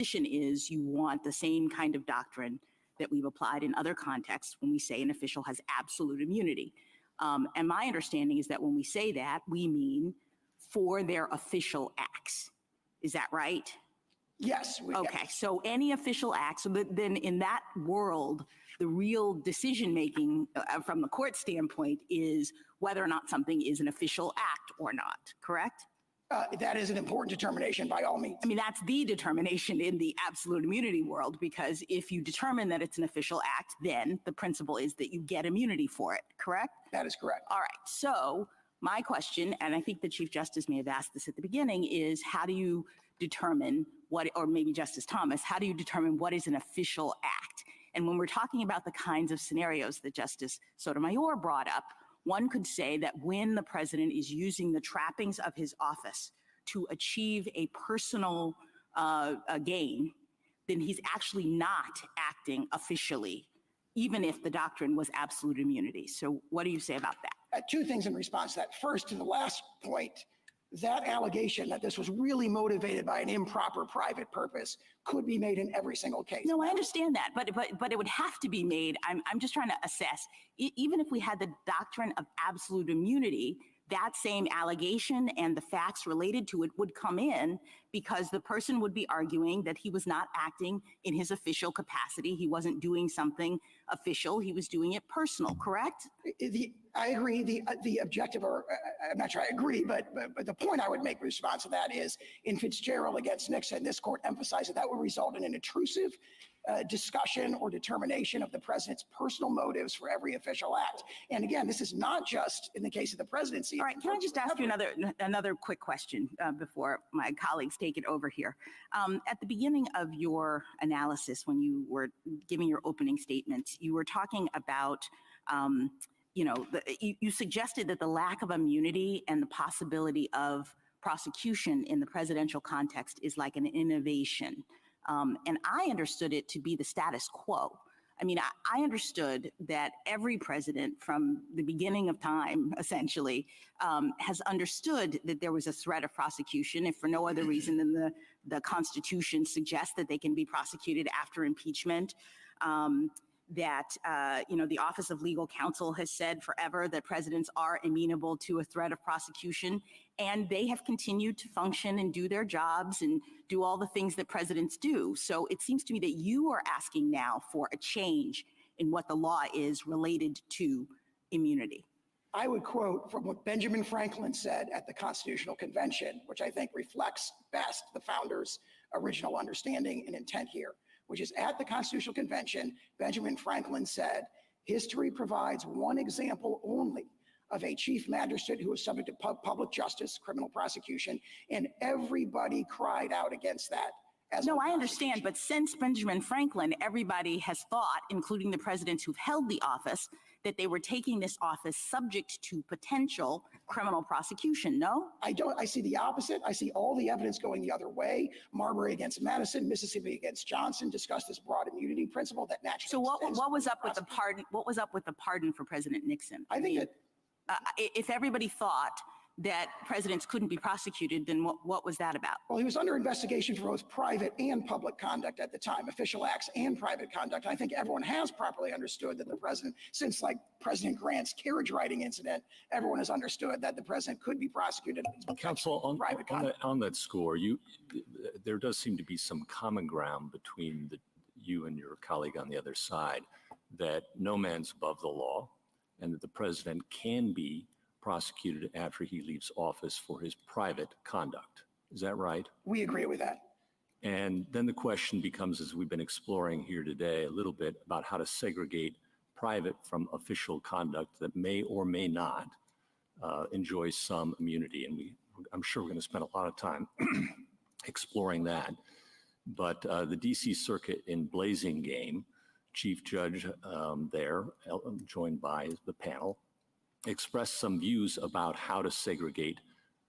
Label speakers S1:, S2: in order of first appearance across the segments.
S1: position is you want the same kind of doctrine that we've applied in other contexts when we say an official has absolute immunity. And my understanding is that when we say that, we mean for their official acts. Is that right?
S2: Yes.
S1: Okay, so any official acts, but then in that world, the real decision-making from the court standpoint is whether or not something is an official act or not, correct?
S2: That is an important determination by all means.
S1: I mean, that's the determination in the absolute immunity world, because if you determine that it's an official act, then the principle is that you get immunity for it, correct?
S2: That is correct.
S1: All right, so my question, and I think the Chief Justice may have asked this at the beginning, is how do you determine what, or maybe Justice Thomas, how do you determine what is an official act? And when we're talking about the kinds of scenarios that Justice Sotomayor brought up, one could say that when the president is using the trappings of his office to achieve a personal gain, then he's actually not acting officially, even if the doctrine was absolute immunity. So what do you say about that?
S2: Two things in response to that. First, to the last point, that allegation that this was really motivated by an improper private purpose could be made in every single case.
S1: No, I understand that, but it would have to be made. I'm just trying to assess, even if we had the doctrine of absolute immunity, that same allegation and the facts related to it would come in, because the person would be arguing that he was not acting in his official capacity. He wasn't doing something official. He was doing it personal, correct?
S2: I agree. The objective, or I'm not sure I agree, but the point I would make in response to that is in Fitzgerald against Nixon, this court emphasized that would result in an intrusive discussion or determination of the president's personal motives for every official act. And again, this is not just in the case of the presidency.
S1: All right, can I just ask you another quick question before my colleagues take it over here? At the beginning of your analysis, when you were giving your opening statement, you were talking about you suggested that the lack of immunity and the possibility of prosecution in the presidential context is like an innovation. And I understood it to be the status quo. I mean, I understood that every president from the beginning of time, essentially, has understood that there was a threat of prosecution, if for no other reason than the Constitution suggests that they can be prosecuted after impeachment. The Office of Legal Counsel has said forever that presidents are amenable to a threat of prosecution, and they have continued to function and do their jobs and do all the things that presidents do. So it seems to me that you are asking now for a change in what the law is related to immunity.
S2: I would quote from what Benjamin Franklin said at the Constitutional Convention, which I think reflects best the founders' original understanding and intent here, which is at the Constitutional Convention, Benjamin Franklin said, "History provides one example only of a chief magistrate who was subject to public justice, criminal prosecution," and everybody cried out against that.
S1: No, I understand, but since Benjamin Franklin, everybody has thought, including the presidents who've held the office, that they were taking this office subject to potential criminal prosecution, no?
S2: I don't. I see the opposite. I see all the evidence going the other way. Marbury against Madison, Mississippi against Johnson discussed this broad immunity principle that naturally.
S1: So what was up with the pardon? What was up with the pardon for President Nixon?
S2: I think that
S1: if everybody thought that presidents couldn't be prosecuted, then what was that about?
S2: Well, he was under investigation for both private and public conduct at the time, official acts and private conduct. I think everyone has properly understood that the president, since like President Grant's carriage riding incident, everyone has understood that the president could be prosecuted.
S3: Counsel, on that score, there does seem to be some common ground between you and your colleague on the other side, that no man's above the law and that the president can be prosecuted after he leaves office for his private conduct. Is that right?
S2: We agree with that.
S3: And then the question becomes, as we've been exploring here today, a little bit about how to segregate private from official conduct that may or may not enjoy some immunity. And I'm sure we're going to spend a lot of time exploring that. But the DC Circuit in Blasingame, Chief Judge there, joined by the panel, expressed some views about how to segregate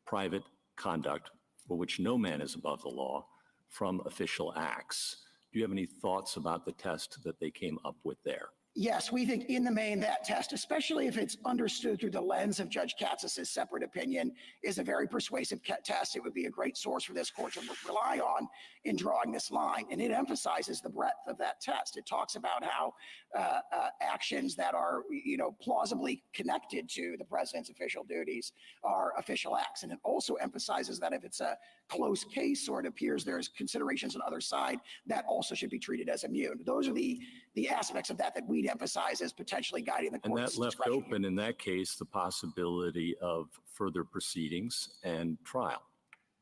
S3: private conduct for which no man is above the law from official acts. Do you have any thoughts about the test that they came up with there?
S2: Yes, we think in the main that test, especially if it's understood through the lens of Judge Katsas' separate opinion, is a very persuasive test. It would be a great source for this court to rely on in drawing this line. And it emphasizes the breadth of that test. It talks about how actions that are, plausibly connected to the president's official duties are official acts. And it also emphasizes that if it's a close case or it appears there's considerations on the other side, that also should be treated as immune. Those are the aspects of that we'd emphasize as potentially guiding the
S3: And
S2: court's
S3: that left
S2: discretion
S3: open, in that case, the possibility of further proceedings and trial.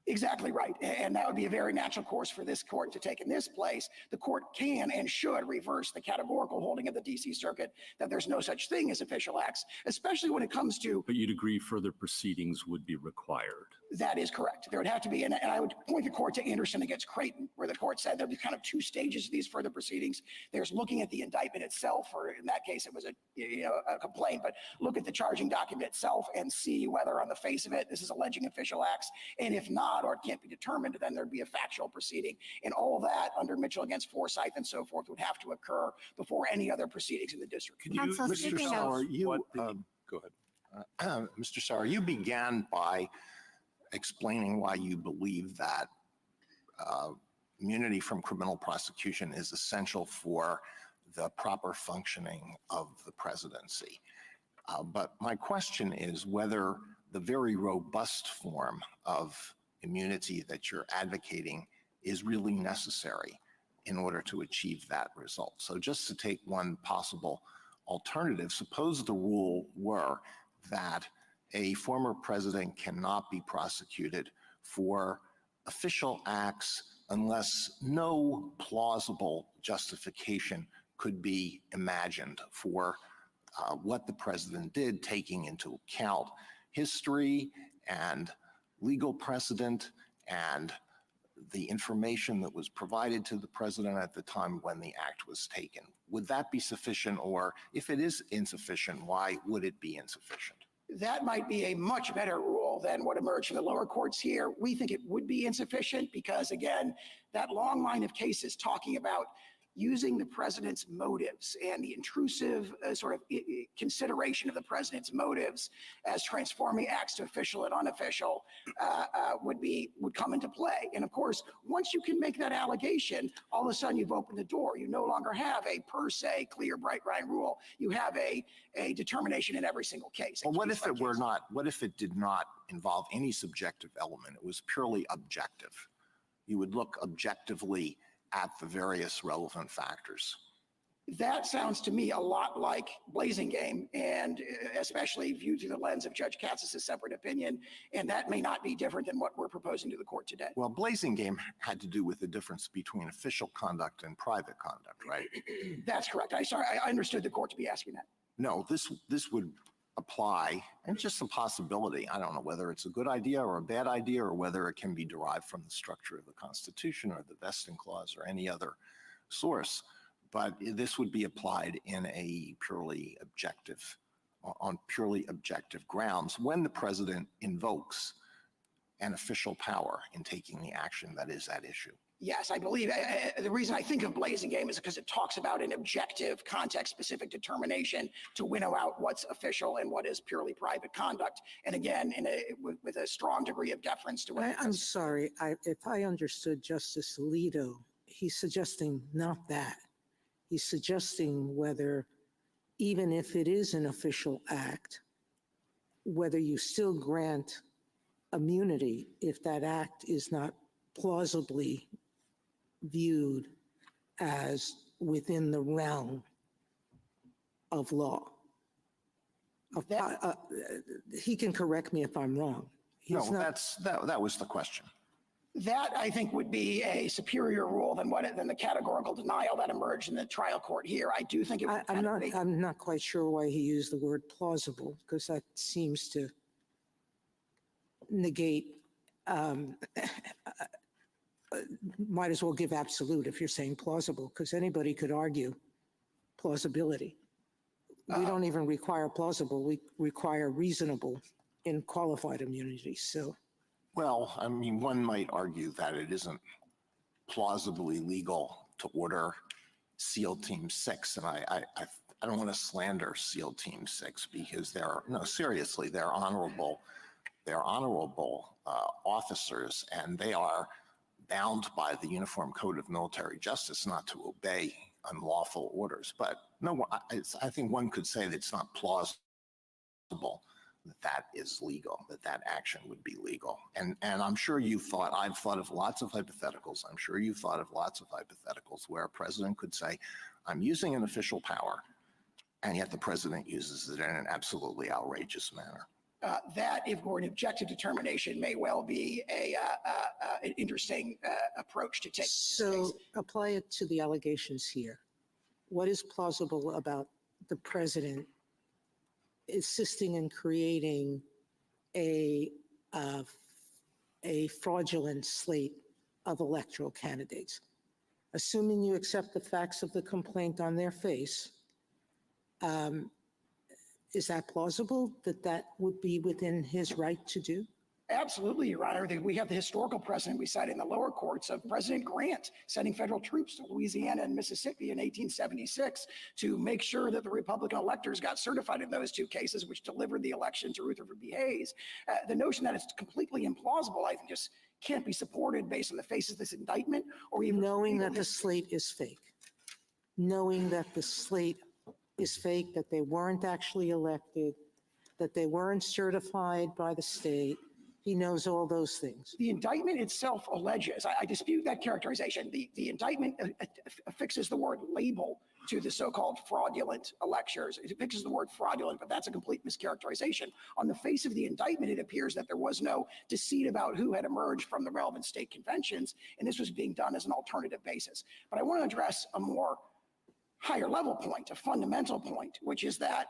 S2: Exactly right. And that would be a very natural course for this court to take in this place. The court can and should reverse the categorical holding of the D.C. Circuit that there's no such thing as official acts, especially when it comes to.
S3: But you'd agree further proceedings would be required.
S2: That is correct. There would have to be, and I would point the court to Anderson against Creighton, where the court said there'd be kind of two stages of these further proceedings. There's looking at the indictment itself, or in that case, it was a complaint, but look at the charging document itself and see whether on the face of it, this is alleging official acts. And if not, or it can't be determined, then there'd be a factual proceeding. And all that under Mitchell against Forsyth and so forth would have to occur before any other proceedings in the district.
S4: Counsel,
S5: Mr.
S4: speaking of-
S5: Sauer,
S6: Go ahead.
S5: Mr. Sauer, you began by explaining why you believe that immunity from criminal prosecution is essential for the proper functioning of the presidency. But my question is whether the very robust form of immunity that you're advocating is really necessary in order to achieve that result. So just to take one possible alternative, suppose the rule were that a former president cannot be prosecuted for official acts unless no plausible justification could be imagined for what the president did, taking into account history and legal precedent and the information that was provided to the president at the time when the act was taken. Would that be sufficient? Or if it is insufficient, why would it be insufficient?
S2: That might be a much better rule than what emerged in the lower courts here. We think it would be insufficient because, again, that long line of cases talking about using the president's motives and the intrusive consideration of the president's motives as transforming acts to official and unofficial would come into play. And of course, once you can make that allegation, all of a sudden you've opened the door. You no longer have a per se clear bright line rule. You have a determination in every single case.
S5: Well, what if it were not? What if it did not involve any subjective element? It was purely objective. You would look objectively at the various relevant factors.
S2: That sounds to me a lot like Blazing Game, and especially viewed through the lens of Judge Katsas' separate opinion, and that may not be different than what we're proposing to the court today.
S5: Well, Blazing Game had to do with the difference between official conduct and private conduct, right?
S2: That's correct. I understood the court to be asking that.
S5: No, this would apply, and just a possibility. I don't know whether it's a good idea or a bad idea, or whether it can be derived from the structure of the Constitution or the vesting clause or any other source. But this would be applied in a on purely objective grounds when the president invokes an official power in taking the action that is at issue.
S2: Yes, I believe the reason I think of Blazing Game is because it talks about an objective, context-specific determination to winnow out what's official and what is purely private conduct. And again, with a strong degree of deference to what.
S7: I'm sorry, if I understood Justice Alito, he's suggesting not that. He's suggesting whether, even if it is an official act, whether you still grant immunity if that act is not plausibly viewed as within the realm of law. He can correct me if I'm wrong.
S5: That was the question.
S2: That, I think, would be a superior rule than the categorical denial that emerged in the trial court here. I do think it would.
S7: I'm not quite sure why he used the word plausible, because that seems to negate. Might as well give absolute if you're saying plausible, because anybody could argue plausibility. We don't even require plausible. We require reasonable in qualified immunity. So.
S5: Well, I mean, one might argue that it isn't plausibly legal to order SEAL Team 6, and I don't want to slander SEAL Team 6 because seriously, they're honorable officers, and they are bound by the Uniform Code of Military Justice not to obey unlawful orders. But no, I think one could say that it's not plausible that is legal, that action would be legal. And I'm sure I've thought of lots of hypotheticals. I'm sure you've thought of lots of hypotheticals where a president could say, I'm using an official power, and yet the president uses it in an absolutely outrageous manner.
S2: That, if we're an objective determination, may well be an interesting approach to take.
S7: So apply it to the allegations here. What is plausible about the president assisting in creating a fraudulent slate of electoral candidates? Assuming you accept the facts of the complaint on their face, is that plausible that that would be within his right to do?
S2: Absolutely, Your Honor. We have the historical precedent we cite in the lower courts of President Grant sending federal troops to Louisiana and Mississippi in 1876 to make sure that the Republican electors got certified in those two cases, which delivered the election to Rutherford B. Hayes. The notion that it's completely implausible, I think, just can't be supported based on the face of this indictment or even
S7: Knowing that the slate is fake, knowing that the slate is fake, that they weren't actually elected, that they weren't certified by the state. He knows all those things.
S2: The indictment itself alleges, I dispute that characterization. The indictment affixes the word label to the so-called fraudulent electors. It affixes the word fraudulent, but that's a complete mischaracterization. On the face of the indictment, it appears that there was no deceit about who had emerged from the relevant state conventions, and this was being done as an alternative basis. But I want to address a more higher level point, a fundamental point, which is that,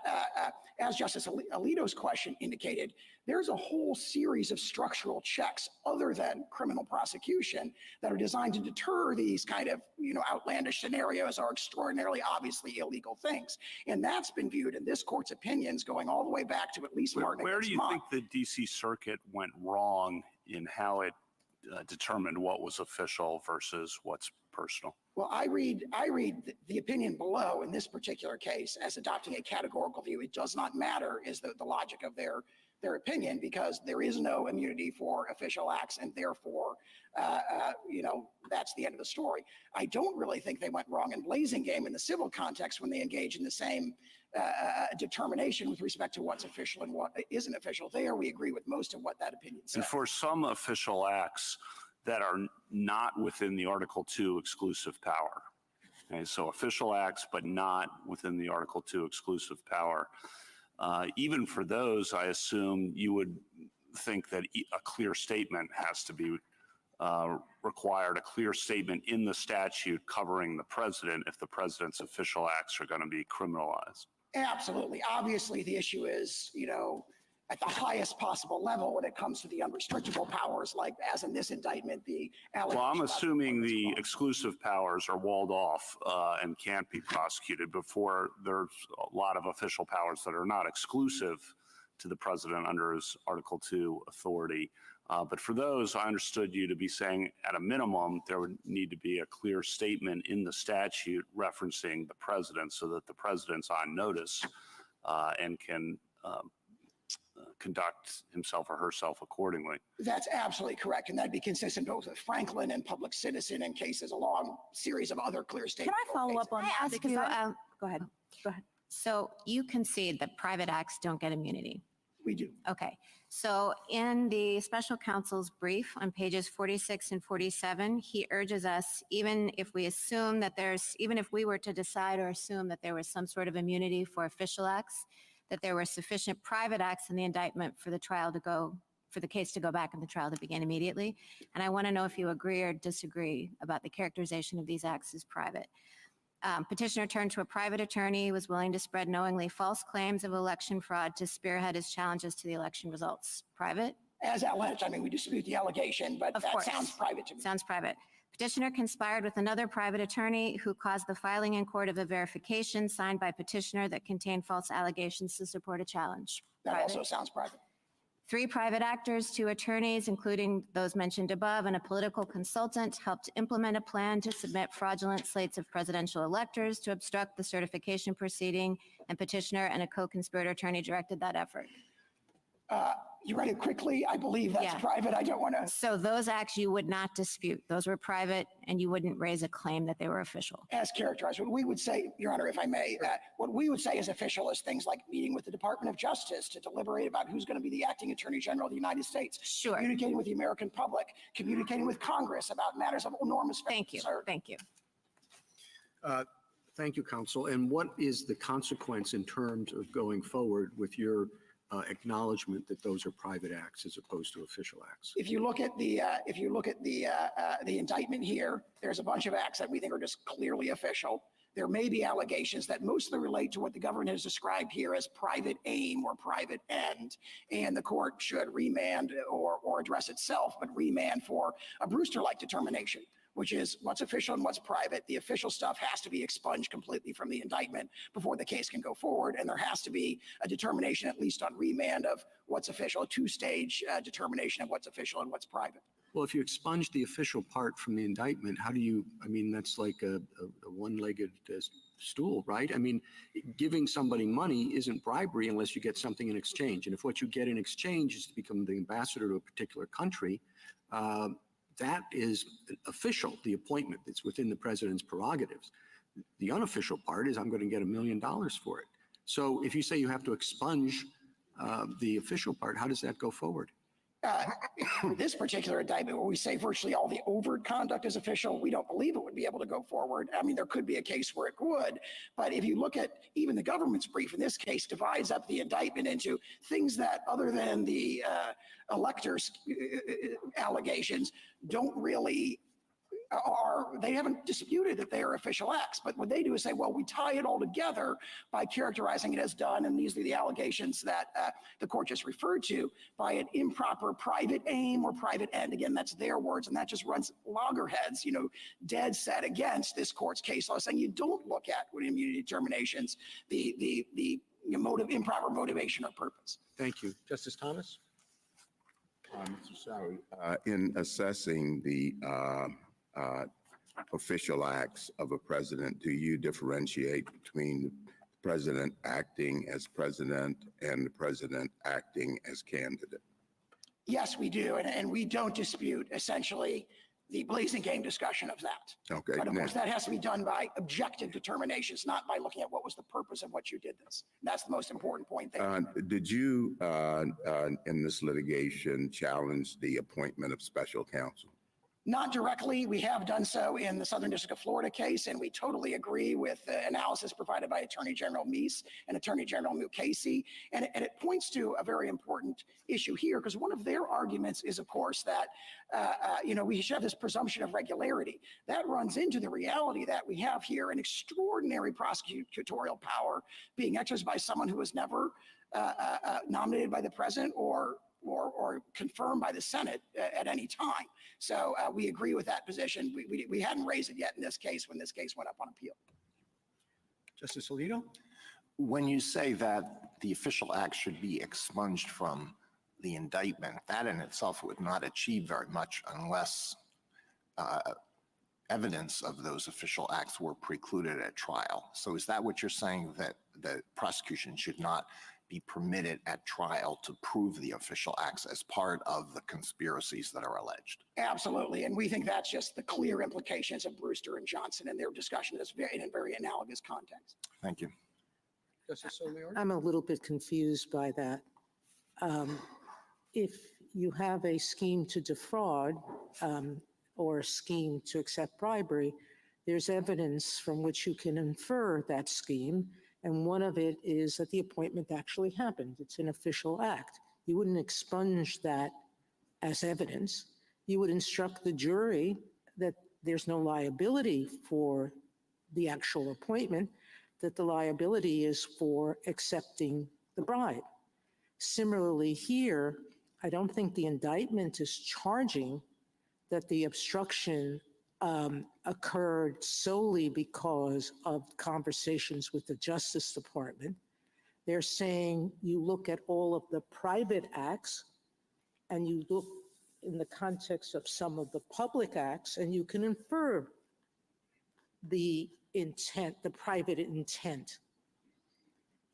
S2: as Justice Alito's question indicated, there's a whole series of structural checks other than criminal prosecution that are designed to deter these kind of, outlandish scenarios or extraordinarily obviously illegal things. And that's been viewed in this court's opinions going all the way back to at least Martin.
S4: Where do you think the D.C. Circuit went wrong in how it determined what was official versus what's personal?
S2: Well, I read the opinion below in this particular case as adopting a categorical view. It does not matter is the logic of their opinion, because there is no immunity for official acts, and therefore, that's the end of the story. I don't really think they went wrong in Blasingame in the civil context when they engage in the same determination with respect to what's official and what isn't official. There, we agree with most of what that opinion says.
S4: And for some official acts that are not within the Article 2 exclusive power. Okay, so official acts, but not within the Article 2 exclusive power. Even for those, I assume you would think that a clear statement has to be required, a clear statement in the statute covering the president if the president's official acts are going to be criminalized.
S2: Absolutely. Obviously, the issue is, at the highest possible level when it comes to the unrestrictable powers, like as in this indictment, the
S4: Well, I'm assuming the exclusive powers are walled off and can't be prosecuted before there's a lot of official powers that are not exclusive to the president under his Article 2 authority. But for those, I understood you to be saying at a minimum, there would need to be a clear statement in the statute referencing the president so that the president's on notice and can conduct himself or herself accordingly.
S2: That's absolutely correct. And that'd be consistent both with Franklin and Public Citizen and cases, a long series of other clear
S1: Can
S2: statements.
S1: I follow up on
S8: Can I
S1: that?
S8: ask
S1: Because
S8: you,
S1: go ahead. Go ahead.
S8: So you concede that private acts don't get immunity.
S2: We do.
S8: Okay. So in the special counsel's brief on pages 46 and 47, he urges us, even if we were to decide or assume that there was some sort of immunity for official acts, that there were sufficient private acts in the indictment for the case to go back and the trial to begin immediately. And I want to know if you agree or disagree about the characterization of these acts as private. Petitioner turned to a private attorney, was willing to spread knowingly false claims of election fraud to spearhead his challenges to the election results. Private?
S2: As alleged, we dispute the allegation, but
S8: Of
S2: that
S8: course.
S2: sounds private to me.
S8: Sounds private. Petitioner conspired with another private attorney who caused the filing in court of a verification signed by petitioner that contained false allegations to support a challenge.
S2: That
S8: Private.
S2: also sounds private.
S8: 3 private actors, 2 attorneys, including those mentioned above, and a political consultant helped implement a plan to submit fraudulent slates of presidential electors to obstruct the certification proceeding, and petitioner and a co-conspirator attorney directed that effort.
S2: You read it quickly. I believe that's
S8: Yeah.
S2: private. I don't want to,
S8: So those acts you would not dispute. Those were private, and you wouldn't raise a claim that they were official.
S2: as characterized, what we would say, Your Honor, if I may, what we would say is official is things like meeting with the Department of Justice to deliberate about who's going to be the acting Attorney General of the United States.
S8: Sure.
S2: Communicating with the American public, communicating with Congress about matters of enormous
S8: Thank you.
S2: concern.
S8: Thank you.
S9: Thank you, counsel. And what is the consequence in terms of going forward with your acknowledgement that those are private acts as opposed to official acts?
S2: If you look at the indictment here, there's a bunch of acts that we think are just clearly official. There may be allegations that mostly relate to what the government has described here as private aim or private end, and the court should remand or address itself, but remand for a Brewster-like determination, which is what's official and what's private. The official stuff has to be expunged completely from the indictment before the case can go forward, and there has to be a determination, at least on remand, of what's official, a 2-stage determination of what's official and what's private.
S9: Well, if you expunge the official part from the indictment, how do you, I mean, that's like a one-legged stool, right? I mean, giving somebody money isn't bribery unless you get something in exchange. And if what you get in exchange is to become the ambassador to a particular country, that is official, the appointment that's within the president's prerogatives. The unofficial part is I'm going to get $1 million for it. So if you say you have to expunge the official part, how does that go forward?
S2: This particular indictment, where we say virtually all the overt conduct is official, we don't believe it would be able to go forward. I mean, there could be a case where it would, but if you look at even the government's brief in this case, divides up the indictment into things that, other than the electors' allegations, don't really they haven't disputed that they are official acts, but what they do is say, well, we tie it all together by characterizing it as done, and these are the allegations that the court just referred to, by an improper private aim or private end. Again, that's their words, and that just runs loggerheads, dead set against this court's case law, saying you don't look at, with immunity determinations, the improper motivation or purpose.
S9: Thank you. Justice Thomas?
S6: Mr. Sari, in assessing the official acts of a president, do you differentiate between the president acting as president and the president acting as candidate?
S2: Yes, we do, and we don't dispute essentially the blazing game discussion of that.
S6: Okay.
S2: But of
S6: now-
S2: course, that has to be done by objective determinations, not by looking at what was the purpose of what you did this. That's the most important point there.
S6: Did you, in this litigation, challenge the appointment of special counsel?
S2: Not directly. We have done so in the Southern District of Florida case, and we totally agree with the analysis provided by Attorney General Meese and Attorney General Mukasey. And it points to a very important issue here, because one of their arguments is, of course, that, we should have this presumption of regularity. That runs into the reality that we have here an extraordinary prosecutorial power being exercised by someone who was never nominated by the president or confirmed by the Senate at any time. So we agree with that position. We hadn't raised it yet in this case when this case went up on appeal.
S9: Justice Alito?
S5: When you say that the official act should be expunged from the indictment, that in itself would not achieve very much unless evidence of those official acts were precluded at trial. So is that what you're saying, that the prosecution should not be permitted at trial to prove the official acts as part of the conspiracies that are alleged?
S2: Absolutely. And we think that's just the clear implications of Brewster and Johnson and their discussion in a very analogous context.
S5: Thank you.
S9: Justice Sotomayor?
S7: I'm a little bit confused by that. If you have a scheme to defraud or a scheme to accept bribery, there's evidence from which you can infer that scheme. And one of it is that the appointment actually happened. It's an official act. You wouldn't expunge that as evidence. You would instruct the jury that there's no liability for the actual appointment, that the liability is for accepting the bribe. Similarly here, I don't think the indictment is charging that the obstruction occurred solely because of conversations with the Justice Department. They're saying you look at all of the private acts and you look in the context of some of the public acts, and you can infer the intent, the private intent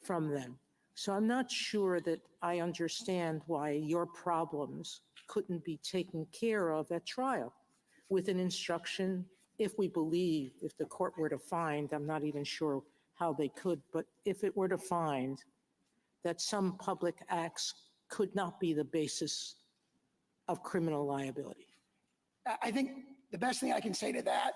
S7: from them. So I'm not sure that I understand why your problems couldn't be taken care of at trial with an instruction, if we believe, if the court were to find, I'm not even sure how they could, but if it were to find that some public acts could not be the basis of criminal liability.
S2: I think the best thing I can say to that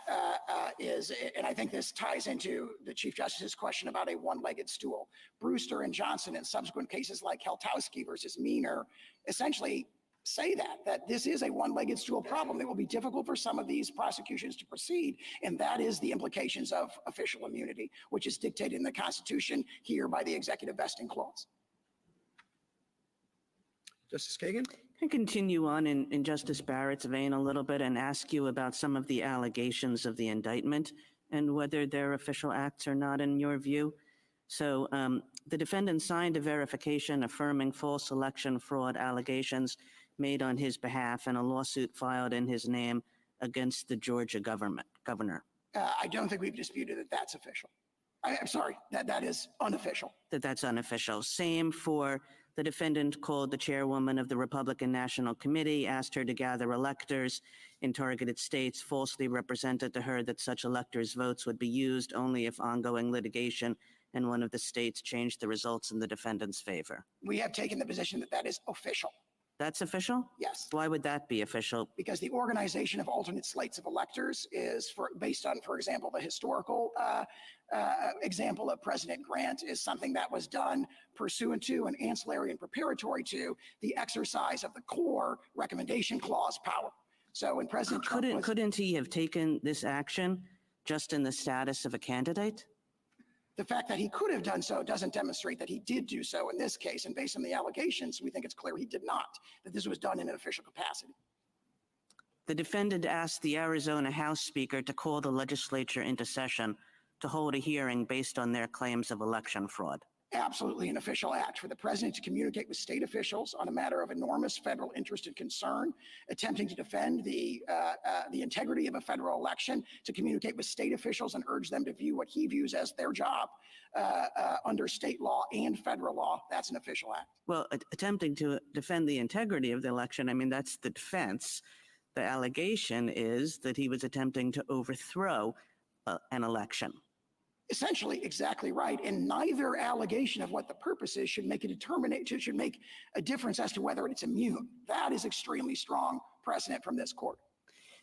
S2: is, and I think this ties into the Chief Justice's question about a one-legged stool. Brewster and Johnson and subsequent cases like Heltowski versus Meaner essentially say that this is a one-legged stool problem. It will be difficult for some of these prosecutions to proceed, and that is the implications of official immunity, which is dictated in the Constitution here by the executive vesting clause.
S9: Justice Kagan?
S10: I continue on in Justice Barrett's vein a little bit and ask you about some of the allegations of the indictment and whether they're official acts or not in your view. So the defendant signed a verification affirming false election fraud allegations made on his behalf in a lawsuit filed in his name against the Georgia governor.
S2: I don't think we've disputed that that's official. I'm sorry, that is unofficial.
S10: That's unofficial. Same for the defendant called the chairwoman of the Republican National Committee, asked her to gather electors in targeted states, falsely represented to her that such electors' votes would be used only if ongoing litigation in one of the states changed the results in the defendant's favor.
S2: We have taken the position that that is official.
S10: That's official?
S2: Yes.
S10: Why would that be official?
S2: Because the organization of alternate slates of electors is based on, for example, the historical example of President Grant is something that was done pursuant to and ancillary and preparatory to the exercise of the core recommendation clause power. So when President Trump
S10: Couldn't he have taken this action just in the status of a candidate?
S2: the fact that he could have done so doesn't demonstrate that he did do so in this case. And based on the allegations, we think it's clear he did not, that this was done in an official capacity.
S10: The defendant asked the Arizona House Speaker to call the legislature into session to hold a hearing based on their claims of election fraud.
S2: Absolutely an official act for the president to communicate with state officials on a matter of enormous federal interest and concern, attempting to defend the integrity of a federal election, to communicate with state officials and urge them to view what he views as their job under state law and federal law. That's an official act.
S10: Well, attempting to defend the integrity of the election, I mean, that's the defense. The allegation is that he was attempting to overthrow an election.
S2: Essentially, exactly right. And neither allegation of what the purpose is should make a difference as to whether it's immune. That is extremely strong precedent from this court.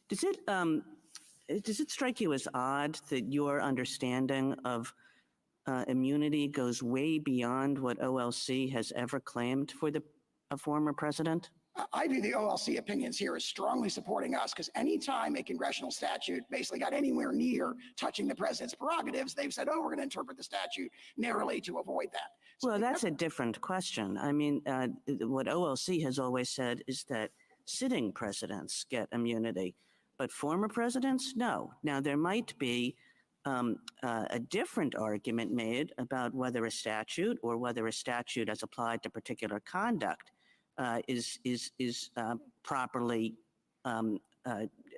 S10: Does it strike you as odd that your understanding of immunity goes way beyond what OLC has ever claimed for a former president?
S2: I view the OLC opinions here as strongly supporting us, because anytime a congressional statute basically got anywhere near touching the president's prerogatives, they've said, oh, we're going to interpret the statute narrowly to avoid that. So
S10: well, that's a different question. I mean, what OLC has always said is that sitting presidents get immunity, but former presidents, no. Now, there might be a different argument made about whether a statute or whether a statute as applied to particular conduct is properly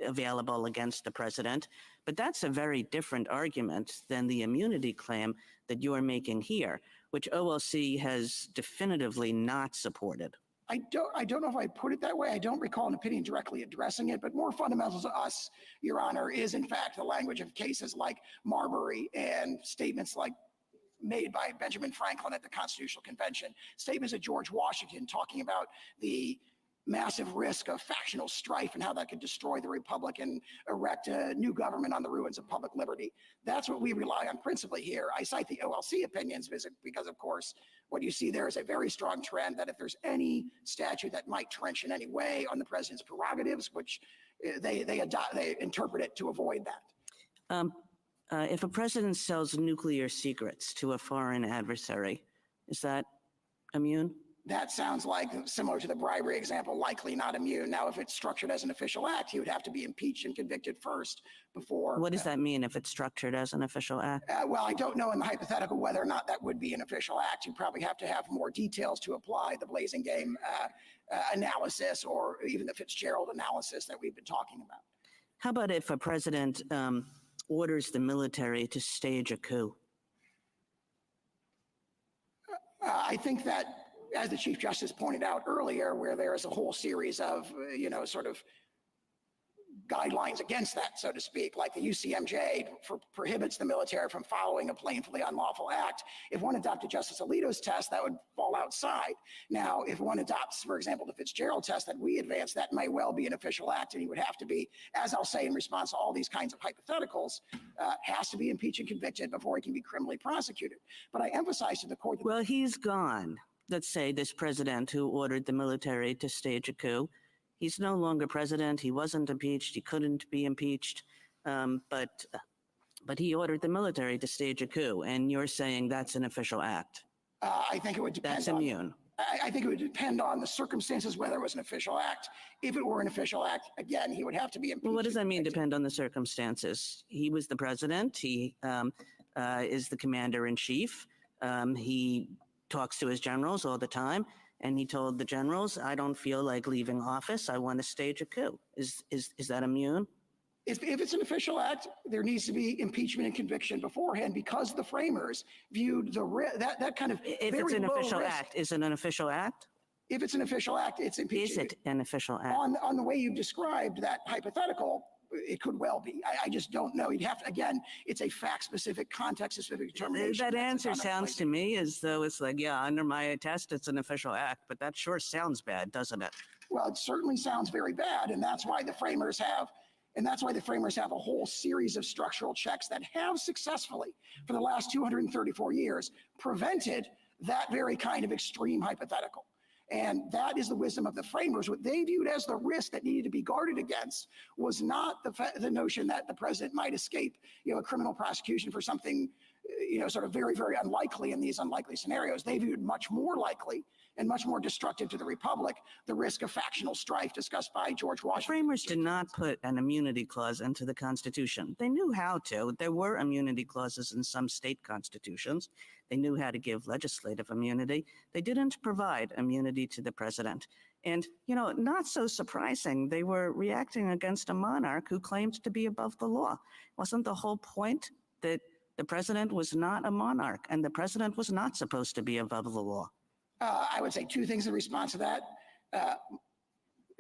S10: available against the president. But that's a very different argument than the immunity claim that you're making here, which OLC has definitively not supported.
S2: I don't know if I put it that way. I don't recall an opinion directly addressing it, but more fundamental to us, Your Honor, is in fact the language of cases like Marbury and statements like made by Benjamin Franklin at the Constitutional Convention, statements of George Washington talking about the massive risk of factional strife and how that could destroy the republic and erect a new government on the ruins of public liberty. That's what we rely on principally here. I cite the OLC opinions because, of course, what you see there is a very strong trend that if there's any statute that might trench in any way on the president's prerogatives, which they interpret it to avoid that.
S10: If a president sells nuclear secrets to a foreign adversary, is that immune?
S2: that sounds like, similar to the bribery example, likely not immune. Now, if it's structured as an official act, he would have to be impeached and convicted first before.
S10: What does that mean if it's structured as an official act?
S2: Well, I don't know in the hypothetical whether or not that would be an official act. You probably have to have more details to apply the Blazing Game analysis or even the Fitzgerald analysis that we've been talking about.
S10: How about if a president orders the military to stage a coup?
S2: I think that, as the Chief Justice pointed out earlier, where there is a whole series of, sort of guidelines against that, so to speak, like the UCMJ prohibits the military from following a plainly unlawful act. If one adopted Justice Alito's test, that would fall outside. Now, if one adopts, for example, the Fitzgerald test that we advanced, that may well be an official act, and he would have to be, as I'll say in response to all these kinds of hypotheticals, has to be impeached and convicted before he can be criminally prosecuted. But I emphasize to the court that—
S10: Well, he's gone. Let's say this president who ordered the military to stage a coup. He's no longer president. He wasn't impeached. He couldn't be impeached. But he ordered the military to stage a coup. And you're saying that's an official act.
S2: I think it would depend
S10: That's immune.
S2: I think it would depend on the circumstances, whether it was an official act. If it were an official act, again, he would have to be impeached.
S10: Well, what does that mean, depend on the circumstances? He was the president. He is the commander in chief. He talks to his generals all the time. And he told the generals, I don't feel like leaving office. I want to stage a coup. Is that immune?
S2: If it's an official act, there needs to be impeachment and conviction beforehand, because the framers viewed that kind of
S10: If
S2: very
S10: it's an
S2: low
S10: official
S2: risk.
S10: act, is it an official act?
S2: If it's an official act, it's impeachment.
S10: Is it an official act?
S2: On the way you've described that hypothetical, it could well be. I just don't know. You'd have to, again, it's a fact-specific, context-specific determination.
S10: That
S2: That's
S10: answer
S2: not a
S10: sounds
S2: place-
S10: to me as though it's like, yeah, under my test, it's an official act, but that sure sounds bad, doesn't it?
S2: Well, it certainly sounds very bad, and that's why the framers have a whole series of structural checks that have successfully, for the last 234 years, prevented that very kind of extreme hypothetical. And that is the wisdom of the framers. What they viewed as the risk that needed to be guarded against was not the notion that the president might escape, a criminal prosecution for something, sort of very, very unlikely in these unlikely scenarios. They viewed much more likely and much more destructive to the republic, the risk of factional strife discussed by George
S10: The
S2: Washington.
S10: framers did not put an immunity clause into the Constitution. They knew how to. There were immunity clauses in some state constitutions. They knew how to give legislative immunity. They didn't provide immunity to the president. And, not so surprising, they were reacting against a monarch who claimed to be above the law. Wasn't the whole point that the president was not a monarch and the president was not supposed to be above the law?
S2: I would say two things in response to that.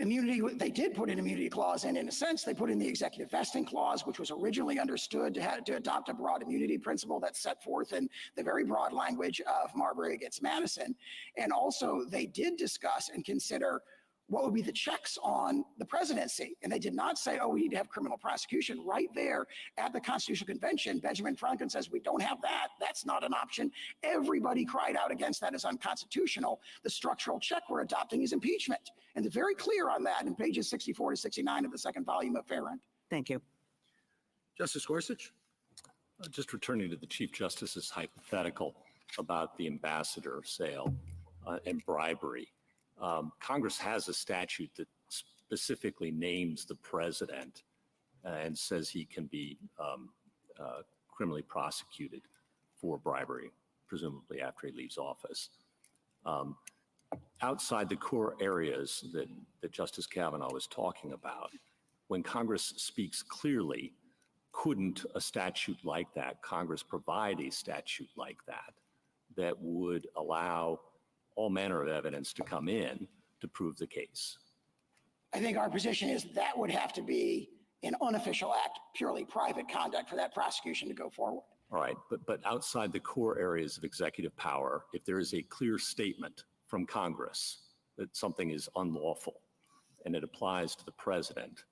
S2: Immunity, they did put an immunity clause in a sense. They put in the executive vesting clause, which was originally understood to adopt a broad immunity principle that's set forth in the very broad language of Marbury against Madison. And also they did discuss and consider what would be the checks on the presidency. And they did not say, we need to have criminal prosecution. Right there at the Constitutional Convention, Benjamin Franklin says, we don't have that. That's not an option. Everybody cried out against that as unconstitutional. The structural check we're adopting is impeachment. And they're very clear on that in pages 64 to 69 of the second volume of Farrand.
S10: Thank you.
S9: Justice Gorsuch?
S3: Just returning to the Chief Justice's hypothetical about the ambassador sale and bribery. Congress has a statute that specifically names the president and says he can be criminally prosecuted for bribery, presumably after he leaves office. Outside the core areas that Justice Kavanaugh was talking about, when Congress speaks clearly, couldn't a statute like that, Congress provide a statute like that would allow all manner of evidence to come in to prove the case?
S2: I think our position is that would have to be an unofficial act, purely private conduct for that prosecution to go forward.
S3: All right, but outside the core areas of executive power, if there is a clear statement from Congress that something is unlawful and it applies to the president,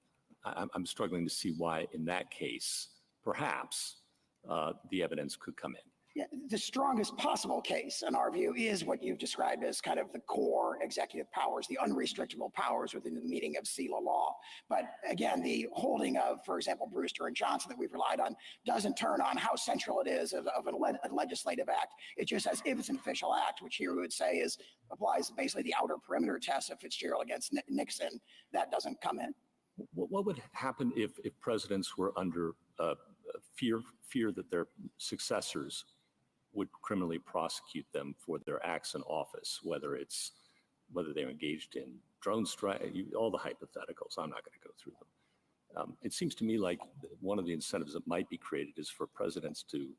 S3: I'm struggling to see why in that case, perhaps the evidence could come in.
S2: Yeah, the strongest possible case, in our view, is what you've described as kind of the core executive powers, the unrestrictable powers within the meaning of CELA law. But again, the holding of, for example, Brewster and Johnson that we've relied on doesn't turn on how central it is of a legislative act. It just says if it's an official act, which here we would say applies basically the outer perimeter test of Fitzgerald against Nixon, that doesn't come in.
S3: What would happen if presidents were under fear that their successors would criminally prosecute them for their acts in office, whether they're engaged in drone strike, all the hypotheticals? I'm not going to go through them. It seems to me like one of the incentives that might be created is for presidents to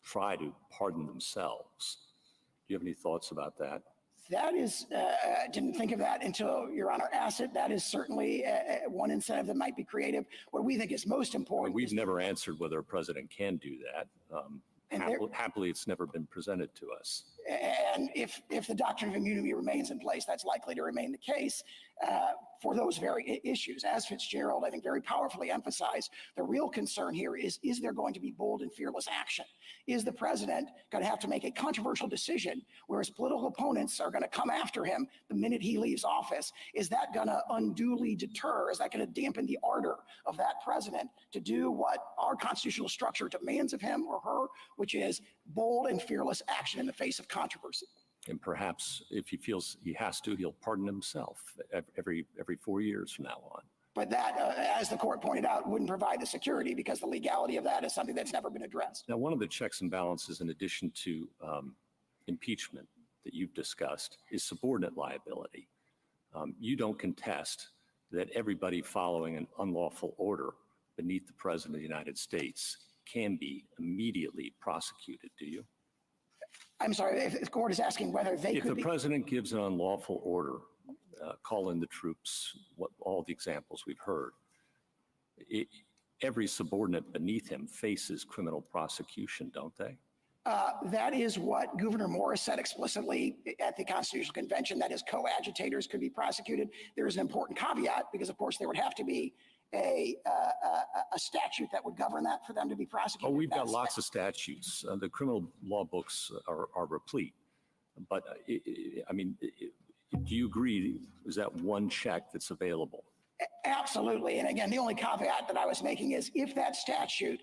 S3: try to pardon themselves. Do you have any thoughts about that?
S2: That is, didn't think of that until Your Honor asked it. That is certainly one incentive that might be creative. What we think is most important.
S3: We've never answered whether a president can do that. Happily, it's never been presented to us.
S2: And if the doctrine of immunity remains in place, that's likely to remain the case for those very issues. As Fitzgerald, I think, very powerfully emphasized, the real concern here is there going to be bold and fearless action? Is the president going to have to make a controversial decision where his political opponents are going to come after him the minute he leaves office? Is that going to unduly deter? Is that going to dampen the ardor of that president to do what our constitutional structure demands of him or her, which is bold and fearless action in the face of controversy?
S3: And perhaps if he feels he has to, he'll pardon himself every 4 years from now on.
S2: But that, as the court pointed out, wouldn't provide the security because the legality of that is something that's never been addressed.
S3: Now, one of the checks and balances, in addition to impeachment that you've discussed, is subordinate liability. You don't contest that everybody following an unlawful order beneath the President of the United States can be immediately prosecuted, do you?
S2: I'm sorry, if the court is asking whether they
S3: If
S2: could
S3: the
S2: be.
S3: president gives an unlawful order, call in the troops, all the examples we've heard, every subordinate beneath him faces criminal prosecution, don't they?
S2: That is what Gouverneur Morris said explicitly at the Constitutional Convention, that his coadjutators could be prosecuted. There is an important caveat because, of course, there would have to be a statute that would govern that for them to be prosecuted.
S3: Oh, we've got lots of statutes. The criminal law books are replete. But, I mean, do you agree, is that one check that's available?
S2: Absolutely. And again, the only caveat that I was making is if that statute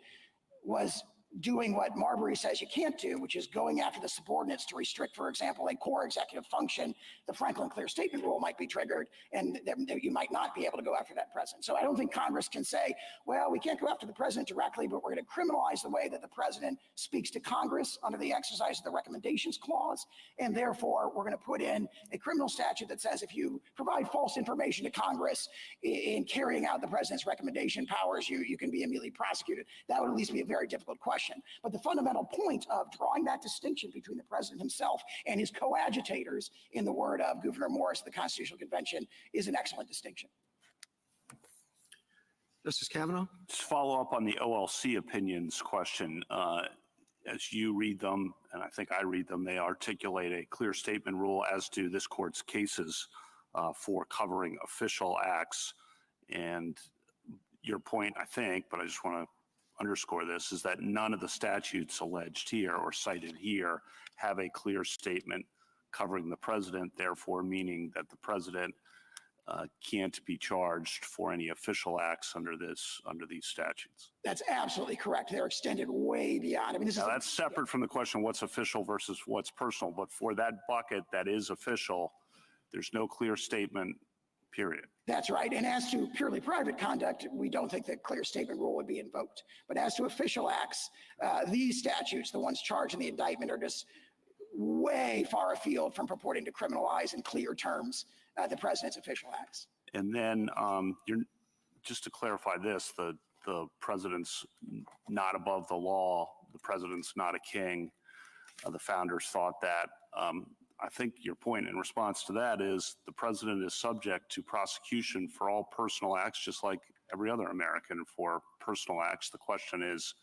S2: was doing what Marbury says you can't do, which is going after the subordinates to restrict, for example, a core executive function, the Franklin Clear Statement Rule might be triggered, and you might not be able to go after that president. So I don't think Congress can say, well, we can't go after the president directly, but we're going to criminalize the way that the president speaks to Congress under the exercise of the recommendations clause, and therefore we're going to put in a criminal statute that says if you provide false information to Congress in carrying out the president's recommendation powers, you can be immediately prosecuted. That would at least be a very difficult question. But the fundamental point of drawing that distinction between the president himself and his coadjutators, in the word of Gouverneur Morris at the Constitutional Convention, is an excellent distinction.
S9: Justice Kavanaugh?
S4: Just follow up on the OLC opinions question. As you read them, and I think I read them, they articulate a clear statement rule as to this court's cases for covering official acts. And your point, I think, but I just want to underscore this, is that none of the statutes alleged here or cited here have a clear statement covering the president, therefore meaning that the president can't be charged for any official acts under these statutes.
S2: That's absolutely correct. They're extended way beyond. I mean,
S4: Now, that's separate from the question what's official versus what's personal, but for that bucket that is official, there's no clear statement, period.
S2: That's right. And as to purely private conduct, we don't think the clear statement rule would be invoked. But as to official acts, these statutes, the ones charged in the indictment, are just way far afield from purporting to criminalize in clear terms the president's official acts.
S4: And then just to clarify this, the president's not above the law, the president's not a king. The founders thought that. I think your point in response to that is the president is subject to prosecution for all personal acts, just like every other American for personal acts. The question is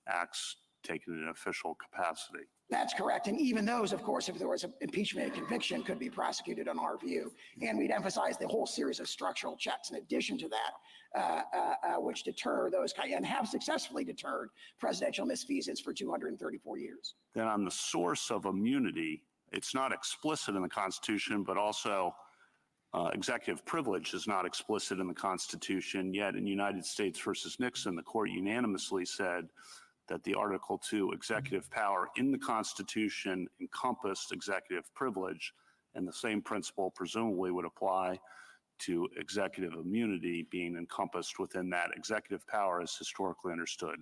S4: acts taken in an official capacity.
S2: That's correct. And even those, of course, if there was an impeachment and conviction, could be prosecuted on our view. And we'd emphasize the whole series of structural checks in addition to that, which deter those and have successfully deterred presidential misfeasance for 234 years.
S4: Then on the source of immunity, it's not explicit in the Constitution, but also executive privilege is not explicit in the Constitution. Yet in United States versus Nixon, the court unanimously said that the Article 2 executive power in the Constitution encompassed executive privilege, and the same principle presumably would apply to executive immunity being encompassed within that executive power as historically understood.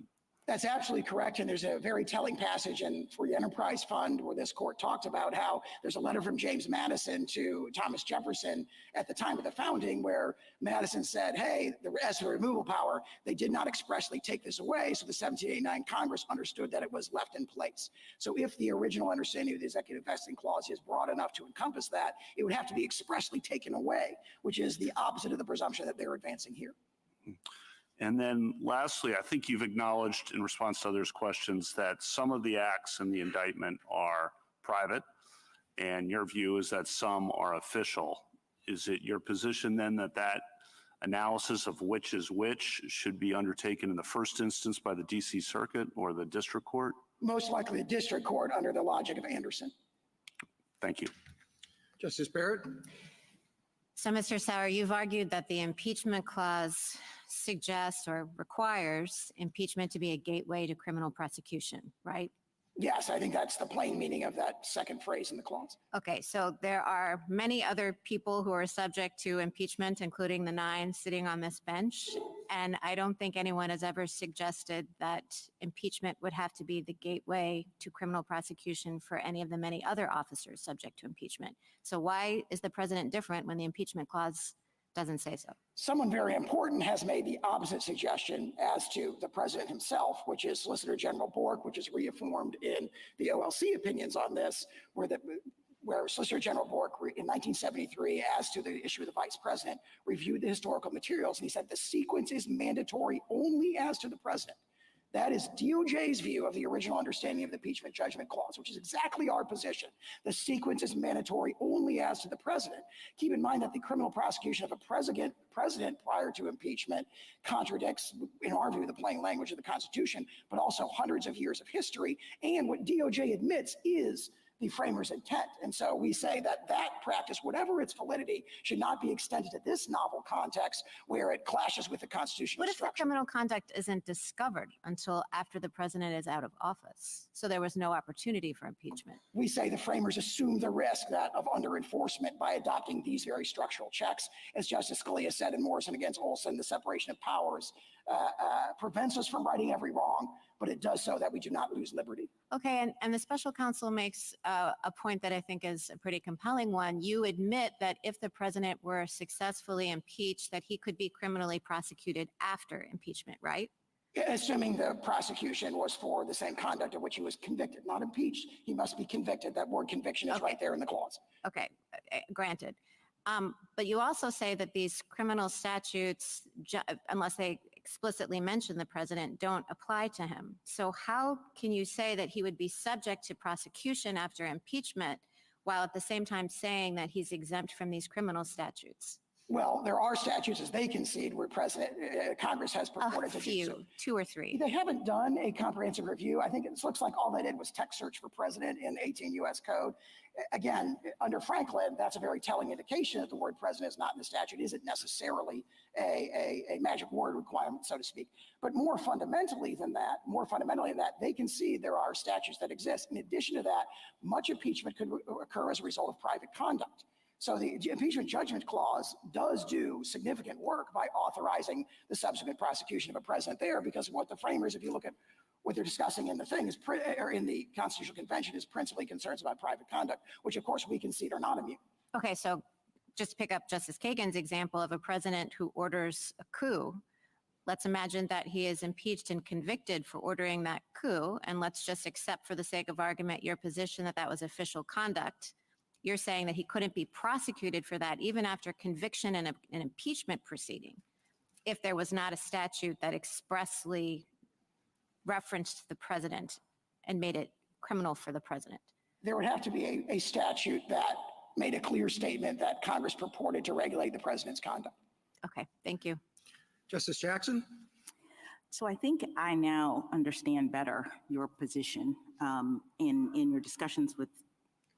S2: That's absolutely correct. And there's a very telling passage in Free Enterprise Fund where this court talked about how there's a letter from James Madison to Thomas Jefferson at the time of the founding where Madison said, hey, as to the removal power, they did not expressly take this away. So the 1789 Congress understood that it was left in place. So if the original understanding of the executive vesting clause is broad enough to encompass that, it would have to be expressly taken away, which is the opposite of the presumption that they're advancing here.
S4: And then lastly, I think you've acknowledged in response to others' questions that some of the acts in the indictment are private, and your view is that some are official. Is it your position then that that analysis of which is which should be undertaken in the first instance by the DC Circuit or the district court?
S2: Most likely the district court under the logic of Anderson.
S4: Thank you.
S9: Justice Barrett?
S8: So, Mr. Sauer, you've argued that the impeachment clause suggests or requires impeachment to be a gateway to criminal prosecution, right?
S2: Yes, I think that's the plain meaning of that second phrase in the clause.
S8: Okay, so there are many other people who are subject to impeachment, including the 9 sitting on this bench. And I don't think anyone has ever suggested that impeachment would have to be the gateway to criminal prosecution for any of the many other officers subject to impeachment. So why is the president different when the impeachment clause doesn't say so?
S2: Someone very important has made the opposite suggestion as to the president himself, which is Solicitor General Bork, which is reaffirmed in the OLC opinions on this, where Solicitor General Bork in 1973, as to the issue of the vice president, reviewed the historical materials, and he said the sequence is mandatory only as to the president. That is DOJ's view of the original understanding of the impeachment judgment clause, which is exactly our position. The sequence is mandatory only as to the president. Keep in mind that the criminal prosecution of a president prior to impeachment contradicts, in our view, the plain language of the Constitution, but also hundreds of years of history. And what DOJ admits is the framers' intent. And so we say that that practice, whatever its validity, should not be extended to this novel context where it clashes with the constitutional
S8: What if the
S2: structure.
S8: criminal conduct isn't discovered until after the president is out of office? So there was no opportunity for impeachment.
S2: We say the framers assume the risk of under enforcement by adopting these very structural checks. As Justice Scalia said in Morrison against Olson, the separation of powers prevents us from righting every wrong, but it does so that we do not lose liberty.
S8: Okay, and the special counsel makes a point that I think is a pretty compelling one. You admit that if the president were successfully impeached, that he could be criminally prosecuted after impeachment, right?
S2: Assuming the prosecution was for the same conduct of which he was convicted, not impeached, he must be convicted. That word conviction is right there in the clause.
S8: Okay, granted. But you also say that these criminal statutes, unless they explicitly mention the president, don't apply to him. So how can you say that he would be subject to prosecution after impeachment while at the same time saying that he's exempt from these criminal statutes?
S2: Well, there are statutes, as they concede, where Congress has purported to do so.
S8: 2 or 3.
S2: They haven't done a comprehensive review. I think it looks like all they did was text search for president in 18 U.S. Code. Again, under Franklin, that's a very telling indication that the word president is not in the statute. It isn't necessarily a magic word requirement, so to speak. But more fundamentally than that, they concede there are statutes that exist. In addition to that, much impeachment could occur as a result of private conduct. So the impeachment judgment clause does do significant work by authorizing the subsequent prosecution of a president there, because what the framers, if you look at what they're discussing in the thing, or in the Constitutional Convention, is principally concerns about private conduct, which of course we concede are not immune.
S8: Okay, so just to pick up Justice Kagan's example of a president who orders a coup, let's imagine that he is impeached and convicted for ordering that coup, and let's just accept for the sake of argument your position that that was official conduct. You're saying that he couldn't be prosecuted for that even after conviction and an impeachment proceeding if there was not a statute that expressly referenced the president and made it criminal for the president?
S2: There would have to be a statute that made a clear statement that Congress purported to regulate the president's conduct.
S8: Okay, thank you.
S9: Justice Jackson?
S1: So I think I now understand better your position. In your discussions with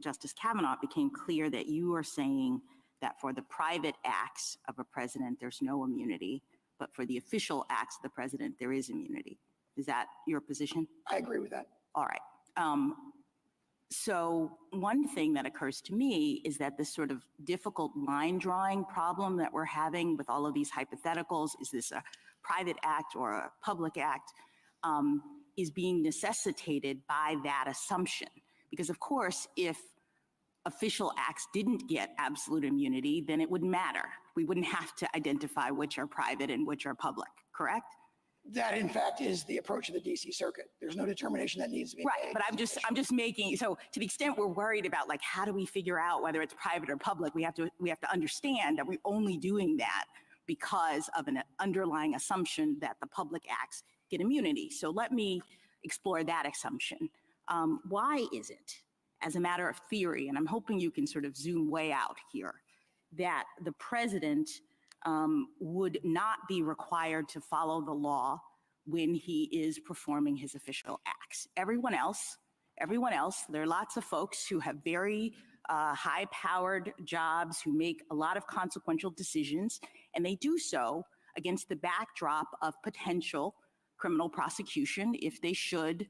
S1: Justice Kavanaugh, it became clear that you are saying that for the private acts of a president, there's no immunity, but for the official acts of the president, there is immunity. Is that your position?
S2: I agree with that.
S1: All right. So one thing that occurs to me is that this sort of difficult line drawing problem that we're having with all of these hypotheticals, is this a private act or a public act, is being necessitated by that assumption. Because of course, if official acts didn't get absolute immunity, then it wouldn't matter. We wouldn't have to identify which are private and which are public, correct?
S2: That, in fact, is the approach of the DC Circuit. There's no determination that needs to be
S1: Right,
S2: made.
S1: but I'm just making, so to the extent we're worried about like, how do we figure out whether it's private or public, we have to understand that we're only doing that because of an underlying assumption that the public acts get immunity. So let me explore that assumption. Why is it, as a matter of theory, and I'm hoping you can sort of zoom way out here, that the president would not be required to follow the law when he is performing his official acts? Everyone else, there are lots of folks who have very high-powered jobs, who make a lot of consequential decisions, and they do so against the backdrop of potential criminal prosecution if they should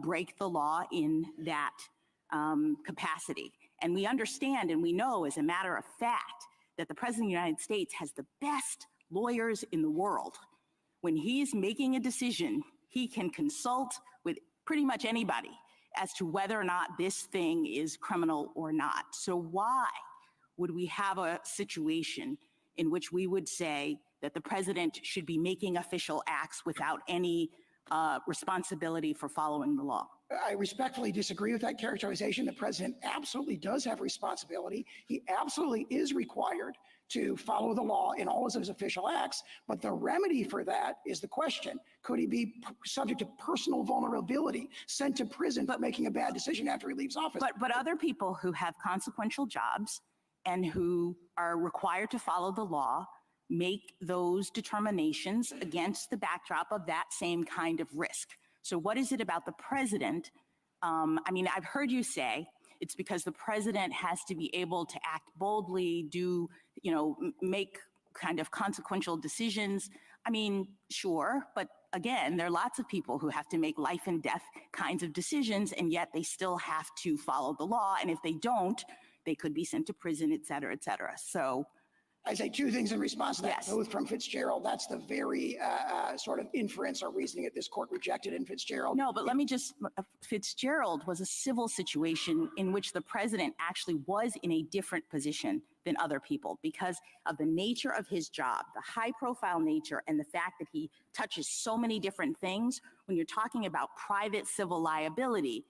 S1: break the law in that capacity. And we understand and we know, as a matter of fact, that the President of the United States has the best lawyers in the world. When he's making a decision, he can consult with pretty much anybody as to whether or not this thing is criminal or not. So why would we have a situation in which we would say that the president should be making official acts without any responsibility for following the law?
S2: I respectfully disagree with that characterization. The president absolutely does have responsibility. He absolutely is required to follow the law in all of his official acts. But the remedy for that is the question: could he be subject to personal vulnerability, sent to prison for making a bad decision after he leaves office?
S1: But other people who have consequential jobs and who are required to follow the law make those determinations against the backdrop of that same kind of risk. So what is it about the president? I mean, I've heard you say it's because the president has to be able to act boldly, make kind of consequential decisions. I mean, sure, but again, there are lots of people who have to make life and death kinds of decisions, and yet they still have to follow the law. And if they don't, they could be sent to prison, et cetera, et cetera. So
S2: I say two things in response to that,
S1: Yes.
S2: both from Fitzgerald. That's the very sort of inference or reasoning that this court rejected in Fitzgerald.
S1: no, but let me just, Fitzgerald was a civil situation in which the president actually was in a different position than other people because of the nature of his job, the high profile nature, and the fact that he touches so many different things. When you're talking about private civil liability,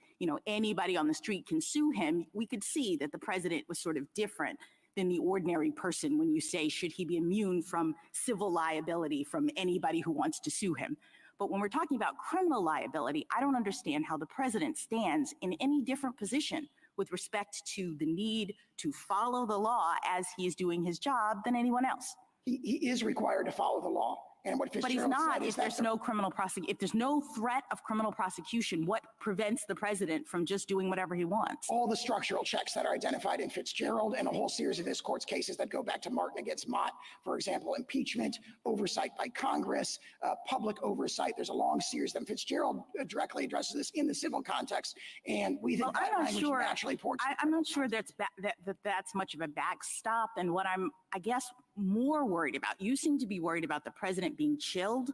S1: anybody on the street can sue him. We could see that the president was sort of different than the ordinary person when you say, should he be immune from civil liability from anybody who wants to sue him? But when we're talking about criminal liability, I don't understand how the president stands in any different position with respect to the need to follow the law as he is doing his job than anyone else.
S2: He is required to follow the law. And what
S1: But he's
S2: Fitzgerald
S1: not
S2: said is
S1: if
S2: that
S1: there's no criminal prosecution. If there's no threat of criminal prosecution, what prevents the president from just doing whatever he wants?
S2: all the structural checks that are identified in Fitzgerald and a whole series of this court's cases that go back to Martin against Mott, for example, impeachment, oversight by Congress, public oversight. There's a long series of them. Fitzgerald directly addresses this in the civil context, and we think
S1: Well,
S2: that
S1: I'm not
S2: language
S1: sure.
S2: naturally ports.
S1: I'm not sure that's much of a backstop. And what I'm, I guess, more worried about, you seem to be worried about the president being chilled.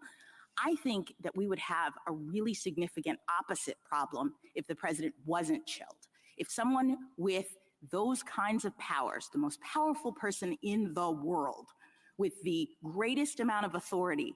S1: I think that we would have a really significant opposite problem if the president wasn't chilled. If someone with those kinds of powers, the most powerful person in the world, with the greatest amount of authority,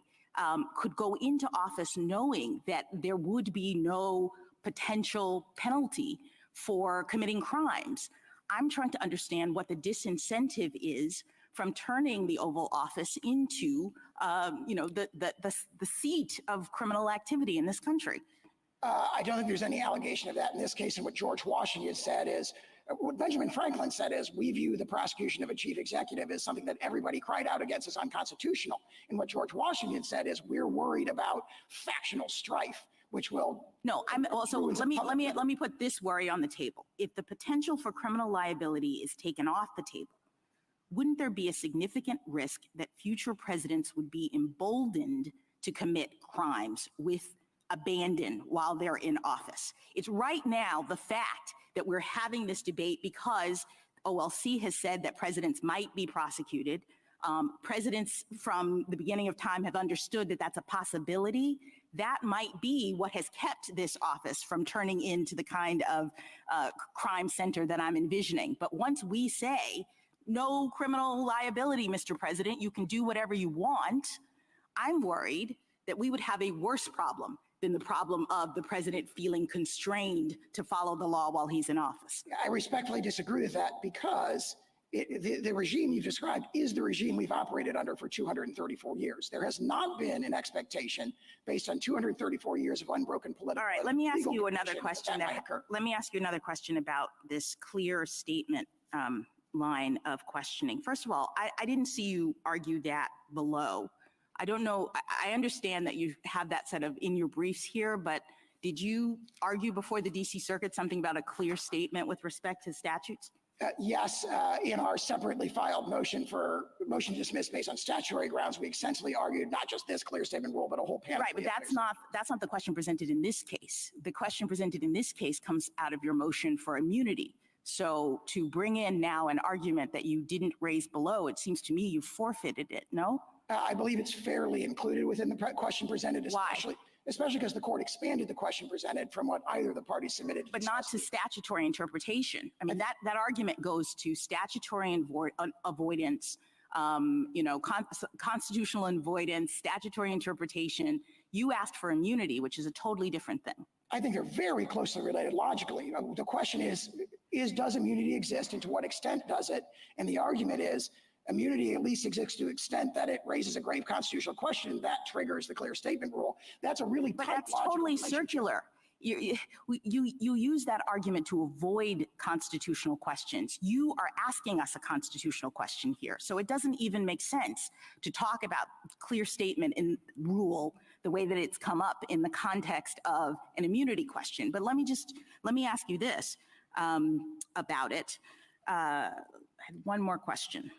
S1: could go into office knowing that there would be no potential penalty for committing crimes. I'm trying to understand what the disincentive is from turning the Oval Office into, the seat of criminal activity in this country.
S2: I don't think there's any allegation of that in this case. And what George Washington said is, what Benjamin Franklin said is, we view the prosecution of a chief executive as something that everybody cried out against as unconstitutional. And what George Washington said is, we're worried about factional strife, which will.
S1: No, I'm also, let me put this worry on the table. If the potential for criminal liability is taken off the table, wouldn't there be a significant risk that future presidents would be emboldened to commit crimes with abandon while they're in office? It's right now the fact that we're having this debate because OLC has said that presidents might be prosecuted. Presidents from the beginning of time have understood that that's a possibility. That might be what has kept this office from turning into the kind of crime center that I'm envisioning. But once we say, no criminal liability, Mr. President, you can do whatever you want, I'm worried that we would have a worse problem than the problem of the president feeling constrained to follow the law while he's in office.
S2: I respectfully disagree with that because the regime you've described is the regime we've operated under for 234 years. There has not been an expectation based on 234 years of unbroken political.
S1: All right, let me ask
S2: legal
S1: you another
S2: conviction
S1: question.
S2: that might occur.
S1: Let me ask you another question about this clear statement line of questioning. First of all, I didn't see you argue that below. I don't know. I understand that you have that set of in your briefs here, but did you argue before the DC Circuit something about a clear statement with respect to statutes?
S2: Yes, in our separately filed motion to dismiss based on statutory grounds, we extensively argued not just this clear statement rule, but a whole panel.
S1: Right, but that's not the question presented in this case. The question presented in this case comes out of your motion for immunity. So to bring in now an argument that you didn't raise below, it seems to me you forfeited it, no?
S2: I believe it's fairly included within the question presented, especially because the court expanded the question presented from what either of the parties submitted.
S1: But not to statutory interpretation. I mean, that argument goes to statutory avoidance, constitutional avoidance, statutory interpretation. You asked for immunity, which is a totally different thing.
S2: I think they're very closely related logically. The question is does immunity exist and to what extent does it? And the argument is immunity at least exists to the extent that it raises a grave constitutional question that triggers the clear statement rule. That's a really
S1: But
S2: tight
S1: that's
S2: logical
S1: totally
S2: relationship.
S1: circular. You use that argument to avoid constitutional questions. You are asking us a constitutional question here. So it doesn't even make sense to talk about clear statement in rule the way that it's come up in the context of an immunity question. But let me ask you this about it. I had one more question.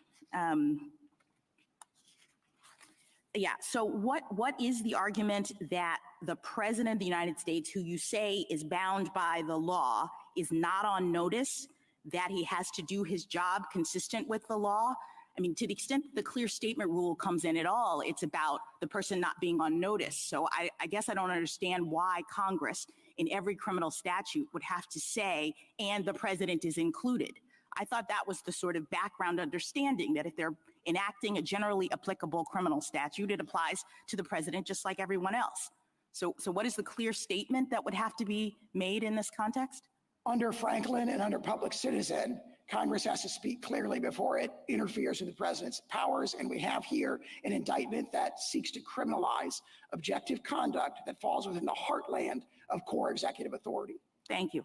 S1: So what is the argument that the president of the United States, who you say is bound by the law, is not on notice that he has to do his job consistent with the law? I mean, to the extent that the clear statement rule comes in at all, it's about the person not being on notice. So I guess I don't understand why Congress in every criminal statute would have to say, and the president is included. I thought that was the sort of background understanding that if they're enacting a generally applicable criminal statute, it applies to the president just like everyone else. So what is the clear statement that would have to be made in this context?
S2: Under Franklin and under Public Citizen, Congress has to speak clearly before it interferes with the president's powers. And we have here an indictment that seeks to criminalize objective conduct that falls within the heartland of core executive authority.
S1: Thank you.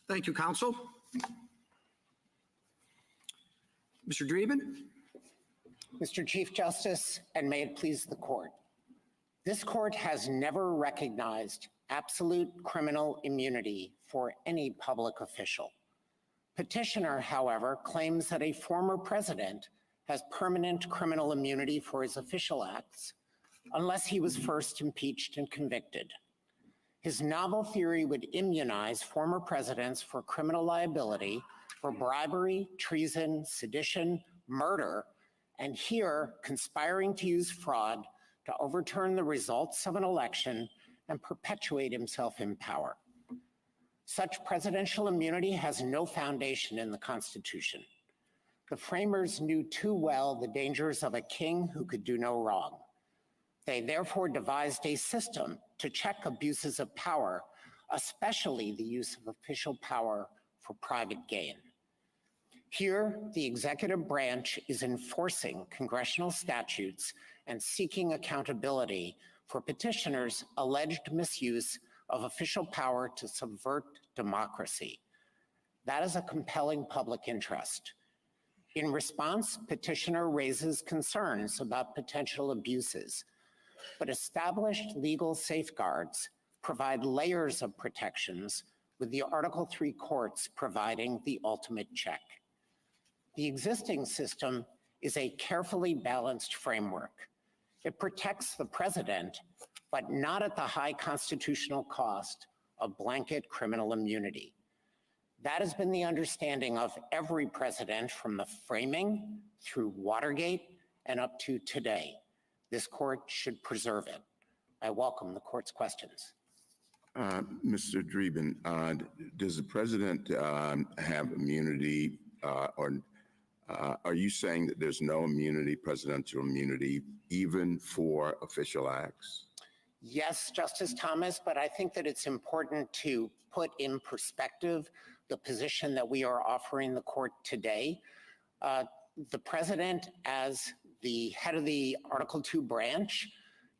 S9: Thank you, counsel. Mr. Dreeben?
S11: Mr. Chief Justice, and may it please the court. This court has never recognized absolute criminal immunity for any public official. Petitioner, however, claims that a former president has permanent criminal immunity for his official acts unless he was first impeached and convicted. His novel theory would immunize former presidents for criminal liability for bribery, treason, sedition, murder, and here conspiring to use fraud to overturn the results of an election and perpetuate himself in power. Such presidential immunity has no foundation in the Constitution. The framers knew too well the dangers of a king who could do no wrong. They therefore devised a system to check abuses of power, especially the use of official power for private gain. Here, the executive branch is enforcing congressional statutes and seeking accountability for petitioners' alleged misuse of official power to subvert democracy. That is a compelling public interest. In response, petitioner raises concerns about potential abuses, but established legal safeguards provide layers of protections, with the Article III courts providing the ultimate check. The existing system is a carefully balanced framework. It protects the president, but not at the high constitutional cost of blanket criminal immunity. That has been the understanding of every president from the framing through Watergate and up to today. This court should preserve it. I welcome the court's questions.
S6: Mr. Dreeben, does the president have immunity, or are you saying that there's no immunity, presidential immunity, even for official acts?
S11: Yes, Justice Thomas, but I think that it's important to put in perspective the position that we are offering the court today. The president, as the head of the Article II branch,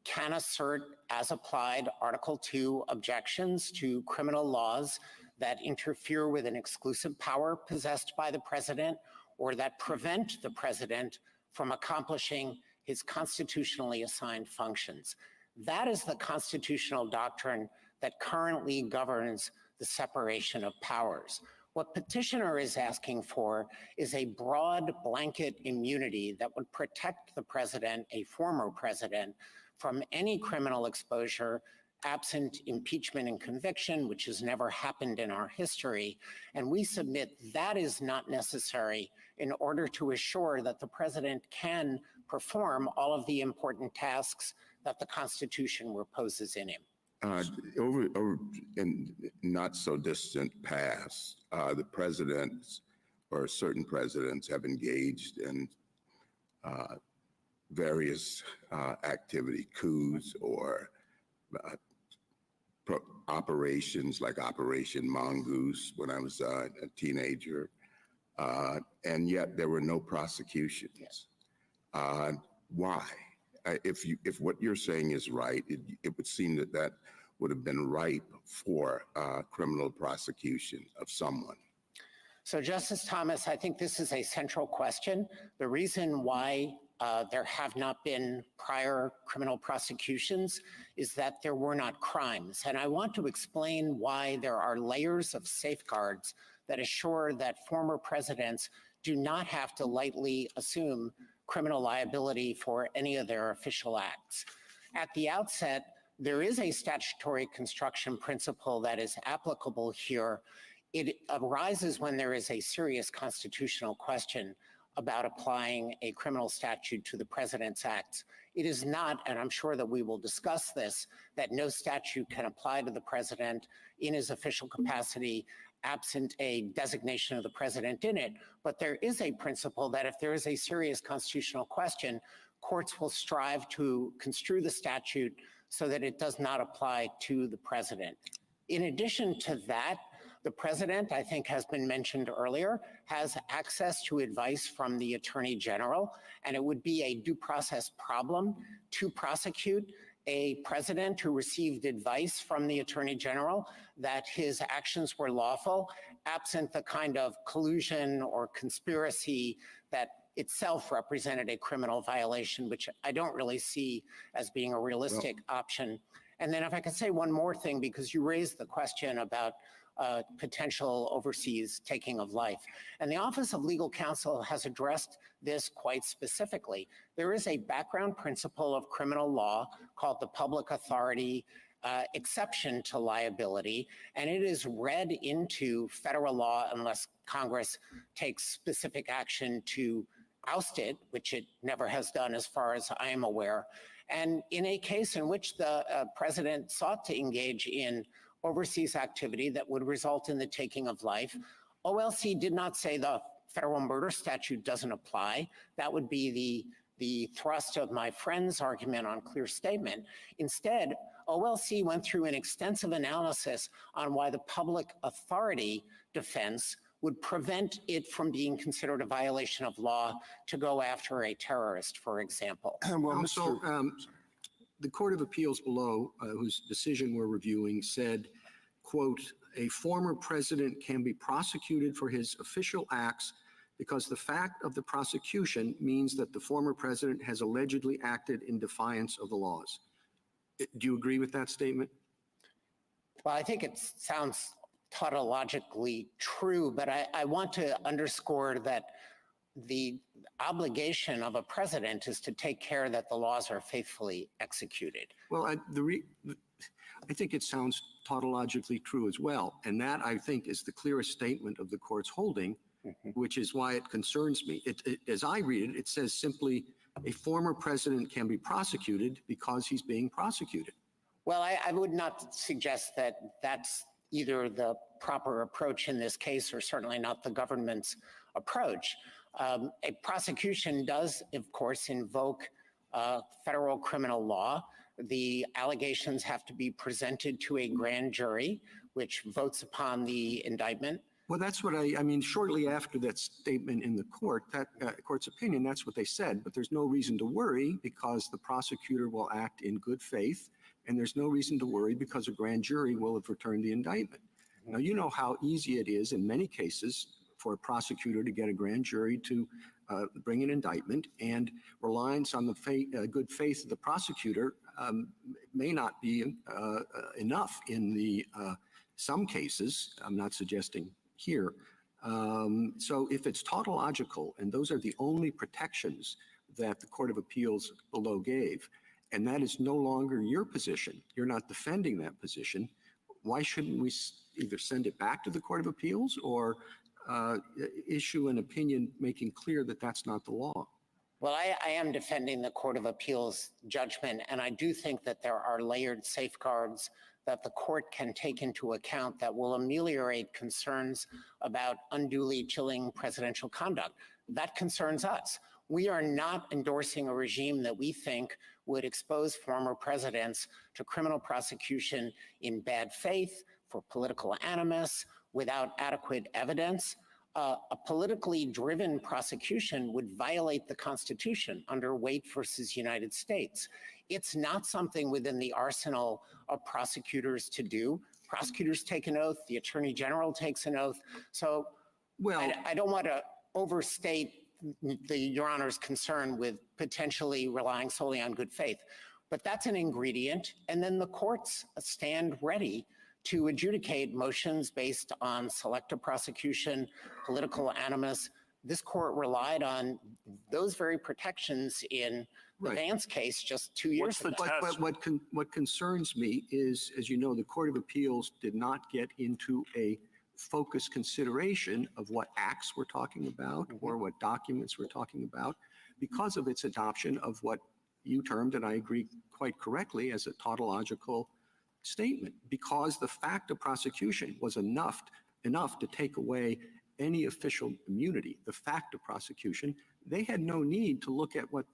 S11: can assert as applied Article II objections to criminal laws that interfere with an exclusive power possessed by the president or that prevent the president from accomplishing his constitutionally assigned functions. That is the constitutional doctrine that currently governs the separation of powers. What petitioner is asking for is a broad blanket immunity that would protect the president, a former president, from any criminal exposure absent impeachment and conviction, which has never happened in our history. And we submit that is not necessary in order to assure that the president can perform all of the important tasks that the Constitution reposes in him.
S6: Over in not so distant past, the presidents or certain presidents have engaged in various activity, coups or operations like Operation Mongoose when I was a teenager, and yet there were no prosecutions. Why? If what you're saying is right, it would seem that that would have been ripe for criminal prosecution of someone.
S11: So Justice Thomas, I think this is a central question. The reason why there have not been prior criminal prosecutions is that there were not crimes. And I want to explain why there are layers of safeguards that assure that former presidents do not have to lightly assume criminal liability for any of their official acts. At the outset, there is a statutory construction principle that is applicable here. It arises when there is a serious constitutional question about applying a criminal statute to the president's acts. It is not, and I'm sure that we will discuss this, that no statute can apply to the president in his official capacity absent a designation of the president in it. But there is a principle that if there is a serious constitutional question, courts will strive to construe the statute so that it does not apply to the president. In addition to that, the president, I think has been mentioned earlier, has access to advice from the Attorney General, and it would be a due process problem to prosecute a president who received advice from the Attorney General that his actions were lawful, absent the kind of collusion or conspiracy that itself represented a criminal violation, which I don't really see as being a realistic option. And then if I could say one more thing, because you raised the question about potential overseas taking of life. And the Office of Legal Counsel has addressed this quite specifically. There is a background principle of criminal law called the public authority exception to liability, and it is read into federal law unless Congress takes specific action to oust it, which it never has done as far as I am aware. And in a case in which the president sought to engage in overseas activity that would result in the taking of life, OLC did not say the federal murder statute doesn't apply. That would be the thrust of my friend's argument on clear statement. Instead, OLC went through an extensive analysis on why the public authority defense would prevent it from being considered a violation of law to go after a terrorist, for example.
S9: Well, so, the Court of Appeals below, whose decision we're reviewing, said, quote, "A former president can be prosecuted for his official acts because the fact of the prosecution means that the former president has allegedly acted in defiance of the laws." Do you agree with that statement?
S11: Well, I think it sounds tautologically true, but I want to underscore that the obligation of a president is to take care that the laws are faithfully executed.
S9: Well, I think it sounds tautologically true as well. And that, I think, is the clearest statement of the court's holding, which is why it concerns me. As I read it, it says simply, a former president can be prosecuted because he's being prosecuted.
S11: Well, I would not suggest that that's either the proper approach in this case or certainly not the government's approach. A prosecution does, of course, invoke federal criminal law. The allegations have to be presented to a grand jury, which votes upon the indictment.
S9: Well, that's what I mean, shortly after that statement in the court, that court's opinion, that's what they said. But there's no reason to worry because the prosecutor will act in good faith. And there's no reason to worry because a grand jury will have returned the indictment. Now, you know how easy it is in many cases for a prosecutor to get a grand jury to bring an indictment, and reliance on the good faith of the prosecutor may not be enough in the some cases. I'm not suggesting here. So if it's tautological, and those are the only protections that the Court of Appeals below gave, and that is no longer your position, you're not defending that position, why shouldn't we either send it back to the Court of Appeals or issue an opinion making clear that that's not the law?
S11: Well, I am defending the Court of Appeals judgment, and I do think that there are layered safeguards that the court can take into account that will ameliorate concerns about unduly chilling presidential conduct. That concerns us. We are not endorsing a regime that we think would expose former presidents to criminal prosecution in bad faith, for political animus, without adequate evidence. A politically driven prosecution would violate the Constitution under Waite versus United States. It's not something within the arsenal of prosecutors to do. Prosecutors take an oath, the Attorney General takes an oath. So well, I don't want to overstate Your Honor's concern with potentially relying solely on good faith, but that's an ingredient. And then the courts stand ready to adjudicate motions based on selective prosecution, political animus. This court relied on those very protections in the Vance case just 2 years ago.
S9: But what concerns me is, as you know, the Court of Appeals did not get into a focused consideration of what acts we're talking about or what documents we're talking about because of its adoption of what you termed, and I agree quite correctly, as a tautological statement, because the fact of prosecution was enough to take away any official immunity. The fact of prosecution, they had no need to look at what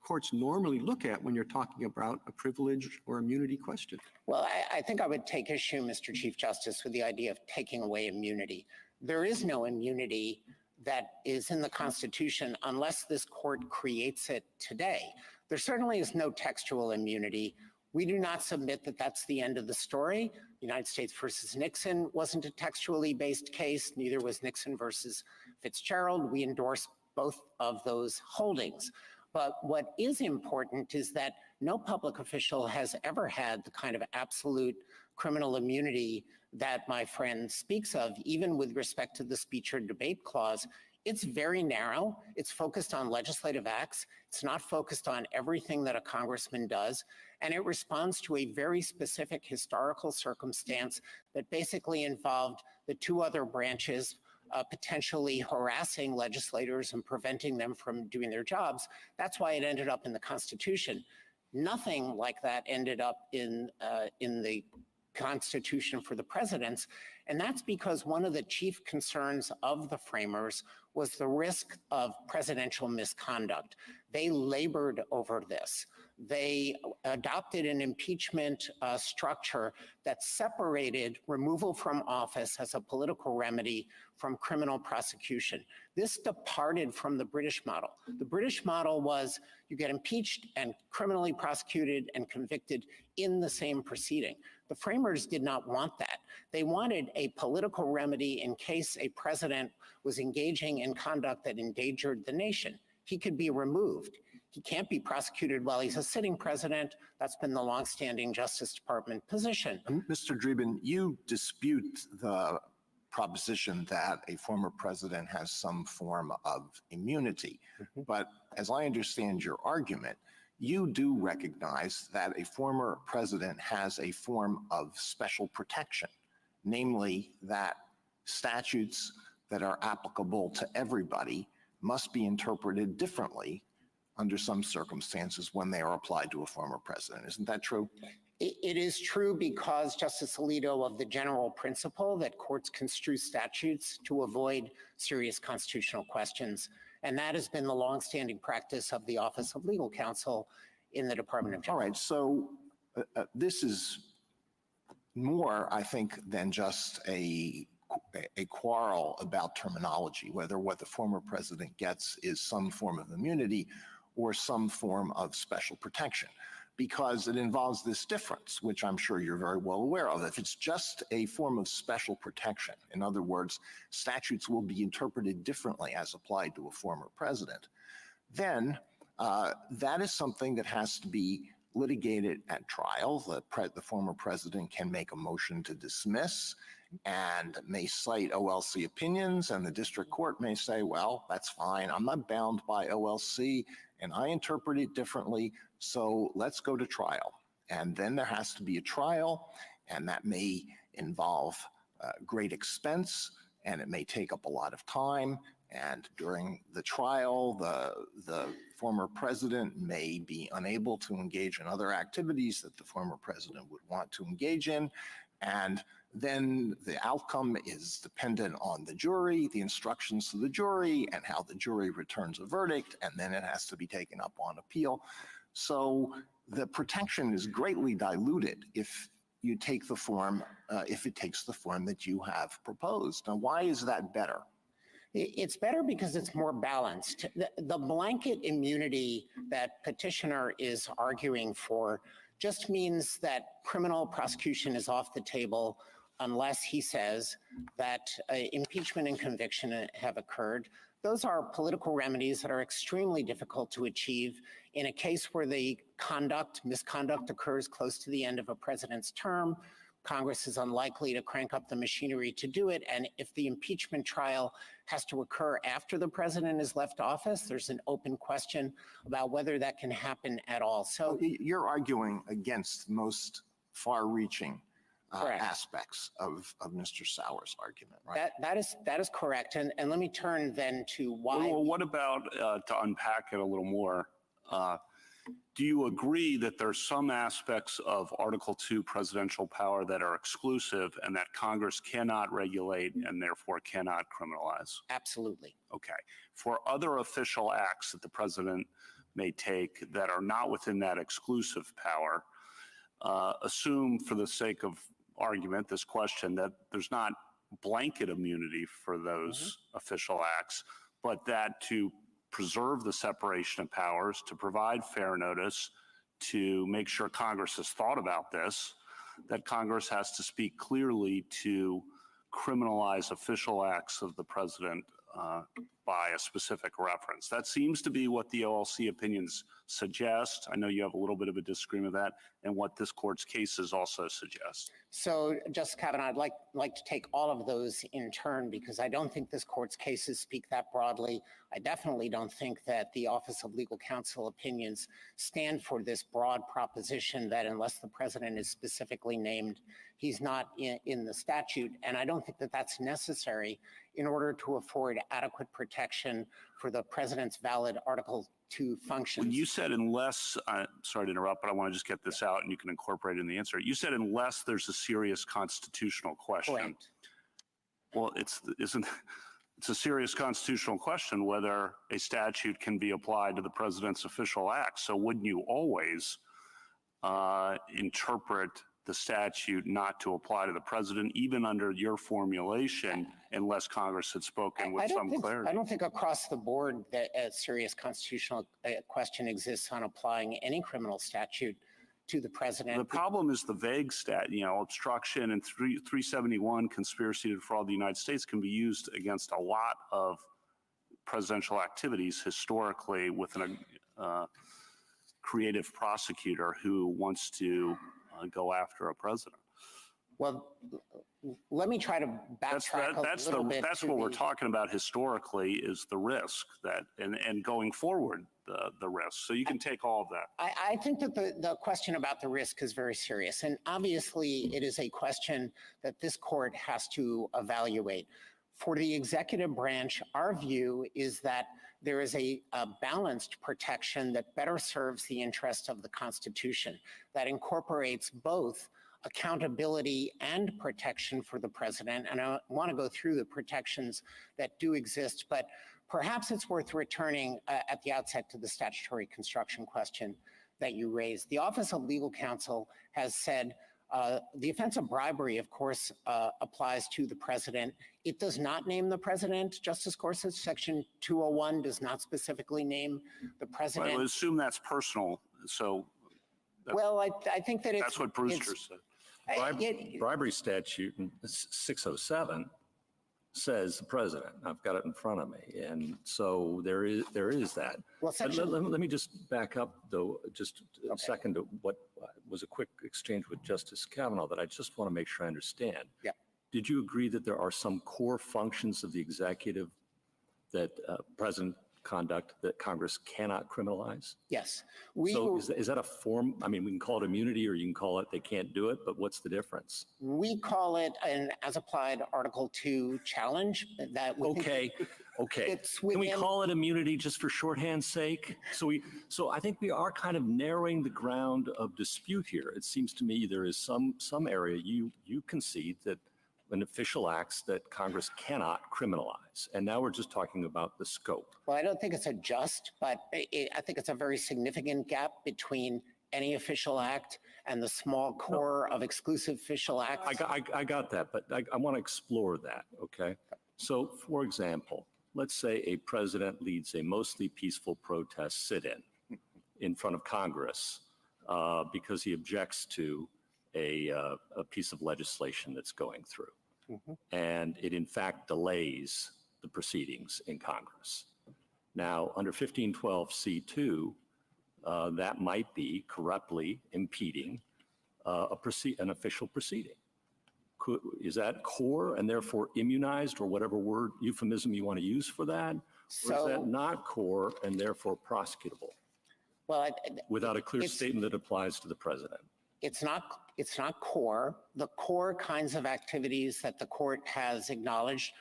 S9: courts normally look at when you're talking about a privilege or immunity question.
S11: Well, I think I would take issue, Mr. Chief Justice, with the idea of taking away immunity. There is no immunity that is in the Constitution unless this court creates it today. There certainly is no textual immunity. We do not submit that that's the end of the story. United States versus Nixon wasn't a textually based case, neither was Nixon versus Fitzgerald. We endorse both of those holdings. But what is important is that no public official has ever had the kind of absolute criminal immunity that my friend speaks of, even with respect to the speech or debate clause. It's very narrow. It's focused on legislative acts. It's not focused on everything that a congressman does. And it responds to a very specific historical circumstance that basically involved the two other branches potentially harassing legislators and preventing them from doing their jobs. That's why it ended up in the Constitution. Nothing like that ended up in the Constitution for the presidents. And that's because one of the chief concerns of the framers was the risk of presidential misconduct. They labored over this. they adopted an impeachment structure that separated removal from office as a political remedy from criminal prosecution. This departed from the British model. The British model was you get impeached and criminally prosecuted and convicted in the same proceeding. The framers did not want that. They wanted a political remedy in case a president was engaging in conduct that endangered the nation. He could be removed. He can't be prosecuted while he's a sitting president. That's been the longstanding Justice Department position.
S5: Mr. Dreeben, you dispute the proposition that a former president has some form of immunity. But as I understand your argument, you do recognize that a former president has a form of special protection, namely that statutes that are applicable to everybody must be interpreted differently under some circumstances when they are applied to a former president. Isn't that true?
S11: It is true because, Justice Alito, of the general principle that courts construe statutes to avoid serious constitutional questions. And that has been the longstanding practice of the Office of Legal Counsel in the Department of Justice.
S5: All right, so this is more, I think, than just a quarrel about terminology, whether what the former president gets is some form of immunity or some form of special protection, because it involves this difference, which I'm sure you're very well aware of. If it's just a form of special protection, in other words, statutes will be interpreted differently as applied to a former president, then that is something that has to be litigated at trial. The former president can make a motion to dismiss and may cite OLC opinions, and the district court may say, well, that's fine. I'm not bound by OLC, and I interpret it differently, so let's go to trial. And then there has to be a trial, and that may involve great expense, and it may take up a lot of time. And during the trial, the former president may be unable to engage in other activities that the former president would want to engage in. And then the outcome is dependent on the jury, the instructions to the jury, and how the jury returns a verdict, and then it has to be taken up on appeal. So the protection is greatly diluted if you take the form, if it takes the form that you have proposed. Now, why is that better?
S11: It's better because it's more balanced. The blanket immunity that petitioner is arguing for just means that criminal prosecution is off the table unless he says that impeachment and conviction have occurred. Those are political remedies that are extremely difficult to achieve in a case where the misconduct occurs close to the end of a president's term. Congress is unlikely to crank up the machinery to do it. And if the impeachment trial has to occur after the president has left office, there's an open question about whether that can happen at all. So
S5: you're arguing against most far-reaching aspects of Mr. Sauer's argument, right?
S11: that is correct. And let me turn then to why.
S4: Well, what about, to unpack it a little more, do you agree that there's some aspects of Article 2 presidential power that are exclusive and that Congress cannot regulate and therefore cannot criminalize?
S11: Absolutely.
S4: Okay. For other official acts that the president may take that are not within that exclusive power, assume for the sake of argument, this question, that there's not blanket immunity for those official acts, but that to preserve the separation of powers, to provide fair notice, to make sure Congress has thought about this, that Congress has to speak clearly to criminalize official acts of the president by a specific reference. That seems to be what the OLC opinions suggest. I know you have a little bit of a disagreement with that, and what this court's cases also suggest.
S11: So, Justice Kavanaugh, I'd like to take all of those in turn because I don't think this court's cases speak that broadly. I definitely don't think that the Office of Legal Counsel opinions stand for this broad proposition that unless the president is specifically named, he's not in the statute. And I don't think that that's necessary in order to afford adequate protection for the president's valid Article 2 functions.
S4: When you said unless, sorry to interrupt, but I want to just get this out and you can incorporate it in the answer. You said unless there's a serious constitutional question.
S11: Correct.
S4: Well, isn't it's a serious constitutional question whether a statute can be applied to the president's official acts. So wouldn't you always interpret the statute not to apply to the president, even under your formulation, unless Congress had spoken with some clarity?
S11: I don't think across the board that a serious constitutional question exists on applying any criminal statute to the president.
S4: The problem is the vague obstruction and 371 conspiracy to defraud the United States can be used against a lot of presidential activities historically with a creative prosecutor who wants to go after a president.
S11: Well, let me try to backtrack a little bit.
S4: That's what we're talking about historically, is the risk that, and going forward, the risk. So you can take all of that.
S11: I think that the question about the risk is very serious. And obviously, it is a question that this court has to evaluate. For the executive branch, our view is that there is a balanced protection that better serves the interest of the Constitution, that incorporates both accountability and protection for the president. And I want to go through the protections that do exist, but perhaps it's worth returning at the outset to the statutory construction question that you raised. The Office of Legal Counsel has said the offense of bribery, of course, applies to the president. It does not name the president. Justice Gorsuch, Section 201 does not specifically name the president.
S4: I would assume that's personal. So
S11: well, I think that
S4: that's what Brewster said.
S3: Bribery statute in 607 says the president. I've got it in front of me. And so there is that.
S11: Well,
S3: let me just back up, though, just a second to what was a quick exchange with Justice Kavanaugh that I just want to make sure I understand.
S11: Yeah.
S3: Did you agree that there are some core functions of the executive that president conduct that Congress cannot criminalize?
S11: Yes.
S3: So is that a form? I mean, we can call it immunity or you can call it they can't do it, but what's the difference?
S11: We call it an as applied Article 2 challenge.
S3: Okay. Can we call it immunity just for shorthand's sake? So I think we are kind of narrowing the ground of dispute here. It seems to me there is some area you concede that an official acts that Congress cannot criminalize. And now we're just talking about the scope.
S11: Well, I don't think it's a just, but I think it's a very significant gap between any official act and the small core of exclusive official acts.
S3: I got that, but I want to explore that, okay? So, for example, let's say a president leads a mostly peaceful protest sit-in in front of Congress because he objects to a piece of legislation that's going through. And it in fact delays the proceedings in Congress. Now, under 1512C2, that might be corruptly impeding an official proceeding. Is that core and therefore immunized, or whatever word euphemism you want to use for that? Or is that not core and therefore prosecutable?
S11: Well,
S3: without a clear statement that applies to the president.
S11: It's not core. The core kinds of activities that the court has acknowledged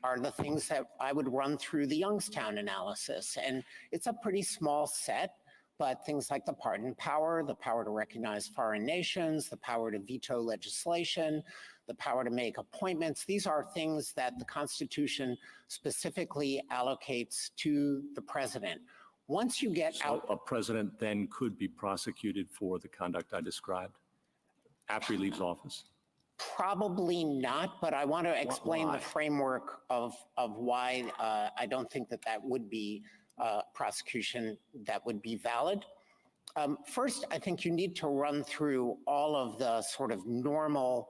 S11: are the things that I would run through the Youngstown analysis. And it's a pretty small set, but things like the pardon power, the power to recognize foreign nations, the power to veto legislation, the power to make appointments, these are things that the Constitution specifically allocates to the president. Once you get out...
S3: So a president then could be prosecuted for the conduct I described after he leaves office?
S11: Probably not, but I want to explain the framework of why I don't think that would be prosecution that would be valid. First, I think you need to run through all of the sort of normal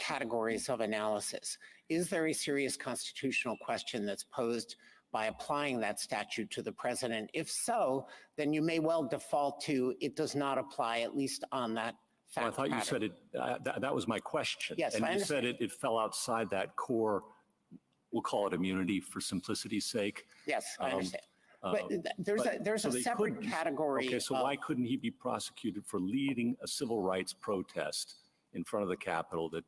S11: categories of analysis. Is there a serious constitutional question that's posed by applying that statute to the president? If so, then you may well default to it does not apply, at least on that fact
S3: well, I thought
S11: pattern.
S3: you said it, that was my question.
S11: Yes,
S3: and
S11: I
S3: you
S11: understand.
S3: said it fell outside that core, we'll call it immunity for simplicity's sake.
S11: Yes, I understand. But there's
S3: so
S11: a
S3: they
S11: separate
S3: couldn't-
S11: category.
S3: Okay, so why couldn't he be prosecuted for leading a civil rights protest in front of the Capitol that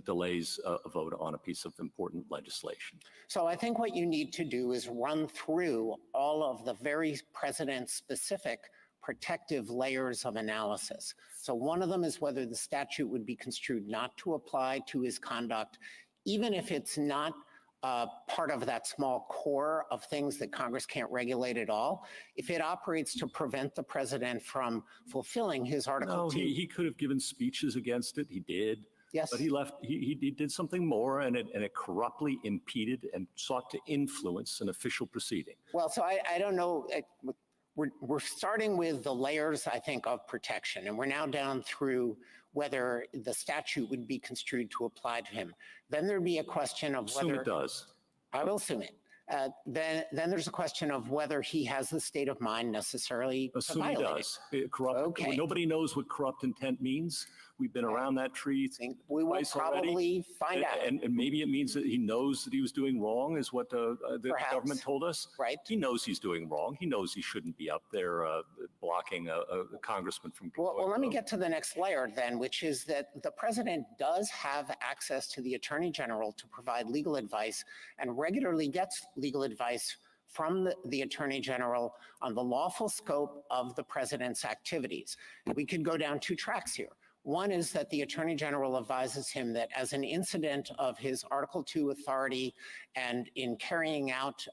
S3: delays a vote on a piece of important legislation?
S11: So I think what you need to do is run through all of the very president-specific protective layers of analysis. So one of them is whether the statute would be construed not to apply to his conduct, even if it's not part of that small core of things that Congress can't regulate at all, if it operates to prevent the president from fulfilling his Article
S3: No,
S11: 2.
S3: he could have given speeches against it. He did.
S11: Yes.
S3: But he did something more, and it corruptly impeded and sought to influence an official proceeding.
S11: Well, so I don't know. We're starting with the layers, I think, of protection, and we're now down through whether the statute would be construed to apply to him. Then there'd be a question of
S3: Assume
S11: whether
S3: it does.
S11: I will assume it. Then there's a question of whether he has the state of mind necessarily to
S3: Assume he
S11: violate
S3: does. Corrupt.
S11: Okay.
S3: Nobody knows what corrupt intent means. We've been around that tree
S11: it. We will
S3: twice already.
S11: probably find out.
S3: And maybe it means that he knows that he was doing wrong, is what the
S11: Perhaps.
S3: government told us.
S11: Right.
S3: He knows he's doing wrong. He knows he shouldn't be up there blocking a congressman from.
S11: Well, let me get to the next layer then, which is that the president does have access to the attorney general to provide legal advice and regularly gets legal advice from the attorney general on the lawful scope of the president's activities. We could go down two tracks here. One is that the attorney general advises him that as an incident of his Article 2 authority and in carrying out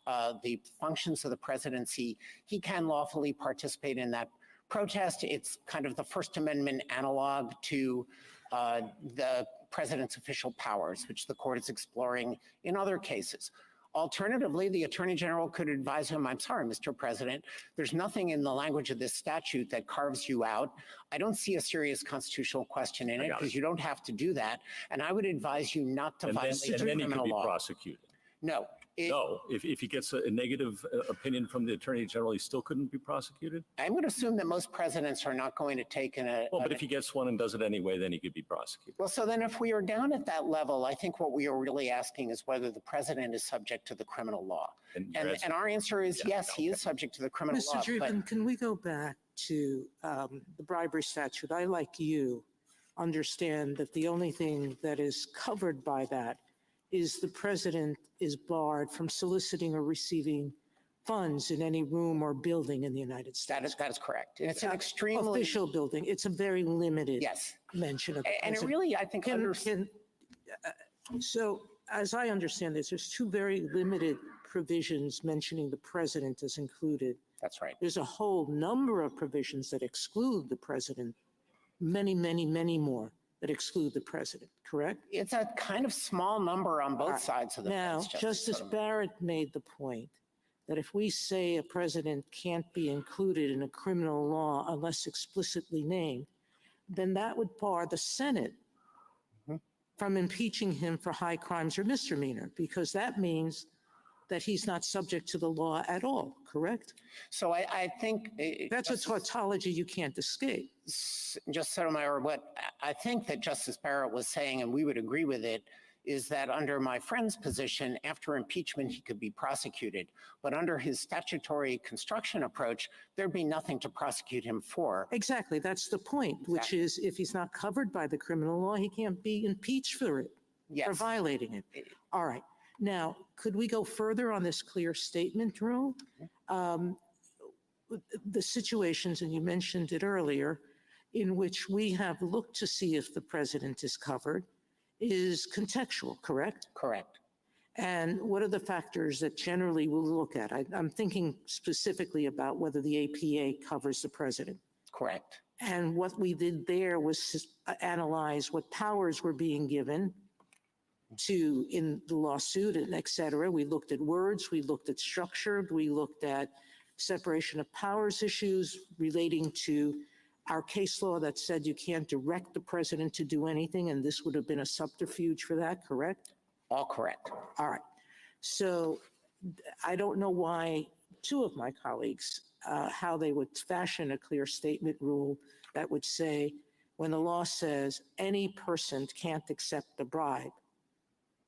S11: the functions of the presidency, he can lawfully participate in that protest. It's kind of the First Amendment analog to the president's official powers, which the court is exploring in other cases. Alternatively, the attorney general could advise him, I'm sorry, Mr. President, there's nothing in the language of this statute that carves you out. I don't see a serious constitutional question in it because you don't have to do that. And I would advise you not to violate the
S3: then he could
S11: criminal
S3: be
S11: law.
S3: prosecuted.
S11: No.
S3: No, if he gets a negative opinion from the attorney general, he still couldn't be prosecuted?
S11: I'm going to assume that most presidents are not going to take
S3: Well, but if he gets one and does it anyway, then he could be prosecuted.
S11: Well, so then if we are down at that level, I think what we are really asking is whether the president is subject to the criminal law.
S3: And you're
S11: And our answer is yes, he is subject to the criminal law.
S7: Mr.
S11: but-
S7: Dreeben, can we go back to the bribery statute? I, like you, understand that the only thing that is covered by that is the president is barred from soliciting or receiving funds in any room or building in the United States.
S11: That is correct. And it's an extremely,
S7: Official building. It's a very limited
S11: yes.
S7: mention of the
S11: And it
S7: president.
S11: really, I think,
S7: So as I understand this, there's two very limited provisions mentioning the president is included.
S11: that's right.
S7: There's a whole number of provisions that exclude the president, many, many, many more that exclude the president, correct?
S11: It's a kind of small number on both
S7: right.
S11: sides of the
S7: Now,
S11: fence.
S7: Justice
S11: Sotomayor.
S7: Barrett made the point that if we say a president can't be included in a criminal law unless explicitly named, then that would bar the Senate from impeaching him for high crimes or misdemeanor, because that means that he's not subject to the law at all, correct?
S11: So I think.
S7: That's a tautology you can't escape.
S11: Just Sotomayor, what I think that Justice Barrett was saying, and we would agree with it, is that under my friend's position, after impeachment, he could be prosecuted. But under his statutory construction approach, there'd be nothing to prosecute him for.
S7: Exactly, that's the point, which is if he's not covered by the criminal law, he can't be impeached for it, for
S11: Yes.
S7: violating it. All right. Now, could we go further on this clear statement rule? The situations, and you mentioned it earlier, in which we have looked to see if the president is covered is contextual, correct?
S11: Correct.
S7: And what are the factors that generally we'll look at? I'm thinking specifically about whether the APA covers the president.
S11: Correct.
S7: And what we did there was analyze what powers were being given to in the lawsuit and et cetera. We looked at words, we looked at structure, we looked at separation of powers issues relating to our case law that said you can't direct the president to do anything, and this would have been a subterfuge for that, correct?
S11: All correct.
S7: All right. So I don't know why two of my colleagues, how they would fashion a clear statement rule that would say, when the law says any person can't accept a bribe,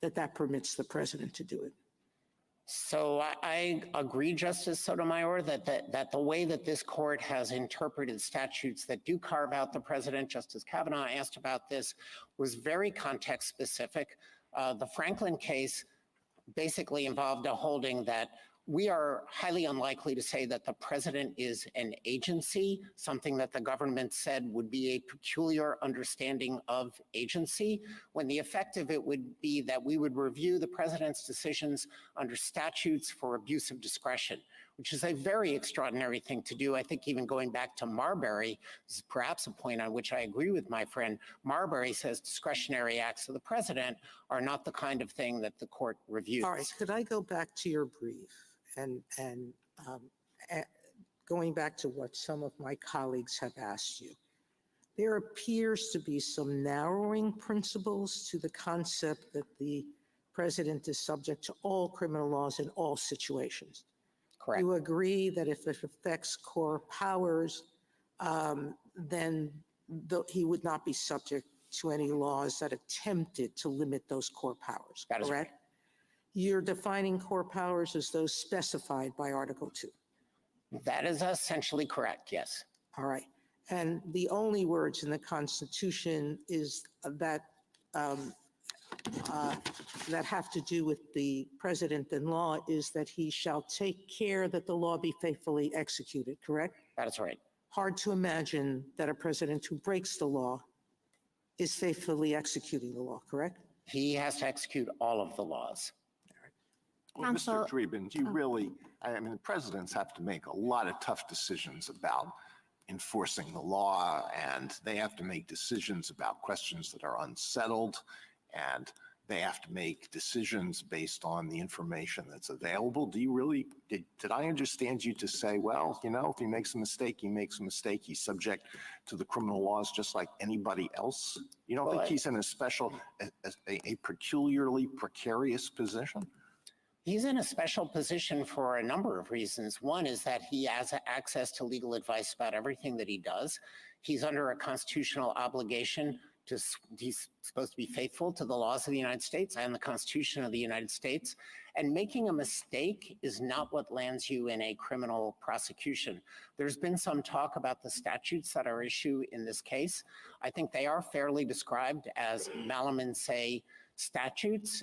S7: that permits the president to do it.
S11: So I agree, Justice Sotomayor, that the way that this court has interpreted statutes that do carve out the president, Justice Kavanaugh asked about this, was very context specific. The Franklin case basically involved a holding that We are highly unlikely to say that the president is an agency, something that the government said would be a peculiar understanding of agency, when the effect of it would be that we would review the president's decisions under statutes for abuse of discretion, which is a very extraordinary thing to do. I think even going back to Marbury, this is perhaps a point on which I agree with my friend. Marbury says discretionary acts of the president are not the kind of thing that the court reviews.
S7: All right, could I go back to your brief and going back to what some of my colleagues have asked you? There appears to be some narrowing principles to the concept that the president is subject to all criminal laws in all situations.
S11: Correct.
S7: You agree that if it affects core powers, then he would not be subject to any laws that attempted to limit those core powers,
S11: That is
S7: correct?
S11: right.
S7: You're defining core powers as those specified by Article 2.
S11: That is essentially correct, yes.
S7: All right. And the only words in the Constitution is that that have to do with the president-in-law is that he shall take care that the law be faithfully executed, correct?
S11: That is right.
S7: Hard to imagine that a president who breaks the law is faithfully executing the law, correct?
S11: He has to execute all of the laws.
S5: Well,
S8: Counsel-
S5: Mr. Dreeben, do you really, I mean, presidents have to make a lot of tough decisions about enforcing the law, and they have to make decisions about questions that are unsettled, and they have to make decisions based on the information that's available. Do you really, did I understand you to say, well, you know, if he makes a mistake, he makes a mistake, he's subject to the criminal laws just like anybody else? You don't think he's in a special, a peculiarly precarious position?
S11: He's in a special position for a number of reasons. One is that he has access to legal advice about everything that he does. He's under a constitutional obligation he's supposed to be faithful to the laws of the United States and the Constitution of the United States. And making a mistake is not what lands you in a criminal prosecution. There's been some talk about the statutes that are issued in this case. I think they are fairly described as malum in se statutes,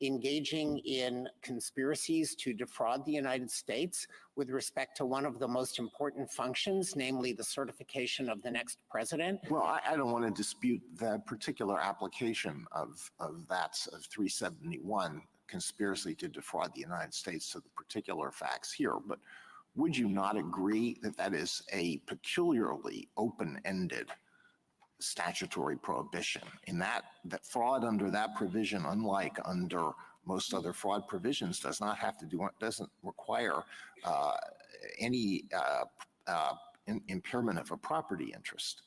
S11: engaging in conspiracies to defraud the United States with respect to one of the most important functions, namely the certification of the next president.
S5: Well, I don't want to dispute the particular application of 371, conspiracy to defraud the United States, to the particular facts here, but would you not agree that that is a peculiarly open-ended statutory prohibition, in that fraud under that provision, unlike under most other fraud provisions, doesn't require any impairment of a property interest?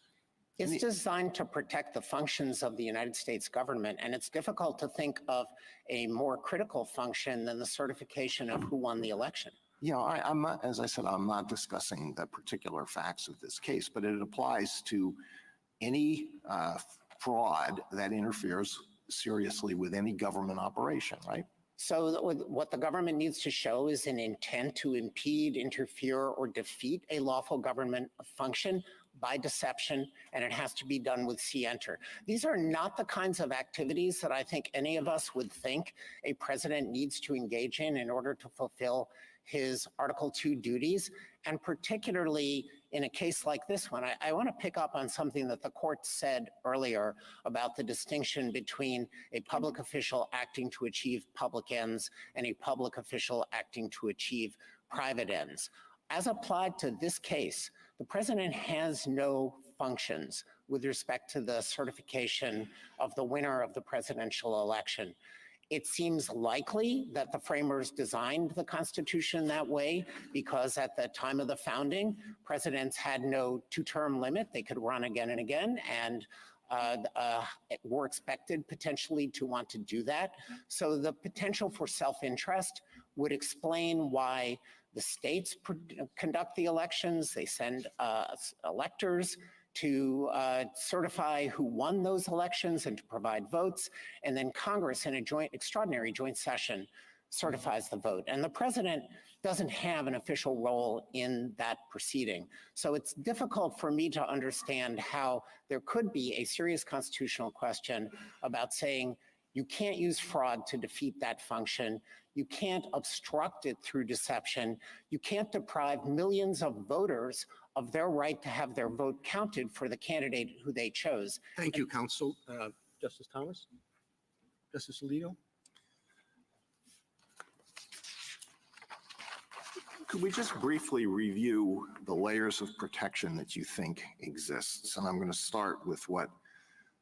S11: It's designed to protect the functions of the United States government, and it's difficult to think of a more critical function than the certification of who won the election.
S5: Yeah, I'm not, as I said, I'm not discussing the particular facts of this case, but it applies to any fraud that interferes seriously with any government operation, right?
S11: So what the government needs to show is an intent to impede, interfere, or defeat a lawful government function by deception, and it has to be done with scienter. These are not the kinds of activities that I think any of us would think a president needs to engage in order to fulfill his Article 2 duties, and particularly in a case like this one. I want to pick up on something that the court said earlier about the distinction between a public official acting to achieve public ends and a public official acting to achieve private ends. As applied to this case, the president has no functions with respect to the certification of the winner of the presidential election. It seems likely that the framers designed the Constitution that way because at the time of the founding, presidents had no two-term limit. They could run again and again, and were expected potentially to want to do that. So the potential for self-interest would explain why the states conduct the elections. They send electors to certify who won those elections and to provide votes. And then Congress, in a extraordinary joint session, certifies the vote. And the president doesn't have an official role in that proceeding. So it's difficult for me to understand how there could be a serious constitutional question about saying You can't use fraud to defeat that function. You can't obstruct it through deception. You can't deprive millions of voters of their right to have their vote counted for the candidate who they chose.
S9: Thank you, counsel. Justice Thomas? Justice Alito?
S5: Could we just briefly review the layers of protection that you think exists? And I'm going to start with what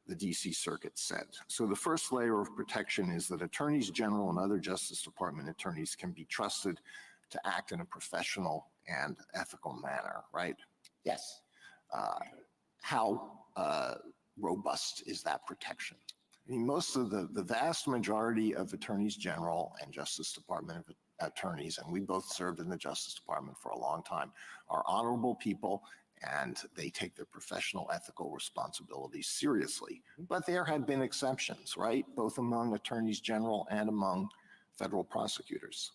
S5: the DC Circuit said. So the first layer of protection is that attorneys general and other Justice Department attorneys can be trusted to act in a professional and ethical manner, right?
S11: Yes.
S5: How robust is that protection? I mean, most of the vast majority of attorneys general and Justice Department attorneys, and we both served in the Justice Department for a long time, are honorable people and they take their professional ethical responsibilities seriously. But there have been exceptions, right? Both among attorneys general and among federal prosecutors.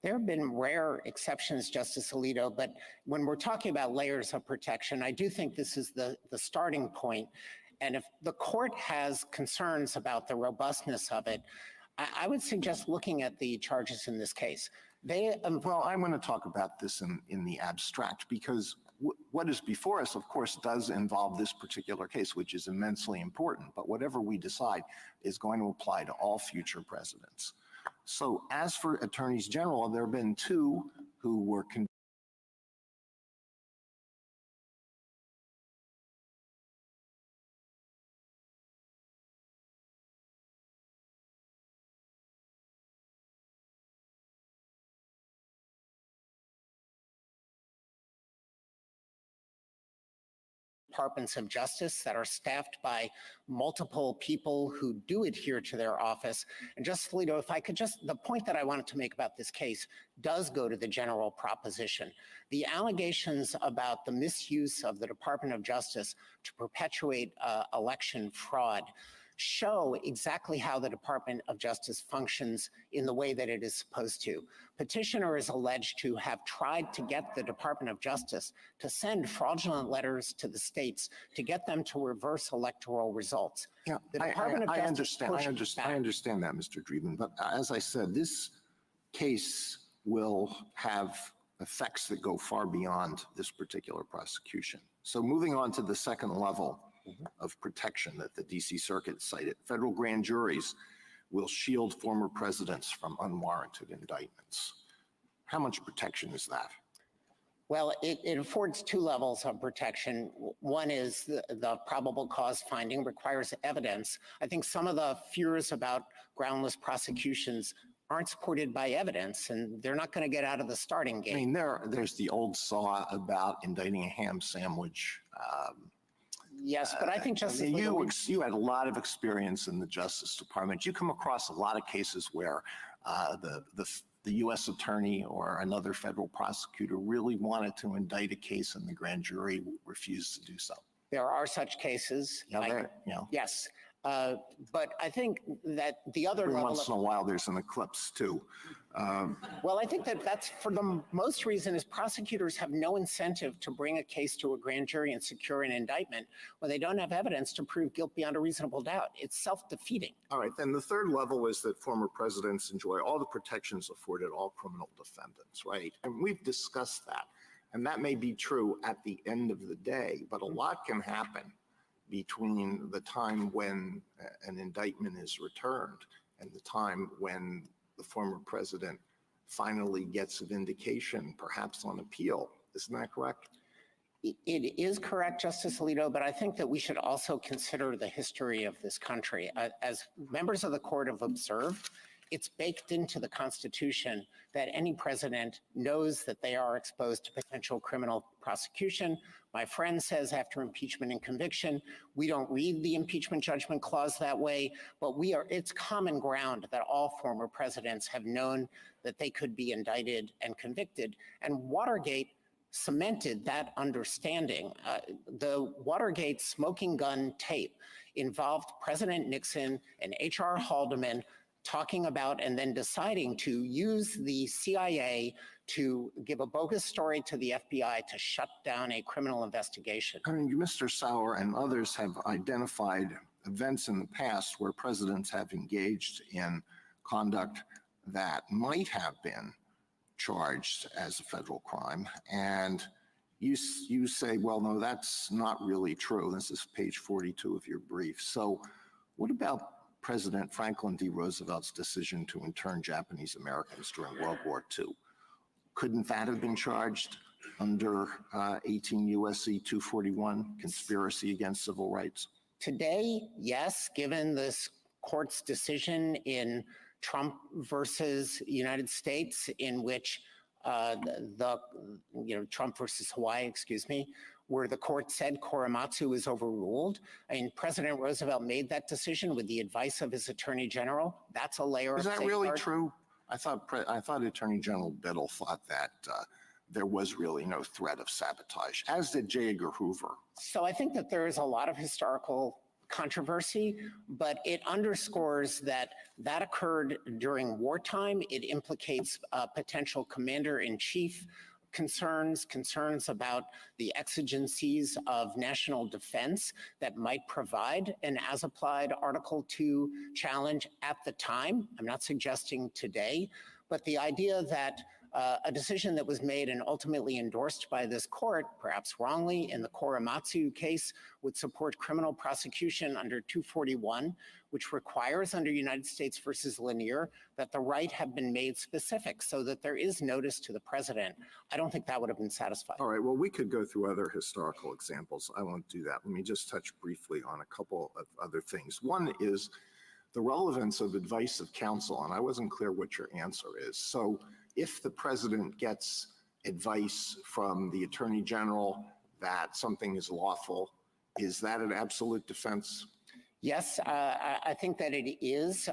S11: There have been rare exceptions, Justice Alito, but when we're talking about layers of protection, I do think this is the starting point. And if the court has concerns about the robustness of it, I would suggest looking at the charges in this case.
S5: Well, I'm going to talk about this in the abstract because what is before us, of course, does involve this particular case, which is immensely important. But whatever we decide is going to apply to all future presidents. So as for attorneys general, there have been two who were
S11: departments of justice that are staffed by multiple people who do adhere to their office. And Justice Alito, if I could the point that I wanted to make about this case does go to the general proposition. The allegations about the misuse of the Department of Justice to perpetuate election fraud show exactly how the Department of Justice functions in the way that it is supposed to. Petitioner is alleged to have tried to get the Department of Justice to send fraudulent letters to the states to get them to reverse electoral results.
S5: Yeah, I understand that, Mr. Dreeben. But as I said, this case will have effects that go far beyond this particular prosecution. So moving on to the second level of protection that the DC Circuit cited, federal grand juries will shield former presidents from unwarranted indictments. How much protection is that?
S11: Well, it affords two levels of protection. One is the probable cause finding requires evidence. I think some of the fears about groundless prosecutions aren't supported by evidence, and they're not going to get out of the starting gate.
S5: I mean, there's the old saw about indicting a ham sandwich.
S11: Yes, but I think Justice
S5: you had a lot of experience in the Justice Department. You come across a lot of cases where the U.S. attorney or another federal prosecutor really wanted to indict a case and the grand jury refused to do so.
S11: There are such cases. Yes. But I think that the other
S5: every
S11: level
S5: once in a while there's an eclipse too.
S11: Well, I think that's for the most reason is prosecutors have no incentive to bring a case to a grand jury and secure an indictment when they don't have evidence to prove guilt beyond a reasonable doubt. It's self-defeating.
S5: All right, then the third level is that former presidents enjoy all the protections afforded all criminal defendants, right? And we've discussed that. And that may be true at the end of the day, but a lot can happen between the time when an indictment is returned and the time when the former president finally gets a vindication, perhaps on appeal. Isn't that correct?
S11: It is correct, Justice Alito, but I think that we should also consider the history of this country. As members of the court have observed, it's baked into the Constitution that any president knows that they are exposed to potential criminal prosecution. My friend says after impeachment and conviction, we don't read the impeachment judgment clause that way, but it's common ground that all former presidents have known that they could be indicted and convicted. And Watergate cemented that understanding. The Watergate smoking gun tape involved President Nixon and H.R. Haldeman talking about and then deciding to use the CIA to give a bogus story to the FBI to shut down a criminal investigation.
S5: I mean, Mr. Sauer and others have identified events in the past where presidents have engaged in conduct that might have been charged as a federal crime. And you say, well, no, that's not really true. This is page 42 of your brief. So what about President Franklin D. Roosevelt's decision to intern Japanese Americans during World War II? Couldn't that have been charged under 18 U.S.C. 241, conspiracy against civil rights?
S11: Today, yes, given this court's decision in Trump versus United States, in which Trump versus Hawaii, excuse me, where the court said Korematsu is overruled. I mean, President Roosevelt made that decision with the advice of his attorney general. That's a layer
S5: Is
S11: of
S5: that really
S11: safeguard.
S5: true? I thought Attorney General Biddle thought that there was really no threat of sabotage, as did J. Edgar Hoover.
S11: So I think that there is a lot of historical controversy, but it underscores that occurred during wartime. It implicates potential commander-in-chief concerns about the exigencies of national defense that might provide an as-applied Article 2 challenge at the time. I'm not suggesting today, but the idea that a decision that was made and ultimately endorsed by this court, perhaps wrongly, in the Korematsu case, would support criminal prosecution under 241, which requires under United States versus Lanier that the right have been made specific so that there is notice to the president. I don't think that would have been satisfied.
S5: All right, well, we could go through other historical examples. I won't do that. Let me just touch briefly on a couple of other things. One is the relevance of advice of counsel, and I wasn't clear what your answer is. So if the president gets advice from the attorney general that something is lawful, is that an absolute defense?
S11: Yes, I think that it is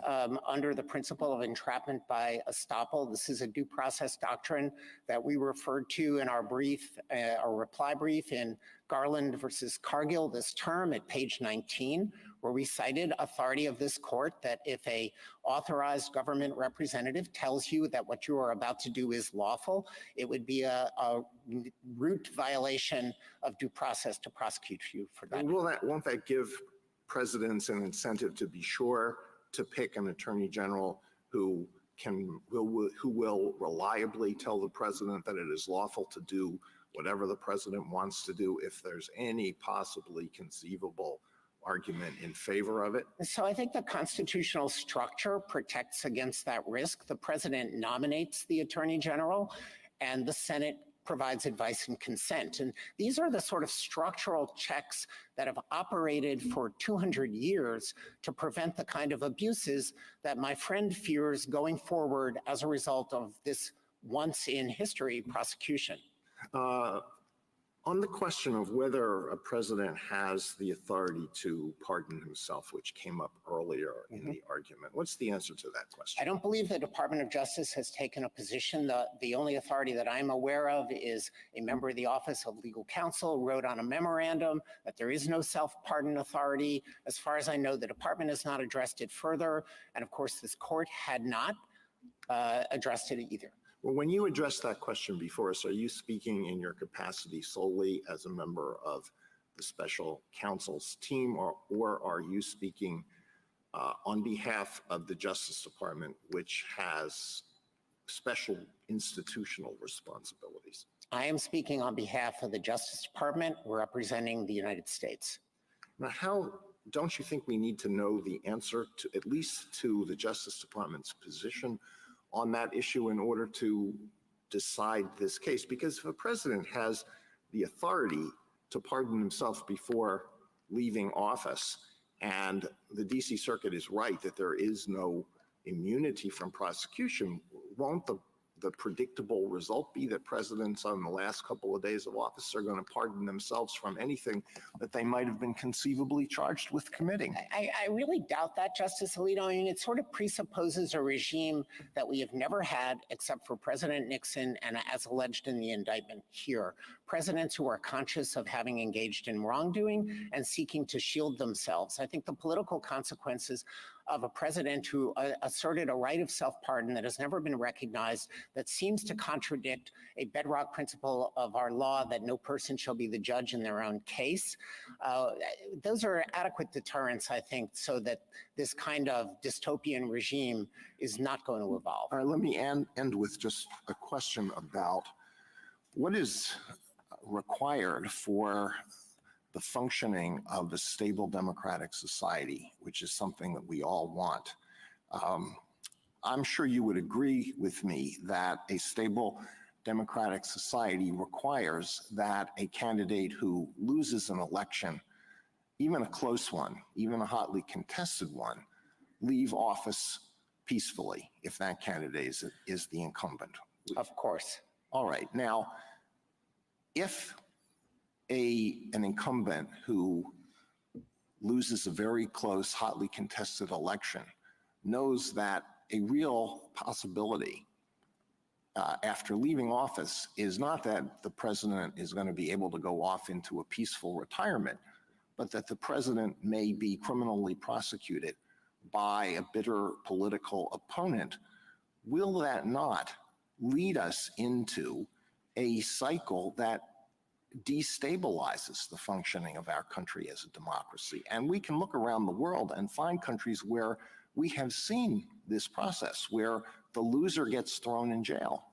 S11: under the principle of entrapment by estoppel. This is a due process doctrine that we referred to in our brief, our reply brief in Garland versus Cargill this term at page 19, where we cited authority of this court that if a authorized government representative tells you that what you are about to do is lawful, it would be a root violation of due process to prosecute you for that.
S5: And won't that give presidents an incentive to be sure to pick an attorney general who will reliably tell the president that it is lawful to do whatever the president wants to do if there's any possibly conceivable argument in favor of it?
S11: So I think the constitutional structure protects against that risk. The president nominates the attorney general and the Senate provides advice and consent. And these are the sort of structural checks that have operated for 200 years to prevent the kind of abuses that my friend fears going forward as a result of this once in history prosecution.
S5: On the question of whether a president has the authority to pardon himself, which came up earlier in the argument, what's the answer to that question?
S11: I don't believe the Department of Justice has taken a position. The only authority that I'm aware of is a member of the Office of Legal Counsel wrote on a memorandum that there is no self-pardon authority. As far as I know, the department has not addressed it further. And of course, this court had not addressed it either.
S5: Well, when you addressed that question before us, are you speaking in your capacity solely as a member of the special counsel's team, or are you speaking on behalf of the Justice Department, which has special institutional responsibilities?
S11: I am speaking on behalf of the Justice Department, representing the United States.
S5: Now, don't you think we need to know the answer to at least to the Justice Department's position on that issue in order to decide this case? Because if a president has the authority to pardon himself before leaving office, and the DC Circuit is right that there is no immunity from prosecution, won't the predictable result be that presidents on the last couple of days of office are going to pardon themselves from anything that they might have been conceivably charged with committing?
S11: I really doubt that, Justice Alito. I mean, it sort of presupposes a regime that we have never had except for President Nixon and, as alleged in the indictment here, presidents who are conscious of having engaged in wrongdoing and seeking to shield themselves. I think the political consequences of a president who asserted a right of self-pardon that has never been recognized, that seems to contradict a bedrock principle of our law that no person shall be the judge in their own case. Those are adequate deterrents, I think, so that this kind of dystopian regime is not going to evolve.
S5: All right, let me end with just a question about what is required for the functioning of a stable democratic society, which is something that we all want. I'm sure you would agree with me that a stable democratic society requires that a candidate who loses an election, even a close one, even a hotly contested one, leave office peacefully if that candidate is the incumbent.
S11: Of course.
S5: All right. Now, if an incumbent who loses a very close, hotly contested election knows that a real possibility after leaving office is not that the president is going to be able to go off into a peaceful retirement, but that the president may be criminally prosecuted by a bitter political opponent, will that not lead us into a cycle that destabilizes the functioning of our country as a democracy? And we can look around the world and find countries where we have seen this process, where the loser gets thrown in jail.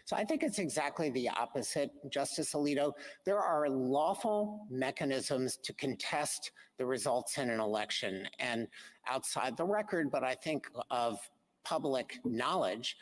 S11: So I think it's exactly the opposite, Justice Alito. There are lawful mechanisms to contest the results in an election. And outside the record, but I think of public knowledge,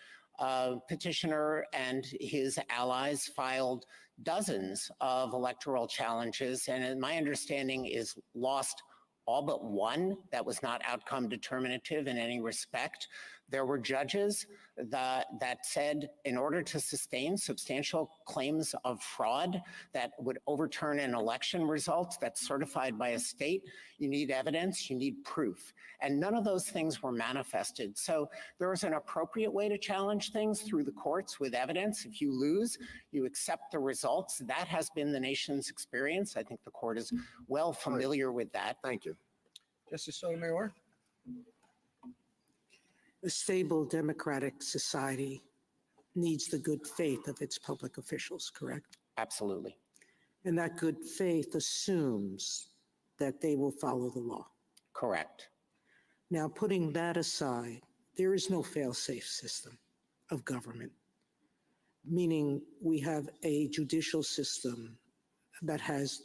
S11: petitioner and his allies filed dozens of electoral challenges, and my understanding is lost all but one that was not outcome determinative in any respect. There were judges that said in order to sustain substantial claims of fraud that would overturn an election result that's certified by a state, you need evidence, you need proof. And none of those things were manifested. So there is an appropriate way to challenge things through the courts with evidence. If you lose, you accept the results. That has been the nation's experience. I think the court is well familiar with that.
S5: Thank you.
S9: Justice Sotomayor?
S7: A stable democratic society needs the good faith of its public officials, correct?
S11: Absolutely.
S7: And that good faith assumes that they will follow the law.
S11: Correct.
S7: Now, putting that aside, there is no fail-safe system of government, meaning we have a judicial system that has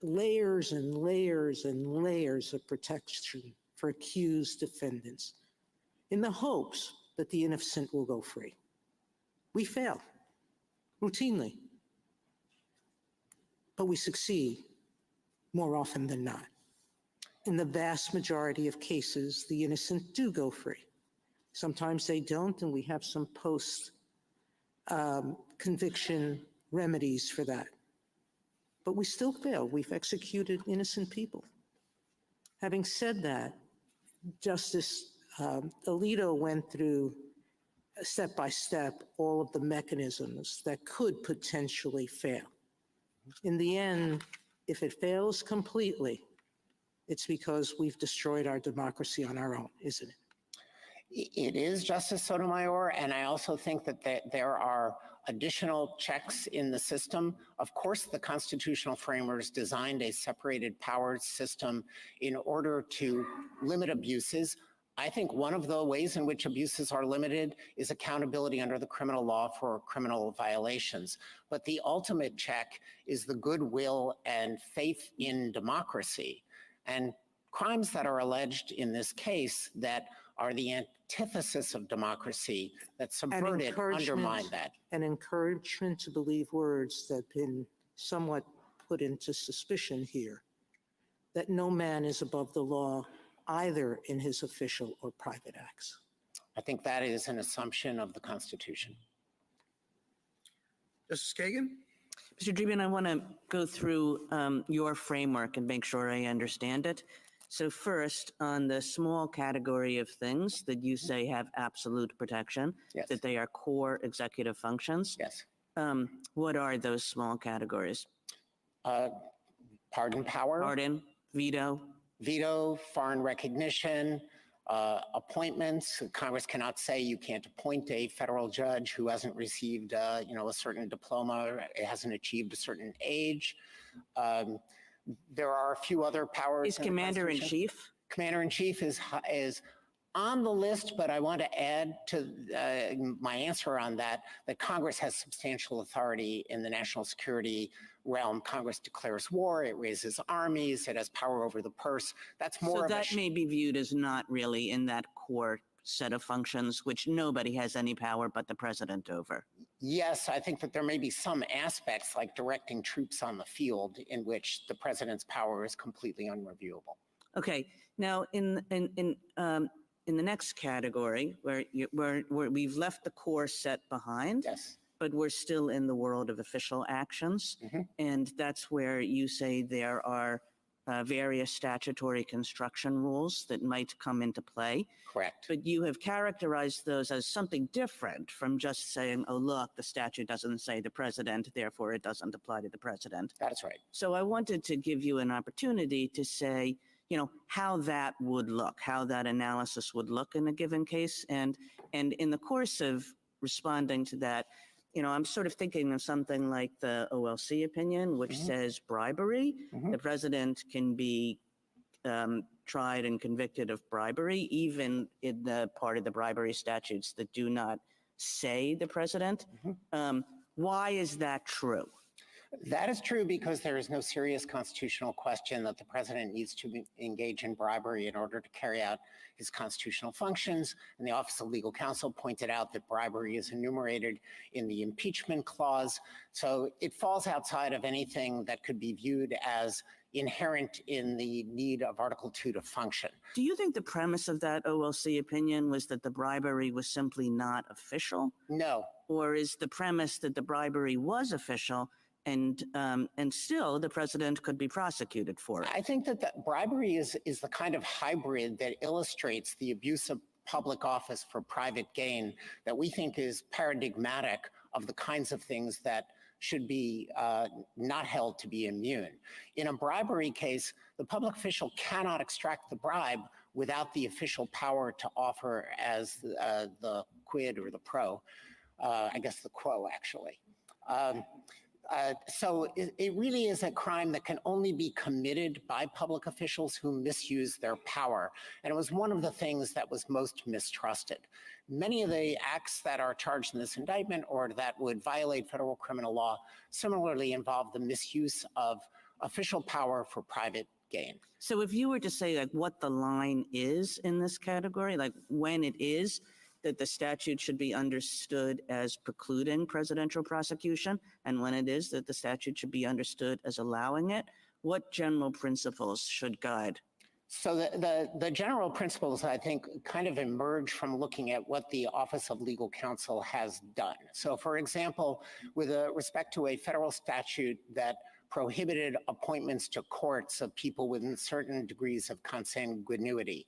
S7: layers and layers and layers of protection for accused defendants in the hopes that the innocent will go free. We fail routinely, but we succeed more often than not. In the vast majority of cases, the innocent do go free. Sometimes they don't, and we have some post-conviction remedies for that. But we still fail. We've executed innocent people. Having said that, Justice Alito went through step by step all of the mechanisms that could potentially fail. In the end, if it fails completely, it's because we've destroyed our democracy on our own, isn't it?
S11: It is, Justice Sotomayor, and I also think that there are additional checks in the system. Of course, the constitutional framers designed a separated powers system in order to limit abuses. I think one of the ways in which abuses are limited is accountability under the criminal law for criminal violations. But the ultimate check is the goodwill and faith in democracy. And crimes that are alleged in this case that are the antithesis of democracy, that subvert it, undermine that.
S7: An encouragement to believe words that have been somewhat put into suspicion here, that no man is above the law, either in his official or private acts.
S11: I think that is an assumption of the Constitution.
S9: Justice Kagan?
S10: Mr. Dreeben, I want to go through your framework and make sure I understand it. So first, on the small category of things that you say have absolute protection,
S11: Yes.
S10: that they are core executive functions,
S11: Yes.
S10: what are those small categories?
S11: Pardon power,
S10: Pardon, veto,
S11: veto, foreign recognition, appointments. Congress cannot say you can't appoint a federal judge who hasn't received, a certain diploma, or hasn't achieved a certain age. There are a few other powers.
S10: Is
S11: in the Constitution.
S10: Commander-in-Chief?
S11: Commander-in-Chief is on the list, but I want to add to my answer on that Congress has substantial authority in the national security realm. Congress declares war, it raises armies, it has power over the purse. That's more
S10: So
S11: of
S10: that may be viewed as not really in that core set of functions, which nobody has any power but the president over.
S11: Yes, I think that there may be some aspects like directing troops on the field in which the president's power is completely unreviewable.
S10: Okay, now in the next category, where we've left the core set behind,
S11: Yes.
S10: but we're still in the world of official actions, and that's where you say there are various statutory construction rules that might come into play.
S11: Correct.
S10: But you have characterized those as something different from just saying, oh, look, the statute doesn't say the president, therefore it doesn't apply to the president.
S11: That's right.
S10: So I wanted to give you an opportunity to say, how that would look, how that analysis would look in a given case. And in the course of responding to that, I'm sort of thinking of something like the OLC opinion, which says bribery. The president can be tried and convicted of bribery, even in the part of the bribery statutes that do not say the president. Why is that true?
S11: That is true because there is no serious constitutional question that the president needs to engage in bribery in order to carry out his constitutional functions. And the Office of Legal Counsel pointed out that bribery is enumerated in the impeachment clause. So it falls outside of anything that could be viewed as inherent in the need of Article 2 to function.
S10: Do you think the premise of that OLC opinion was that the bribery was simply not official?
S11: No.
S10: Or is the premise that the bribery was official and still the president could be prosecuted for it?
S11: I think that bribery is the kind of hybrid that illustrates the abuse of public office for private gain that we think is paradigmatic of the kinds of things that should be not held to be immune. In a bribery case, the public official cannot extract the bribe without the official power to offer as the quid or the pro, I guess the quo actually. So it really is a crime that can only be committed by public officials who misuse their power. And it was one of the things that was most mistrusted. Many of the acts that are charged in this indictment or that would violate federal criminal law similarly involve the misuse of official power for private gain.
S10: So if you were to say like what the line is in this category, like when it is that the statute should be understood as precluding presidential prosecution, and when it is that the statute should be understood as allowing it, what general principles should guide?
S11: So the general principles, I think, kind of emerge from looking at what the Office of Legal Counsel has done. So for example, with respect to a federal statute that prohibited appointments to courts of people within certain degrees of consanguinity,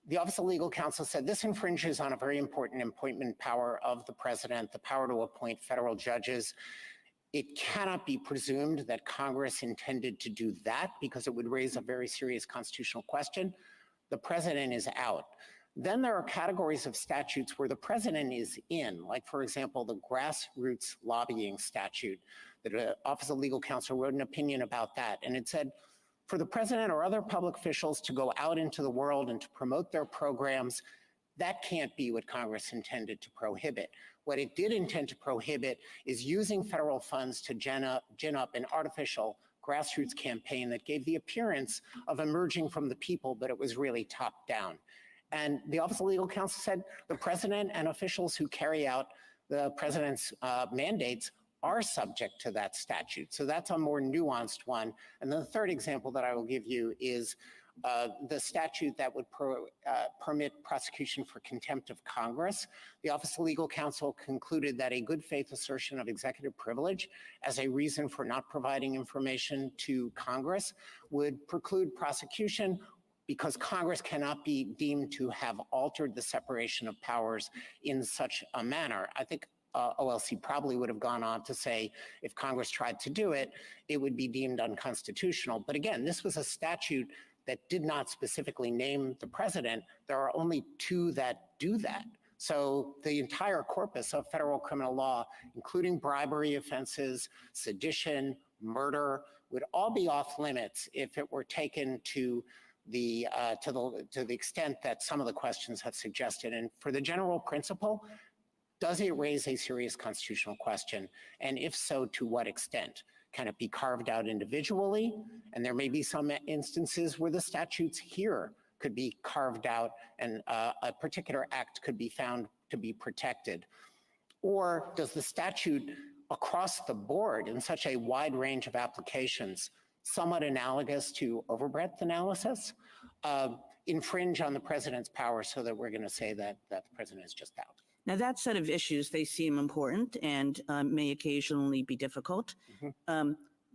S11: the Office of Legal Counsel said this infringes on a very important appointment power of the president, the power to appoint federal judges. It cannot be presumed that Congress intended to do that because it would raise a very serious constitutional question. The president is out. Then there are categories of statutes where the president is in, like, for example, the grassroots lobbying statute. The Office of Legal Counsel wrote an opinion about that, and it said, for the president or other public officials to go out into the world and to promote their programs, that can't be what Congress intended to prohibit. What it did intend to prohibit is using federal funds to gin up an artificial grassroots campaign that gave the appearance of emerging from the people, but it was really top down. And the Office of Legal Counsel said the president and officials who carry out the president's mandates are subject to that statute. So that's a more nuanced one. And the third example that I will give you is the statute that would permit prosecution for contempt of Congress. The Office of Legal Counsel concluded that a good faith assertion of executive privilege as a reason for not providing information to Congress would preclude prosecution because Congress cannot be deemed to have altered the separation of powers in such a manner. I think OLC probably would have gone on to say if Congress tried to do it, it would be deemed unconstitutional. But again, this was a statute that did not specifically name the president, there are only 2 that do that. So the entire corpus of federal criminal law, including bribery offenses, sedition, murder, would all be off limits if it were taken to the extent that some of the questions have suggested. And for the general principle, does it raise a serious constitutional question? And if so, to what extent? Can it be carved out individually? And there may be some instances where the statutes here could be carved out and a particular act could be found to be protected. Or does the statute across the board in such a wide range of applications, somewhat analogous to overbreadth analysis, infringe on the president's power so that we're going to say that the president is just out?
S10: Now, that set of issues, they seem important and may occasionally be difficult.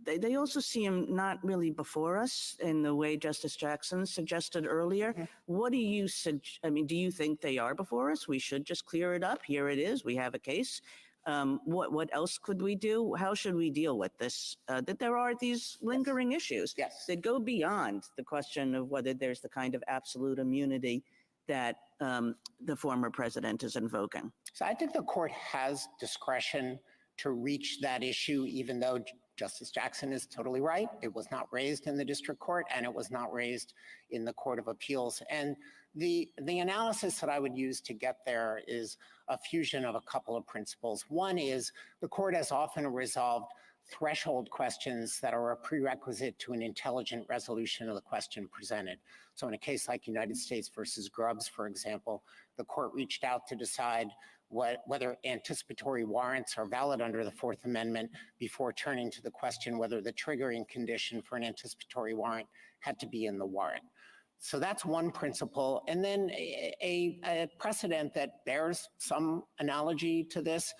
S10: They also seem not really before us in the way Justice Jackson suggested earlier. What do you do you think they are before us? We should just clear it up. Here it is. We have a case. What else could we do? How should we deal with this? That there are these lingering issues that go beyond the question of whether there's the kind of absolute immunity that the former president is invoking.
S11: So I think the court has discretion to reach that issue, even though Justice Jackson is totally right. It was not raised in the district court and it was not raised in the Court of Appeals. And the analysis that I would use to get there is a fusion of a couple of principles. One is the court has often resolved threshold questions that are a prerequisite to an intelligent resolution of the question presented. So in a case like United States versus Grubbs, for example, the court reached out to decide whether anticipatory warrants are valid under the Fourth Amendment before turning to the question whether the triggering condition for an anticipatory warrant had to be in the warrant. So that's one principle. And then a precedent that bears some analogy to this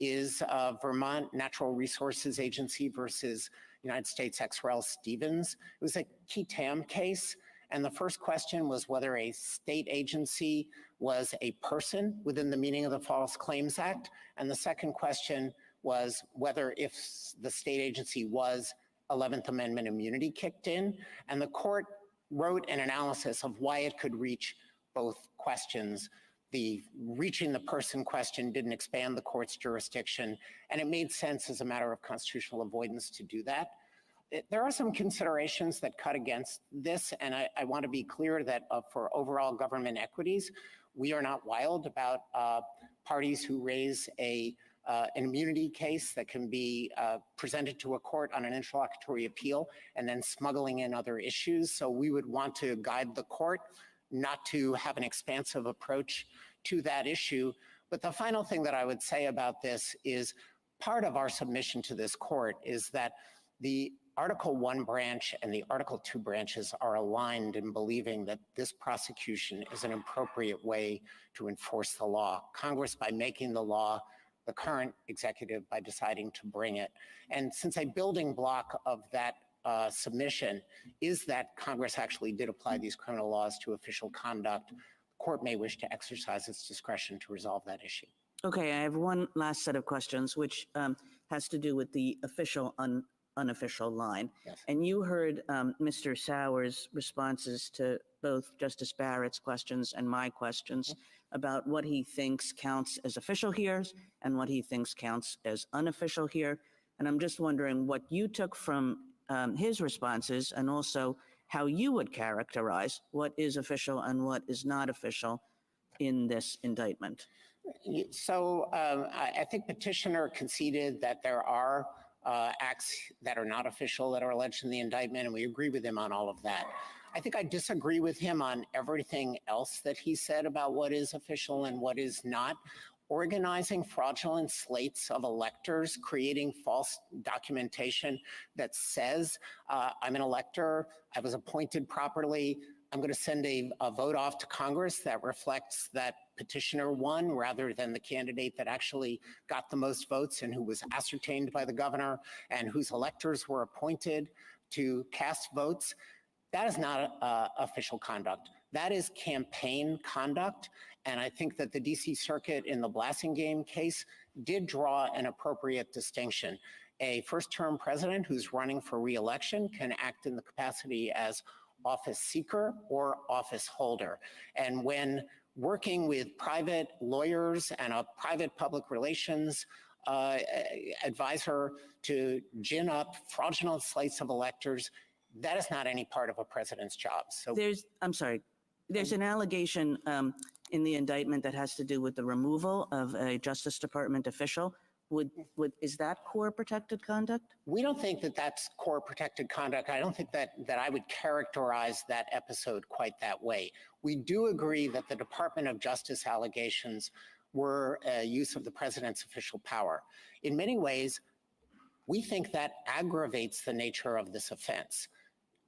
S11: is Vermont Natural Resources Agency versus United States ex rel Stevens. It was a qui tam case. And the first question was whether a state agency was a person within the meaning of the False Claims Act. And the second question was whether if the state agency was, 11th Amendment immunity kicked in. And the court wrote an analysis of why it could reach both questions. The reaching the person question didn't expand the court's jurisdiction, and it made sense as a matter of constitutional avoidance to do that. There are some considerations that cut against this, and I want to be clear that for overall government equities, we are not wild about parties who raise an immunity case that can be presented to a court on an interlocutory appeal and then smuggling in other issues. So we would want to guide the court not to have an expansive approach to that issue. But the final thing that I would say about this is part of our submission to this court is that the Article 1 branch and the Article 2 branches are aligned in believing that this prosecution is an appropriate way to enforce the law. Congress, by making the law, the current executive by deciding to bring it. And since a building block of that submission is that Congress actually did apply these criminal laws to official conduct, the court may wish to exercise its discretion to resolve that issue.
S10: Okay, I have one last set of questions, which has to do with the official unofficial line.
S11: Yes.
S10: And you heard Mr. Sauer's responses to both Justice Barrett's questions and my questions about what he thinks counts as official here and what he thinks counts as unofficial here. And I'm just wondering what you took from his responses and also how you would characterize what is official and what is not official in this indictment.
S11: So I think petitioner conceded that there are acts that are not official that are alleged in the indictment, and we agree with him on all of that. I think I disagree with him on everything else that he said about what is official and what is not. Organizing fraudulent slates of electors, creating false documentation that says, I'm an elector, I was appointed properly, I'm going to send a vote off to Congress that reflects that petitioner won rather than the candidate that actually got the most votes and who was ascertained by the governor and whose electors were appointed to cast votes. That is not official conduct. That is campaign conduct. And I think that the DC Circuit in the Blassingame case did draw an appropriate distinction. A first-term president who's running for re-election can act in the capacity as office seeker or office holder. And when working with private lawyers and a private public relations advisor to gin up fraudulent slates of electors, that is not any part of a president's job. So
S10: I'm sorry, there's an allegation in the indictment that has to do with the removal of a Justice Department official. Is that core protected conduct?
S11: we don't think that that's core protected conduct. I don't think that I would characterize that episode quite that way. We do agree that the Department of Justice allegations were a use of the president's official power. In many ways, we think that aggravates the nature of this offense.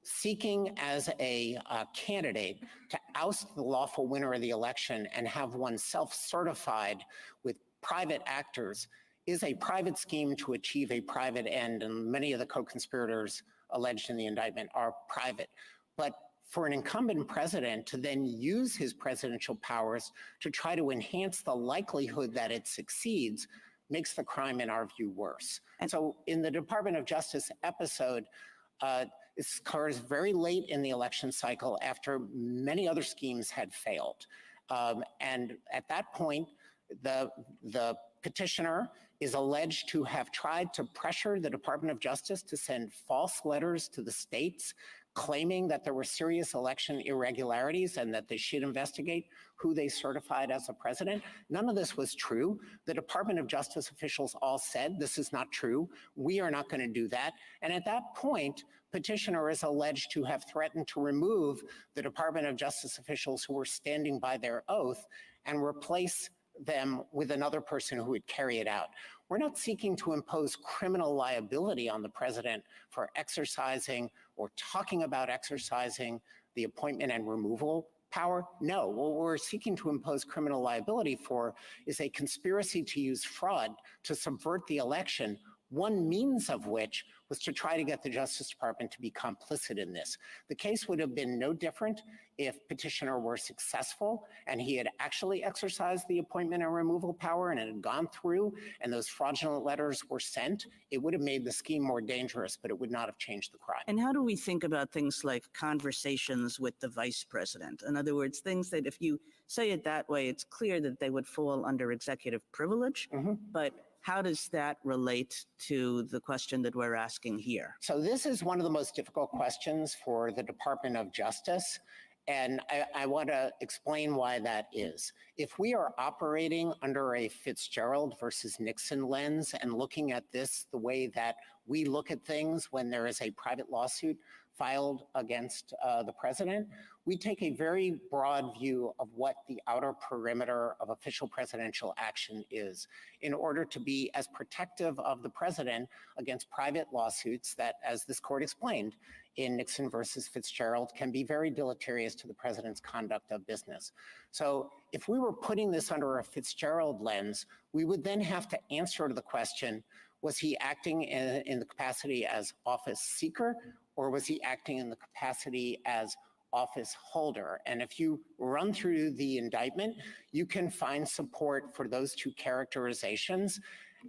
S11: Seeking as a candidate to oust the lawful winner of the election and have oneself certified with private actors is a private scheme to achieve a private end, and many of the co-conspirators alleged in the indictment are private. But for an incumbent president to then use his presidential powers to try to enhance the likelihood that it succeeds makes the crime, in our view, worse. And so in the Department of Justice episode, this occurs very late in the election cycle after many other schemes had failed. And at that point, the petitioner is alleged to have tried to pressure the Department of Justice to send false letters to the states claiming that there were serious election irregularities and that they should investigate who they certified as a president. None of this was true. The Department of Justice officials all said, this is not true. We are not going to do that. And at that point, petitioner is alleged to have threatened to remove the Department of Justice officials who were standing by their oath and replace them with another person who would carry it out. We're not seeking to impose criminal liability on the president for exercising or talking about exercising the appointment and removal power. No, what we're seeking to impose criminal liability for is a conspiracy to use fraud to subvert the election, one means of which was to try to get the Justice Department to be complicit in this. The case would have been no different if petitioner were successful and he had actually exercised the appointment and removal power and it had gone through and those fraudulent letters were sent. It would have made the scheme more dangerous, but it would not have changed the crime.
S10: And how do we think about things like conversations with the vice president? In other words, things that if you say it that way, it's clear that they would fall under executive privilege, but how does that relate to the question that we're asking here?
S11: So this is one of the most difficult questions for the Department of Justice. And I want to explain why that is. If we are operating under a Fitzgerald versus Nixon lens and looking at this the way that we look at things when there is a private lawsuit filed against the president, we take a very broad view of what the outer perimeter of official presidential action is in order to be as protective of the president against private lawsuits that, as this court explained in Nixon versus Fitzgerald, can be very deleterious to the president's conduct of business. So if we were putting this under a Fitzgerald lens, we would then have to answer to the question, was he acting in the capacity as office seeker, or was he acting in the capacity as office holder? And if you run through the indictment, you can find support for those two characterizations.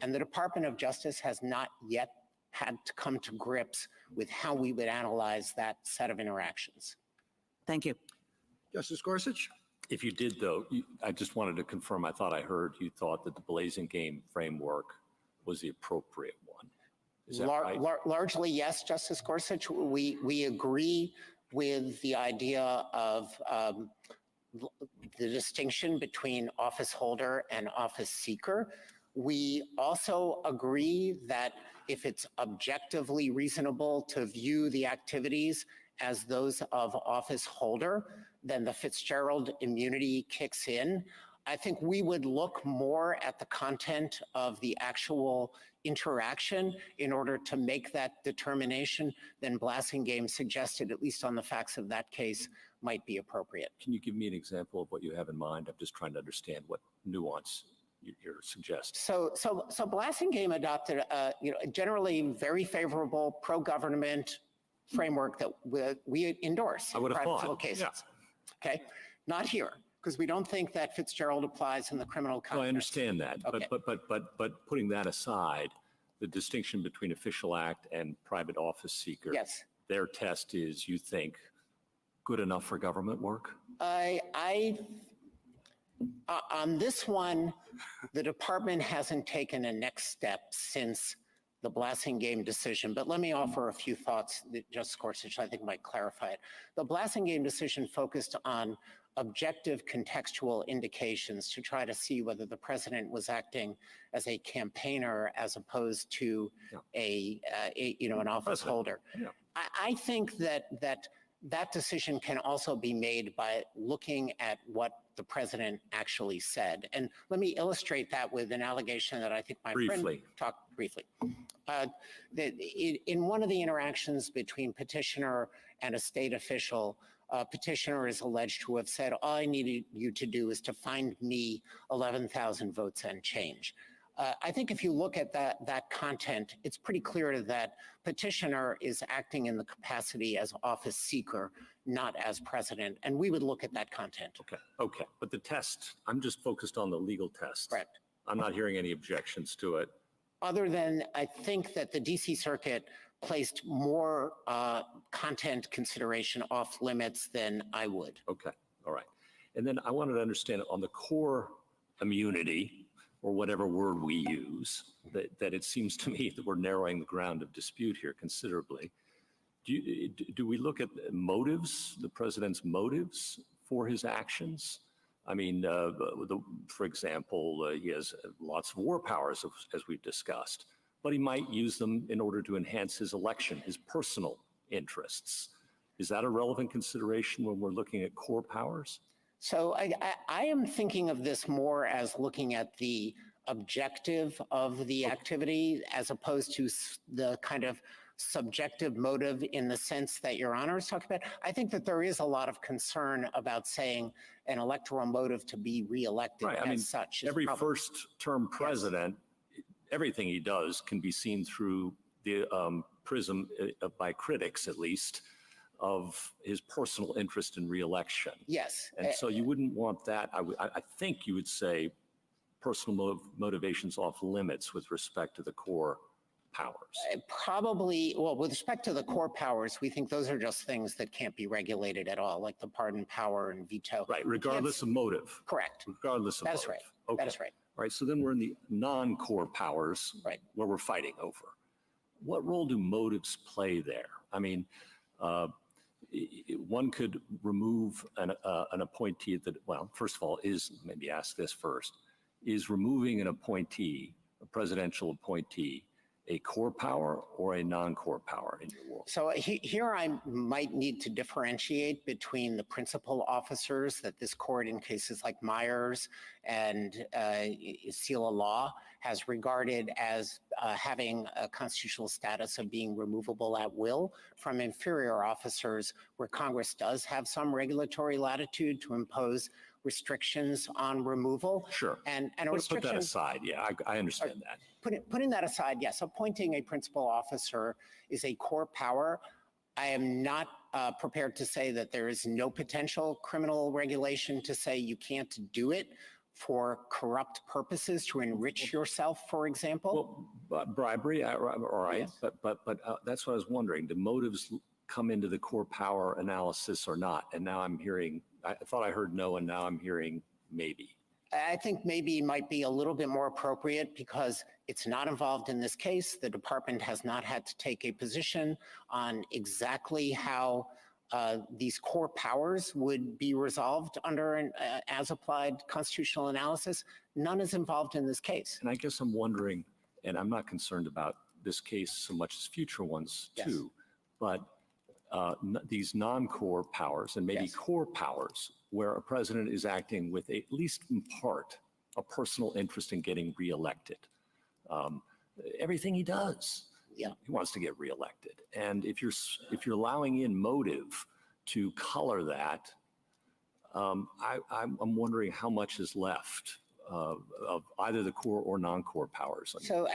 S11: And the Department of Justice has not yet had to come to grips with how we would analyze that set of interactions.
S10: Thank you.
S9: Justice Gorsuch?
S3: If you did, though, I just wanted to confirm, I thought I heard you thought that the Blazingame framework was the appropriate one. Is that right?
S11: Largely, yes, Justice Gorsuch. We agree with the idea of the distinction between office holder and office seeker. We also agree that if it's objectively reasonable to view the activities as those of office holder, then the Fitzgerald immunity kicks in. I think we would look more at the content of the actual interaction in order to make that determination than Blasingame suggested, at least on the facts of that case, might be appropriate.
S3: Can you give me an example of what you have in mind? I'm just trying to understand what nuance you're suggesting.
S11: So Blasingame adopted a generally very favorable pro-government framework that we endorse
S3: I would have
S11: private civil
S3: thought,
S11: cases.
S3: yeah.
S11: Okay, not here, because we don't think that Fitzgerald applies in the criminal context.
S3: No, I understand that,
S11: Okay.
S3: but putting that aside, the distinction between official act and private office seeker.
S11: Yes.
S3: Their test is, you think, good enough for government work?
S11: On this one, the department hasn't taken a next step since the Blasingame decision, but let me offer a few thoughts that Justice Gorsuch I think might clarify it. The Blasingame decision focused on objective contextual indications to try to see whether the president was acting as a campaigner as opposed to an office holder.
S3: Yeah.
S11: I think that decision can also be made by looking at what the president actually said. And let me illustrate that with an allegation that I think my friend talked briefly. In one of the interactions between petitioner and a state official, petitioner is alleged to have said, all I needed you to do is to find me 11,000 votes and change. I think if you look at that content, it's pretty clear that petitioner is acting in the capacity as office seeker, not as president. And we would look at that content.
S3: Okay. But the test, I'm just focused on the legal test.
S11: Correct.
S3: I'm not hearing any objections to it.
S11: Other than I think that the DC Circuit placed more content consideration off limits than I would.
S3: Okay. All right. And then I wanted to understand on the core immunity, or whatever word we use, that it seems to me that we're narrowing the ground of dispute here considerably. Do we look at motives, the president's motives for his actions? I mean, for example, he has lots of war powers, as we've discussed, but he might use them in order to enhance his election, his personal interests. Is that a relevant consideration when we're looking at core powers?
S11: So I am thinking of this more as looking at the objective of the activity as opposed to the kind of subjective motive in the sense that Your Honor is talking about. I think that there is a lot of concern about saying an electoral motive to be reelected as such.
S3: Every first-term president, everything he does can be seen through the prism, by critics at least, of his personal interest in reelection.
S11: Yes.
S3: And so you wouldn't want that. I think you would say personal motivations off limits with respect to the core powers.
S11: Probably, well, with respect to the core powers, we think those are just things that can't be regulated at all, like the pardon power and veto.
S3: Right, regardless of motive.
S11: Correct.
S3: Regardless of motive.
S11: That's right.
S3: Okay.
S11: That is right.
S3: All right, so then we're in the non-core powers,
S11: right,
S3: where we're fighting over. What role do motives play there? I mean, one could remove an appointee that, well, first of all, maybe ask this first, is removing an appointee, a presidential appointee, a core power or a non-core power in your world?
S11: So here I might need to differentiate between the principal officers that this court in cases like Myers and Seal of Law has regarded as having a constitutional status of being removable at will from inferior officers where Congress does have some regulatory latitude to impose restrictions on removal.
S3: Sure.
S11: And a
S3: put that aside. Yeah, I understand that.
S11: Putting that aside, yes, appointing a principal officer is a core power. I am not prepared to say that there is no potential criminal regulation to say you can't do it for corrupt purposes to enrich yourself, for example.
S3: Well, bribery, all right, yes. but that's what I was wondering. Do motives come into the core power analysis or not? And now I'm hearing, I thought I heard no, and now I'm hearing maybe.
S11: I think maybe might be a little bit more appropriate because it's not involved in this case. The department has not had to take a position on exactly how these core powers would be resolved under an as-applied constitutional analysis. None is involved in this case.
S3: And I guess I'm wondering, and I'm not concerned about this case so much as future ones too, but these non-core powers and maybe core powers where a president is acting with at least in part a personal interest in getting reelected. Everything he does, he wants to get reelected. And if you're allowing in motive to color that, I'm wondering how much is left of either the core or non-core powers.
S11: So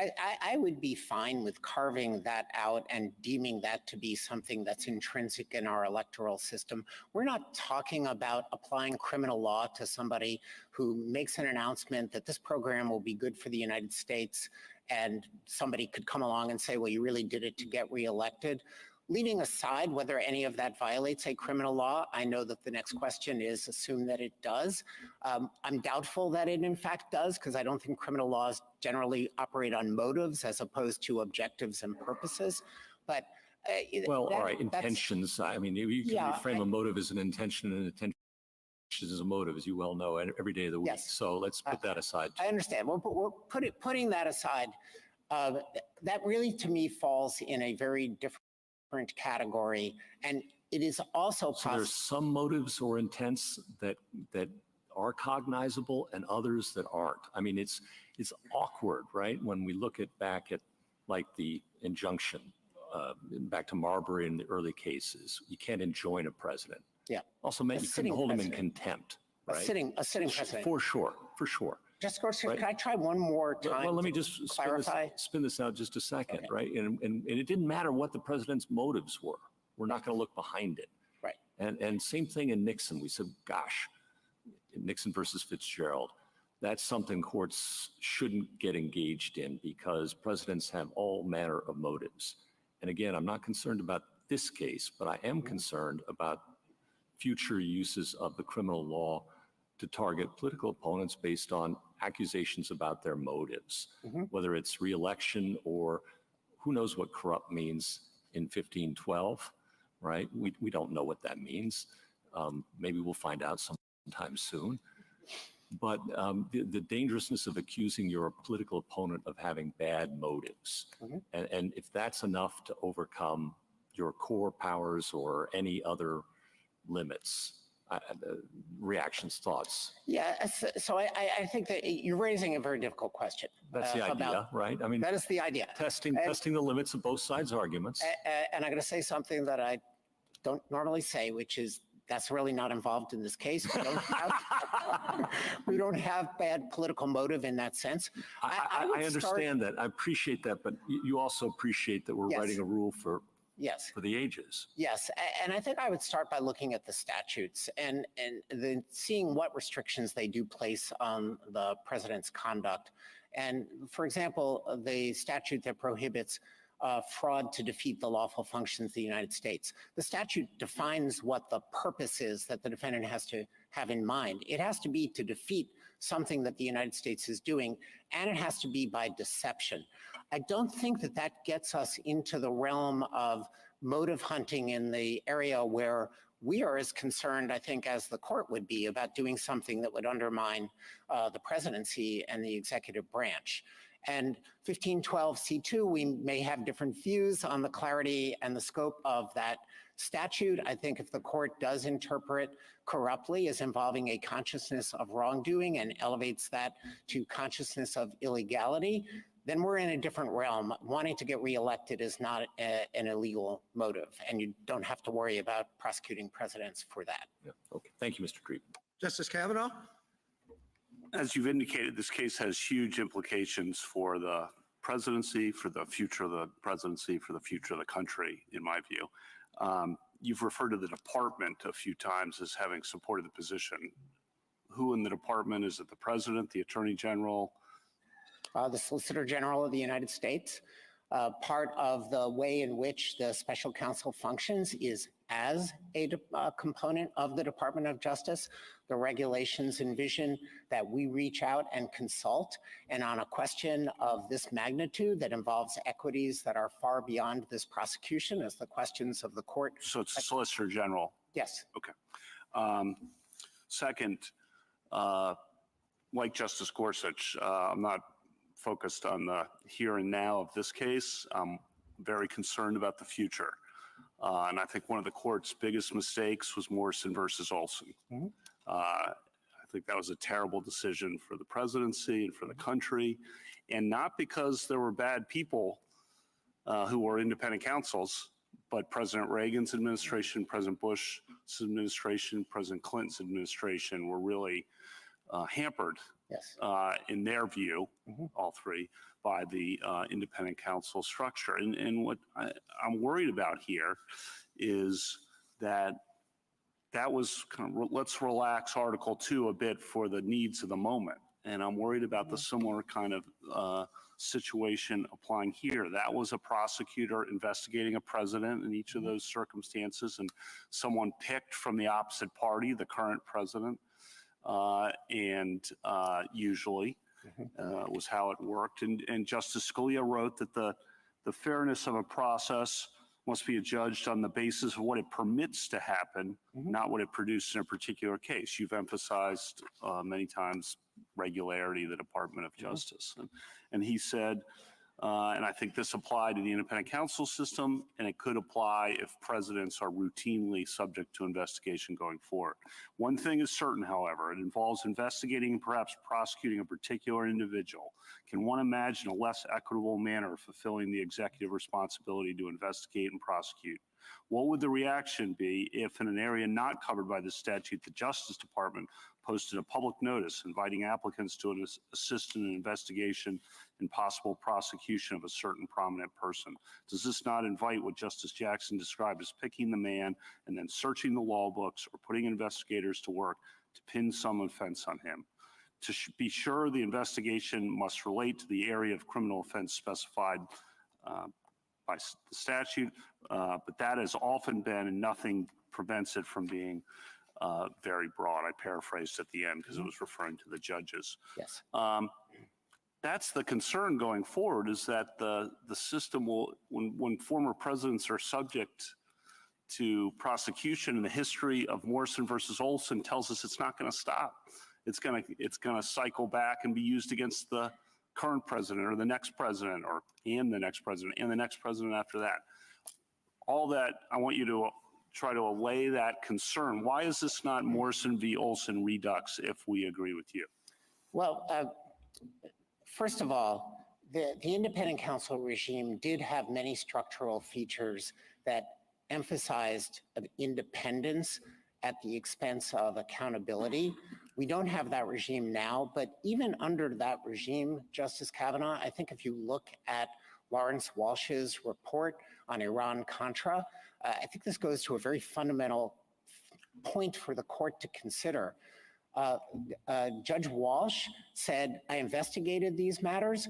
S11: I would be fine with carving that out and deeming that to be something that's intrinsic in our electoral system. We're not talking about applying criminal law to somebody who makes an announcement that this program will be good for the United States, and somebody could come along and say, well, you really did it to get reelected. leaving aside whether any of that violates a criminal law, I know that the next question is assume that it does. I'm doubtful that it in fact does, because I don't think criminal laws generally operate on motives as opposed to objectives and purposes. But
S3: Well,
S11: that-
S3: all right,
S11: that's-
S3: intentions. I mean, you can
S11: Yeah,
S3: frame a motive as an intention, and intention is a motive, as you well know, every day of the week.
S11: Yes.
S3: So let's put that aside.
S11: I understand. Putting that aside, that really to me falls in a very different category. And it is also
S3: So there's some motives or intents that are cognizable and others that aren't. I mean, it's awkward, right? When we look back at like the injunction, back to Marbury in the early cases, you can't enjoin a president.
S11: Yeah.
S3: Also meant
S11: A
S3: you couldn't
S11: sitting
S3: hold him in
S11: president.
S3: contempt,
S11: a
S3: right?
S11: sitting president.
S3: For sure.
S11: Just Gorsuch,
S3: right.
S11: can I try one more time?
S3: Well, let me
S11: to
S3: just
S11: clarify.
S3: spin this out just a second,
S11: Okay.
S3: right? And it didn't matter what the president's motives were. We're not going to look behind it.
S11: Right.
S3: And same thing in Nixon. We said, gosh, Nixon versus Fitzgerald, that's something courts shouldn't get engaged in because presidents have all manner of motives. And again, I'm not concerned about this case, but I am concerned about future uses of the criminal law to target political opponents based on accusations about their motives, whether it's reelection or who knows what corrupt means in 1512, right? We don't know what that means. Maybe we'll find out sometime soon. But the dangerousness of accusing your political opponent of having bad motives, and if that's enough to overcome your core powers or any other limits, reactions, thoughts.
S11: Yeah, so I think that you're raising a very difficult question.
S3: That's the idea, right? I mean,
S11: That is the idea.
S3: testing the limits of both sides' arguments.
S11: And I'm going to say something that I don't normally say, which is that's really not involved in this case. We don't have bad political motive in that sense.
S3: I
S11: would
S3: understand that. I appreciate that, but you also appreciate that we're
S11: Yes.
S3: writing a rule for
S11: Yes.
S3: the ages.
S11: Yes, and I think I would start by looking at the statutes and then seeing what restrictions they do place on the president's conduct. And for example, the statute that prohibits fraud to defeat the lawful functions of the United States. The statute defines what the purpose is that the defendant has to have in mind. It has to be to defeat something that the United States is doing, and it has to be by deception. I don't think that that gets us into the realm of motive hunting in the area where we are as concerned, I think, as the court would be about doing something that would undermine the presidency and the executive branch. And 1512C2, we may have different views on the clarity and the scope of that statute. I think if the court does interpret corruptly as involving a consciousness of wrongdoing and elevates that to consciousness of illegality, then we're in a different realm. Wanting to get reelected is not an illegal motive, and you don't have to worry about prosecuting presidents for that.
S3: Yeah. Okay. Thank you, Mr. Creep.
S12: Justice Kavanaugh?
S4: As you've indicated, this case has huge implications for the presidency, for the future of the presidency, for the future of the country, in my view. You've referred to the department a few times as having supported the position. Who in the department? Is it the president, the attorney general?
S11: The Solicitor General of the United States. Part of the way in which the special counsel functions is as a component of the Department of Justice. The regulations envision that we reach out and consult, and on a question of this magnitude that involves equities that are far beyond this prosecution as the questions of the court.
S4: So it's the Solicitor General.
S11: Yes.
S4: Okay. Second, like Justice Gorsuch, I'm not focused on the here and now of this case. I'm very concerned about the future. And I think one of the court's biggest mistakes was Morrison versus Olson. I think that was a terrible decision for the presidency and for the country. And not because there were bad people who were independent counsels, but President Reagan's administration, President Bush's administration, President Clinton's administration were really hampered,
S11: Yes.
S4: in their view, all three, by the independent counsel structure. And what I'm worried about here is that was kind of, let's relax Article 2 a bit for the needs of the moment. And I'm worried about the similar kind of situation applying here. That was a prosecutor investigating a president in each of those circumstances, and someone picked from the opposite party, the current president, usually was how it worked. And Justice Scalia wrote that the fairness of a process must be judged on the basis of what it permits to happen, not what it produced in a particular case. You've emphasized many times regularity of the Department of Justice. And he said, and I think this applied to the independent counsel system, and it could apply if presidents are routinely subject to investigation going forward. One thing is certain, however, it involves investigating and perhaps prosecuting a particular individual. Can one imagine a less equitable manner of fulfilling the executive responsibility to investigate and prosecute? What would the reaction be if, in an area not covered by the statute, the Justice Department posted a public notice inviting applicants to assist in an investigation and possible prosecution of a certain prominent person? Does this not invite what Justice Jackson described as picking the man and then searching the law books or putting investigators to work to pin some offense on him? To be sure, the investigation must relate to the area of criminal offense specified by the statute, but that has often been, and nothing prevents it from being very broad. I paraphrased at the end because it was referring to the judges.
S11: Yes.
S4: That's the concern going forward, is that the system will, when former presidents are subject to prosecution, and the history of Morrison versus Olson tells us it's not going to stop. It's going to cycle back and be used against the current president or the next president and the next president and the next president after that. All that, I want you to try to allay that concern. Why is this not Morrison v. Olson redux if we agree with you?
S11: Well, first of all, the independent counsel regime did have many structural features that emphasized independence at the expense of accountability. We don't have that regime now, but even under that regime, Justice Kavanaugh, I think if you look at Lawrence Walsh's report on Iran-Contra, I think this goes to a very fundamental point for the court to consider. Judge Walsh said, I investigated these matters.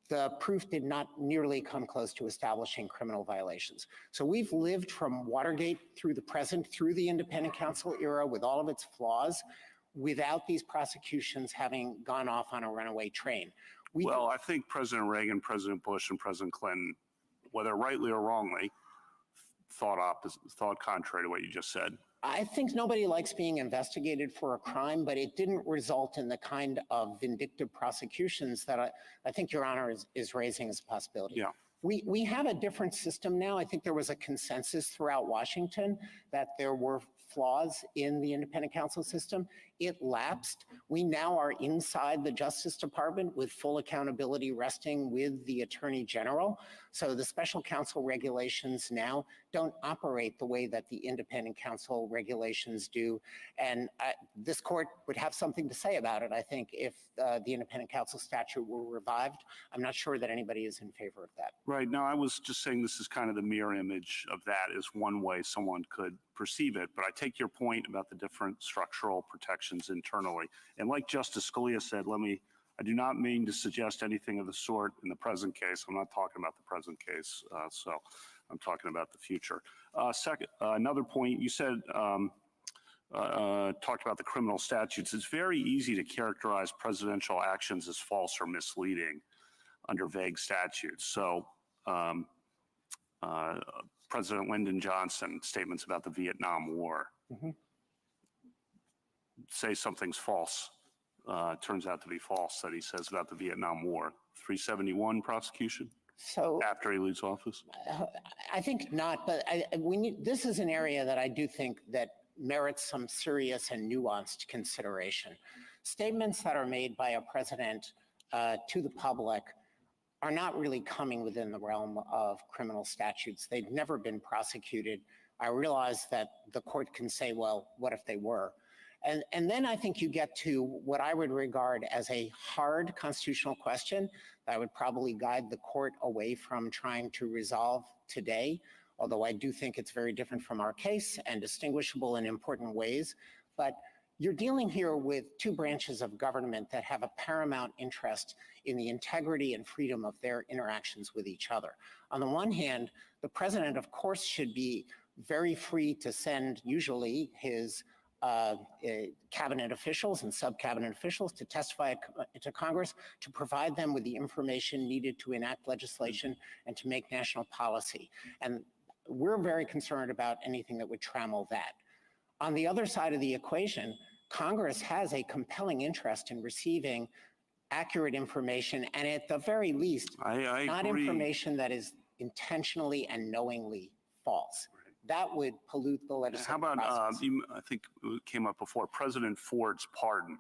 S11: The proof did not nearly come close to establishing criminal violations. So we've lived from Watergate through the present, through the independent counsel era with all of its flaws, without these prosecutions having gone off on a runaway train.
S4: Well, I think President Reagan, President Bush, and President Clinton, whether rightly or wrongly, thought contrary to what you just said.
S11: I think nobody likes being investigated for a crime, but it didn't result in the kind of vindictive prosecutions that I think Your Honor is raising as a possibility.
S4: Yeah.
S11: We have a different system now. I think there was a consensus throughout Washington that there were flaws in the independent counsel system. It lapsed. We now are inside the Justice Department with full accountability resting with the Attorney General. So the special counsel regulations now don't operate the way that the independent counsel regulations do. And this court would have something to say about it, I think, if the independent counsel statute were revived. I'm not sure that anybody is in favor of that.
S4: Right. No, I was just saying this is kind of the mirror image of that, is one way someone could perceive it. But I take your point about the different structural protections internally. And like Justice Scalia said, I do not mean to suggest anything of the sort in the present case. I'm not talking about the present case. So I'm talking about the future. Second, another point you said, talked about the criminal statutes. It's very easy to characterize presidential actions as false or misleading under vague statutes. So President Lyndon Johnson, statements about the Vietnam War. Say something's false. Turns out to be false that he says about the Vietnam War. 371 prosecution?
S11: So
S4: after he leaves office?
S11: I think not, but this is an area that I do think that merits some serious and nuanced consideration. Statements that are made by a president to the public are not really coming within the realm of criminal statutes. They've never been prosecuted. I realize that the court can say, well, what if they were? And then I think you get to what I would regard as a hard constitutional question that would probably guide the court away from trying to resolve today, although I do think it's very different from our case and distinguishable in important ways. But you're dealing here with two branches of government that have a paramount interest in the integrity and freedom of their interactions with each other. On the one hand, the president, of course, should be very free to send usually his cabinet officials and sub-cabinet officials to testify to Congress, to provide them with the information needed to enact legislation and to make national policy. And we're very concerned about anything that would trammel that. On the other side of the equation, Congress has a compelling interest in receiving accurate information, and at the very least,
S4: I
S11: not
S4: agree.
S11: information that is intentionally and knowingly false. That would pollute the legislative
S4: How about,
S11: process.
S4: I think it came up before, President Ford's pardon.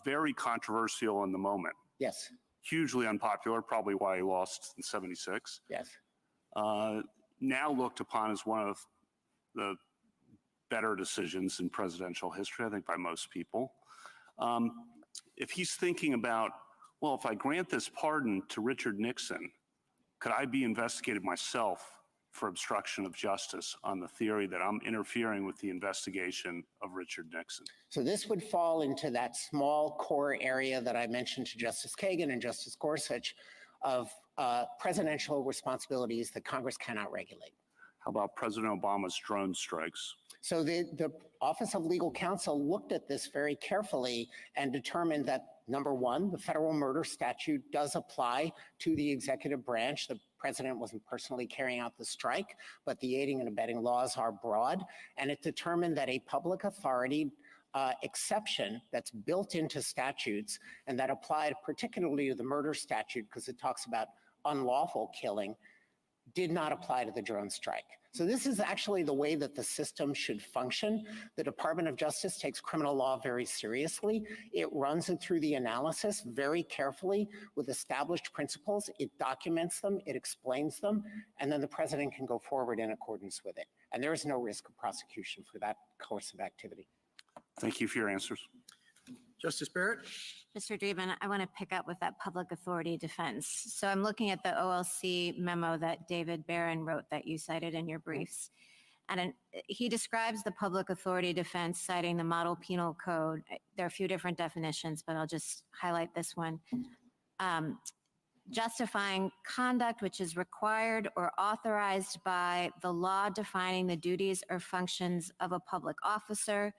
S4: Very controversial in the moment,
S11: Yes,
S4: hugely unpopular, probably why he lost in 76.
S11: yes.
S4: Now looked upon as one of the better decisions in presidential history, I think, by most people. If he's thinking about, well, if I grant this pardon to Richard Nixon, could I be investigated myself for obstruction of justice on the theory that I'm interfering with the investigation of Richard Nixon?
S11: So this would fall into that small core area that I mentioned to Justice Kagan and Justice Gorsuch of presidential responsibilities that Congress cannot regulate.
S4: How about President Obama's drone strikes?
S11: So the Office of Legal Counsel looked at this very carefully and determined that, number one, the federal murder statute does apply to the executive branch. The president wasn't personally carrying out the strike, but the aiding and abetting laws are broad. And it determined that a public authority exception that's built into statutes and that applied particularly to the murder statute because it talks about unlawful killing did not apply to the drone strike. So this is actually the way that the system should function. The Department of Justice takes criminal law very seriously. It runs it through the analysis very carefully with established principles. It documents them, it explains them, and then the president can go forward in accordance with it. And there is no risk of prosecution for that course of activity.
S4: Thank you for your answers.
S9: Justice Barrett?
S8: Mr. Dreeben, I want to pick up with that public authority defense. So I'm looking at the OLC memo that David Barron wrote that you cited in your briefs. And he describes the public authority defense citing the model penal code. There are a few different definitions, but I'll just highlight this one. Justifying conduct which is required or authorized by the law defining the duties or functions of a public officer,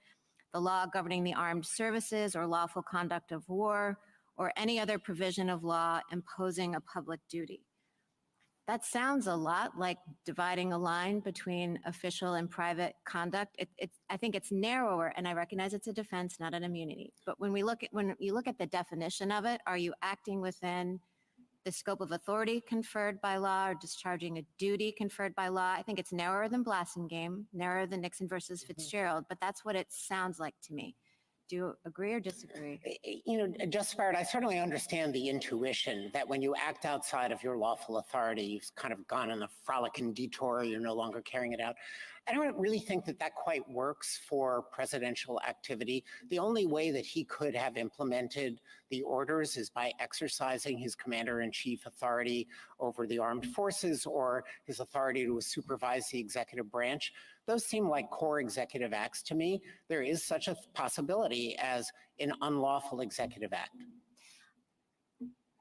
S8: the law governing the armed services or lawful conduct of war, or any other provision of law imposing a public duty. That sounds a lot like dividing a line between official and private conduct. I think it's narrower, and I recognize it's a defense, not an immunity. But when you look at the definition of it, are you acting within the scope of authority conferred by law or discharging a duty conferred by law? I think it's narrower than Blasingame, narrower than Nixon versus Fitzgerald, but that's what it sounds like to me. Do you agree or disagree?
S11: You know, Justice Barrett, I certainly understand the intuition that when you act outside of your lawful authority, you've kind of gone on a frolicking detour, you're no longer carrying it out. I don't really think that that quite works for presidential activity. The only way that he could have implemented the orders is by exercising his commander-in-chief authority over the armed forces or his authority to supervise the executive branch. Those seem like core executive acts to me. There is such a possibility as an unlawful executive act.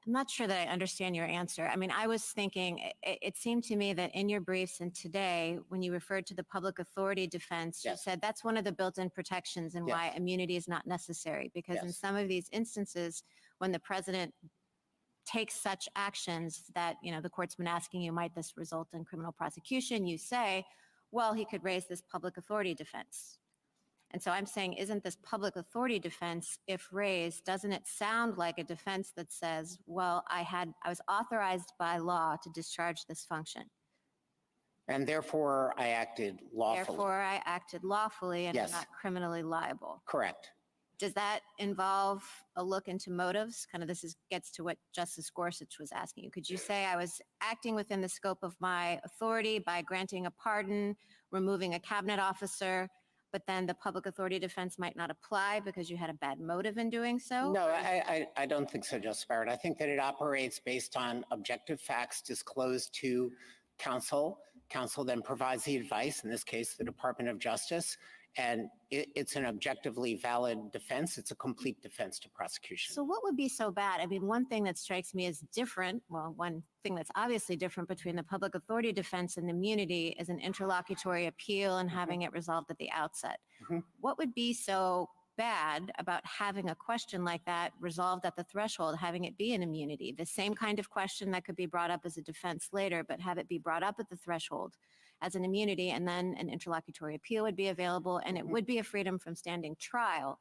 S8: I'm not sure that I understand your answer. I mean, I was thinking, it seemed to me that in your briefs and today, when you referred to the public authority defense, you
S11: Yes.
S8: said that's one of the built-in protections and why
S11: Yes.
S8: immunity is not necessary. Because in
S11: Yes.
S8: some of these instances, when the president takes such actions that, you know, the court's been asking you, might this result in criminal prosecution? You say, well, he could raise this public authority defense. And so I'm saying, isn't this public authority defense, if raised, doesn't it sound like a defense that says, well, I was authorized by law to discharge this function.
S11: And therefore, I acted lawfully.
S8: Therefore, I acted lawfully and
S11: Yes.
S8: I'm not criminally liable.
S11: Correct.
S8: Does that involve a look into motives? Kind of gets to what Justice Gorsuch was asking you. Could you say I was acting within the scope of my authority by granting a pardon, removing a cabinet officer, but then the public authority defense might not apply because you had a bad motive in doing so?
S11: No, I don't think so, Justice Barrett. I think that it operates based on objective facts disclosed to counsel. Counsel then provides the advice, in this case, the Department of Justice, And it's an objectively valid defense. It's a complete defense to prosecution.
S8: So what would be so bad? I mean, one thing that strikes me as different, well, one thing that's obviously different between the public authority defense and immunity is an interlocutory appeal and having it resolved at the outset. What would be so bad about having a question like that resolved at the threshold, having it be an immunity? The same kind of question that could be brought up as a defense later, but have it be brought up at the threshold as an immunity, and then an interlocutory appeal would be available, and it would be a freedom from standing trial,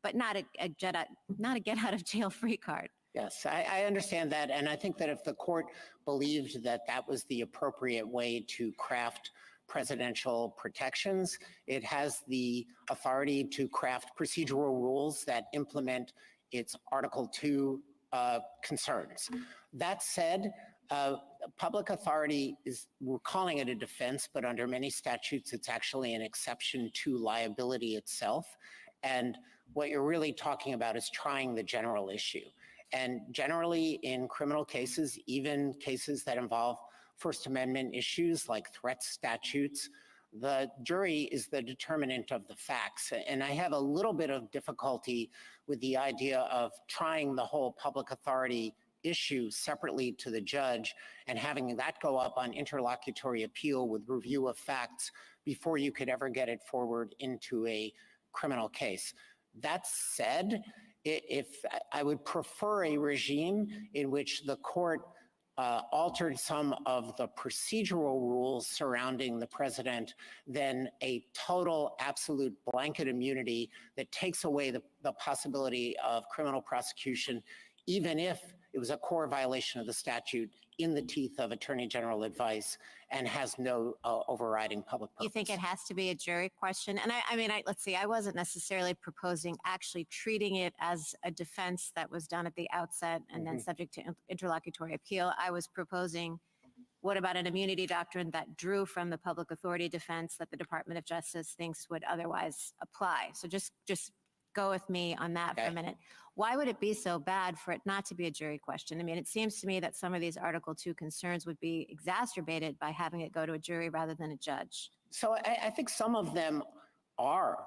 S8: but not a get out of jail free card.
S11: Yes, I understand that. And I think that if the court believed that that was the appropriate way to craft presidential protections, it has the authority to craft procedural rules that implement its Article 2 concerns. That said, public authority we're calling it a defense, but under many statutes, it's actually an exception to liability itself. And what you're really talking about is trying the general issue. And generally in criminal cases, even cases that involve First Amendment issues like threat statutes, the jury is the determinant of the facts. And I have a little bit of difficulty with the idea of trying the whole public authority issue separately to the judge and having that go up on interlocutory appeal with review of facts before you could ever get it forward into a criminal case. That said, if I would prefer a regime in which the court altered some of the procedural rules surrounding the president than a total absolute blanket immunity that takes away the possibility of criminal prosecution, even if it was a core violation of the statute in the teeth of Attorney General advice and has no overriding public purpose.
S8: You think it has to be a jury question? And let's see, I wasn't necessarily proposing actually treating it as a defense that was done at the outset and then subject to interlocutory appeal. I was proposing, what about an immunity doctrine that drew from the public authority defense that the Department of Justice thinks would otherwise apply? So just go with me on that for a minute. Why would it be so bad for it not to be a jury question? I mean, it seems to me that some of these Article 2 concerns would be exacerbated by having it go to a jury rather than a judge.
S11: So I think some of them are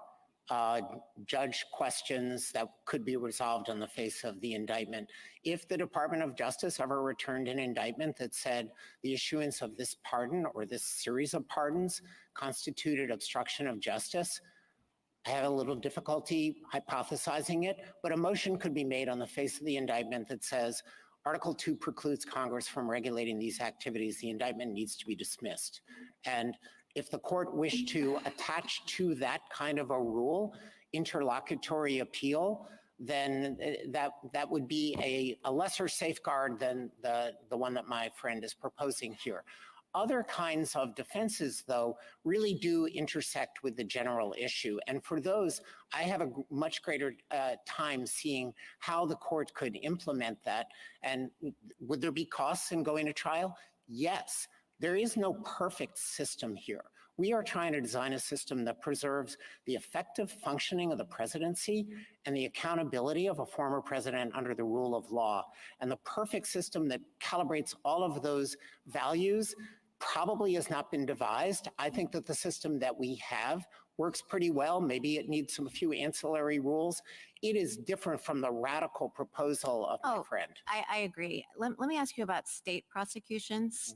S11: judge questions that could be resolved on the face of the indictment. If the Department of Justice ever returned an indictment that said the issuance of this pardon or this series of pardons constituted obstruction of justice, I have a little difficulty hypothesizing it, but a motion could be made on the face of the indictment that says Article 2 precludes Congress from regulating these activities. The indictment needs to be dismissed. And if the court wished to attach to that kind of a rule interlocutory appeal, then that would be a lesser safeguard than the one that my friend is proposing here. Other kinds of defenses, though, really do intersect with the general issue. And for those, I have a much greater time seeing how the court could implement that. And would there be costs in going to trial? Yes. There is no perfect system here. We are trying to design a system that preserves the effective functioning of the presidency and the accountability of a former president under the rule of law. And the perfect system that calibrates all of those values probably has not been devised. I think that the system that we have works pretty well. Maybe it needs a few ancillary rules. It is different from the radical proposal of my friend.
S8: I agree. Let me ask you about state prosecutions,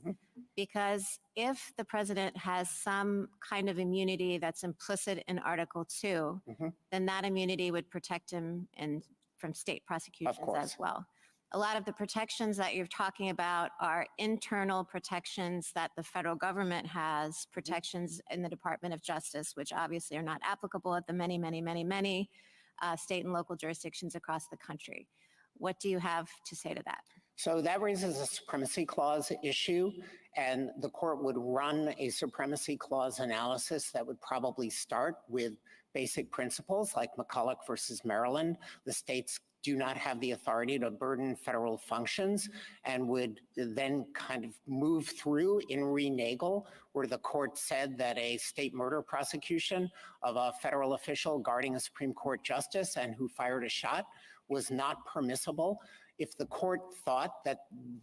S8: because if the president has some kind of immunity that's implicit in Article 2, then that immunity would protect him from state prosecutions as well. A lot of the protections that you're talking about are internal protections that the federal government has, protections in the Department of Justice, which obviously are not applicable at the many state and local jurisdictions across the country. What do you have to say to that?
S11: So that raises a supremacy clause issue, and the court would run a supremacy clause analysis that would probably start with basic principles like McCulloch versus Maryland. The states do not have the authority to burden federal functions, and would then kind of move through in Nagel, where the court said that a state murder prosecution of a federal official guarding a Supreme Court justice and who fired a shot was not permissible If the court thought that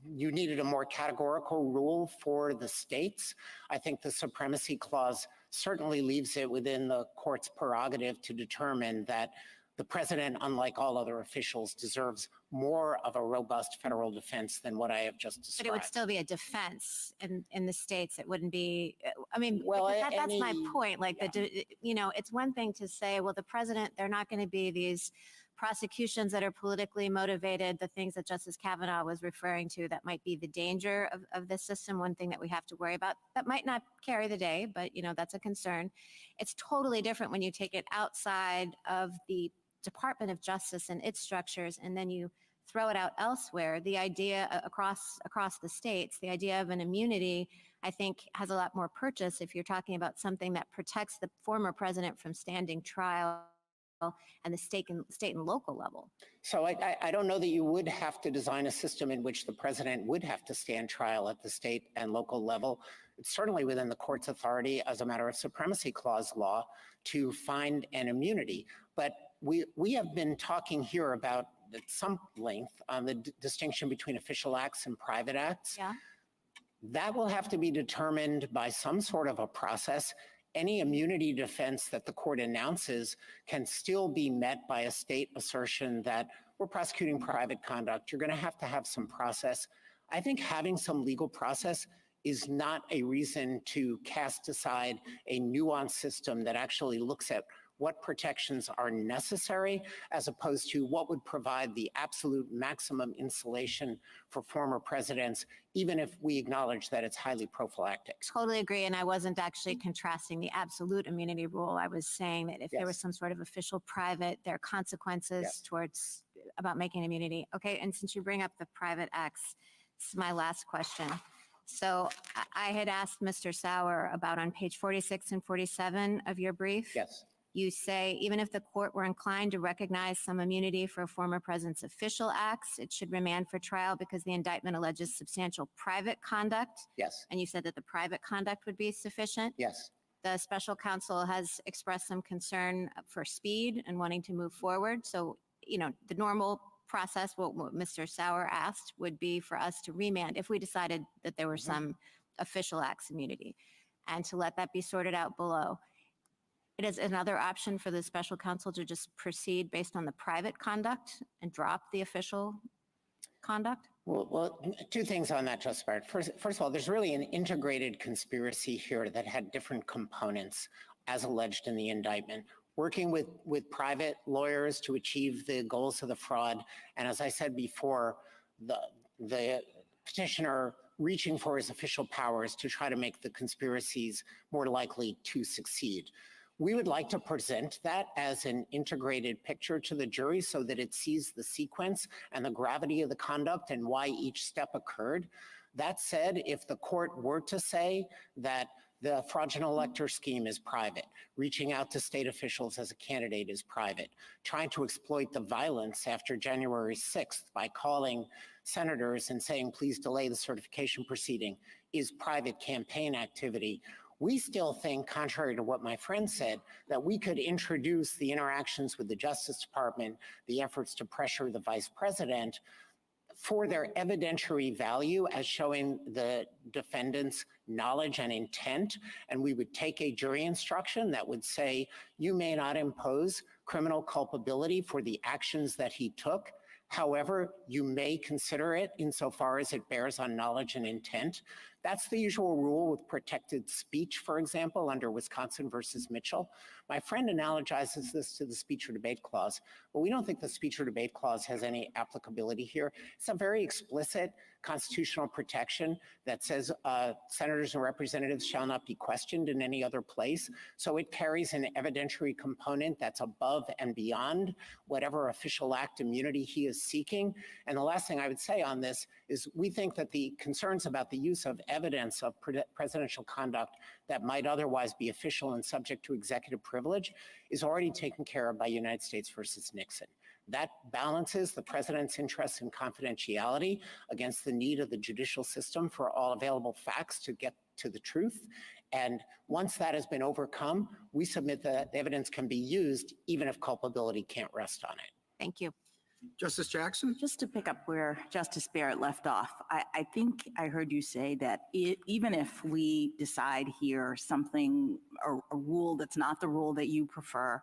S11: you needed a more categorical rule for the states, I think the Supremacy Clause certainly leaves it within the court's prerogative to determine that the president, unlike all other officials, deserves more of a robust federal defense than what I have just described.
S8: But it would still be a defense in the states. It wouldn't be, I mean,
S11: Well,
S8: because that's my
S11: any-
S8: point. Like, it's one thing to say, well, the president, they're not going to be these prosecutions that are politically motivated, the things that Justice Kavanaugh was referring to that might be the danger of this system, one thing that we have to worry about. That might not carry the day, but, that's a concern. It's totally different when you take it outside of the Department of Justice and its structures, and then you throw it out elsewhere. The idea across the states, the idea of an immunity, I think, has a lot more purchase if you're talking about something that protects the former president from standing trial and the state and local level.
S11: So I don't know that you would have to design a system in which the president would have to stand trial at the state and local level. It's certainly within the court's authority as a matter of Supremacy Clause law to find an immunity. But we have been talking here about at some length on the distinction between official acts and private acts.
S8: Yeah.
S11: That will have to be determined by some sort of a process. Any immunity defense that the court announces can still be met by a state assertion that we're prosecuting private conduct. You're going to have some process. I think having some legal process is not a reason to cast aside a nuanced system that actually looks at what protections are necessary as opposed to what would provide the absolute maximum insulation for former presidents, even if we acknowledge that it's highly prophylactic.
S8: Totally agree. And I wasn't actually contrasting the absolute immunity rule. I was saying that if there was some sort of official private, there are consequences towards about making immunity. Okay. And since you bring up the private acts, this is my last question. So I had asked Mr. Sauer about on page 46 and 47 of your brief.
S11: Yes.
S8: You say, even if the court were inclined to recognize some immunity for a former president's official acts, it should remand for trial because the indictment alleges substantial private conduct.
S11: Yes.
S8: And you said that the private conduct would be sufficient.
S11: Yes.
S8: The special counsel has expressed some concern for speed and wanting to move forward. So, the normal process, what Mr. Sauer asked, would be for us to remand if we decided that there were some official acts immunity and to let that be sorted out below. It is another option for the special counsel to just proceed based on the private conduct and drop the official conduct?
S11: Well, two things on that, Justice Barrett. First of all, there's really an integrated conspiracy here that had different components as alleged in the indictment. Working with private lawyers to achieve the goals of the fraud. And as I said before, the petitioner reaching for his official powers to try to make the conspiracies more likely to succeed. We would like to present that as an integrated picture to the jury so that it sees the sequence and the gravity of the conduct and why each step occurred. That said, if the court were to say that the fraudulent elector scheme is private, reaching out to state officials as a candidate is private, trying to exploit the violence after January 6th by calling senators and saying, please delay the certification proceeding is private campaign activity. We still think, contrary to what my friend said, that we could introduce the interactions with the Justice Department, the efforts to pressure the vice president for their evidentiary value as showing the defendant's knowledge and intent. And we would take a jury instruction that would say, you may not impose criminal culpability for the actions that he took. However, you may consider it insofar as it bears on knowledge and intent. That's the usual rule with protected speech, for example, under Wisconsin versus Mitchell. My friend analogizes this to the speech or debate clause, but we don't think the speech or debate clause has any applicability here. It's a very explicit constitutional protection that says senators and representatives shall not be questioned in any other place. So it carries an evidentiary component that's above and beyond whatever official act immunity he is seeking. And the last thing I would say on this is we think that the concerns about the use of evidence of presidential conduct that might otherwise be official and subject to executive privilege is already taken care of by United States versus Nixon. That balances the president's interest in confidentiality against the need of the judicial system for all available facts to get to the truth. And once that has been overcome, we submit that the evidence can be used even if culpability can't rest on it.
S8: Thank you.
S9: Justice Jackson?
S1: Just to pick up where Justice Barrett left off, I think I heard you say that even if we decide here something, a rule that's not the rule that you prefer,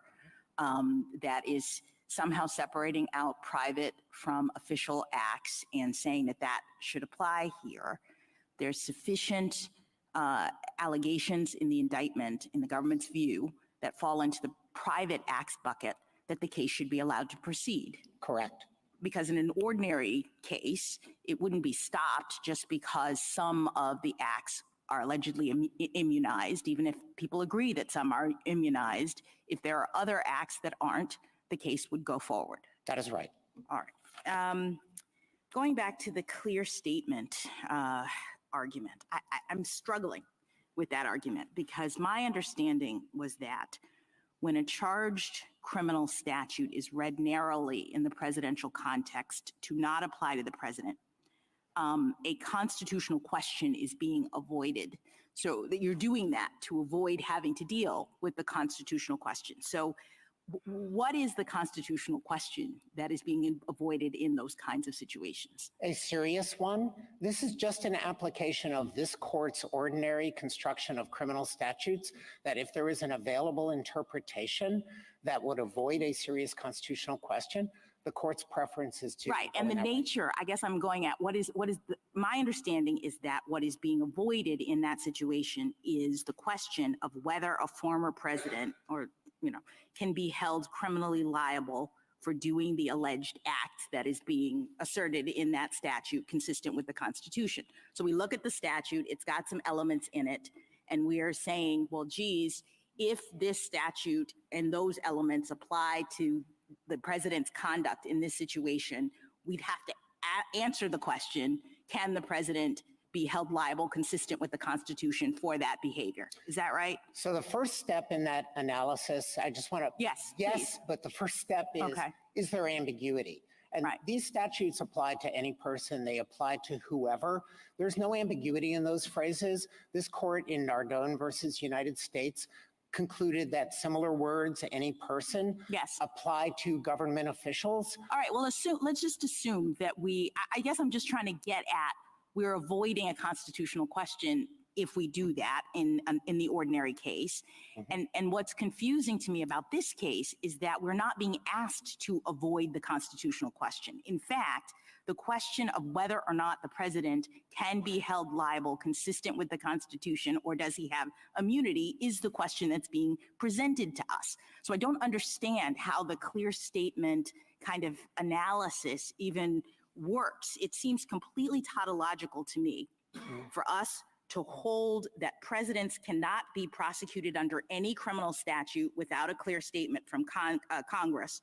S1: that is somehow separating out private from official acts and saying that that should apply here, there's sufficient allegations in the indictment, in the government's view, that fall into the private acts bucket that the case should be allowed to proceed.
S11: Correct.
S1: Because in an ordinary case, it wouldn't be stopped just because some of the acts are allegedly immunized, even if people agree that some are immunized. If there are other acts that aren't, the case would go forward.
S11: That is right.
S1: All right. Going back to the clear statement argument, I'm struggling with that argument because my understanding was that when a charged criminal statute is read narrowly in the presidential context to not apply to the president, a constitutional question is being avoided. So that you're doing that to avoid having to deal with the constitutional question. So what is the constitutional question that is being avoided in those kinds of situations?
S11: A serious one. This is just an application of this court's ordinary construction of criminal statutes, that if there is an available interpretation that would avoid a serious constitutional question, the court's preference is to.
S1: Right, and the nature, I guess I'm going at, my understanding is that what is being avoided in that situation is the question of whether a former president or can be held criminally liable for doing the alleged act that is being asserted in that statute consistent with the Constitution. So we look at the statute, it's got some elements in it, and we are saying, well, geez, if this statute and those elements apply to the president's conduct in this situation, we'd have to answer the question, can the president be held liable consistent with the Constitution for that behavior? Is that right?
S11: So the first step in that analysis, I just want to.
S1: Yes,
S11: Yes,
S1: please.
S11: but the first step is there ambiguity? And
S1: Right.
S11: these statutes apply to any person, they apply to whoever. There's no ambiguity in those phrases. This court in Nardone versus United States concluded that similar words, any person,
S1: Yes.
S11: apply to government officials.
S1: All right, well, let's just assume that I guess I'm just trying to get at, we're avoiding a constitutional question if we do that in the ordinary case. And what's confusing to me about this case is that we're not being asked to avoid the constitutional question. In fact, the question of whether or not the president can be held liable consistent with the Constitution or does he have immunity is the question that's being presented to us. So I don't understand how the clear statement kind of analysis even works. It seems completely tautological to me for us to hold that presidents cannot be prosecuted under any criminal statute without a clear statement from Congress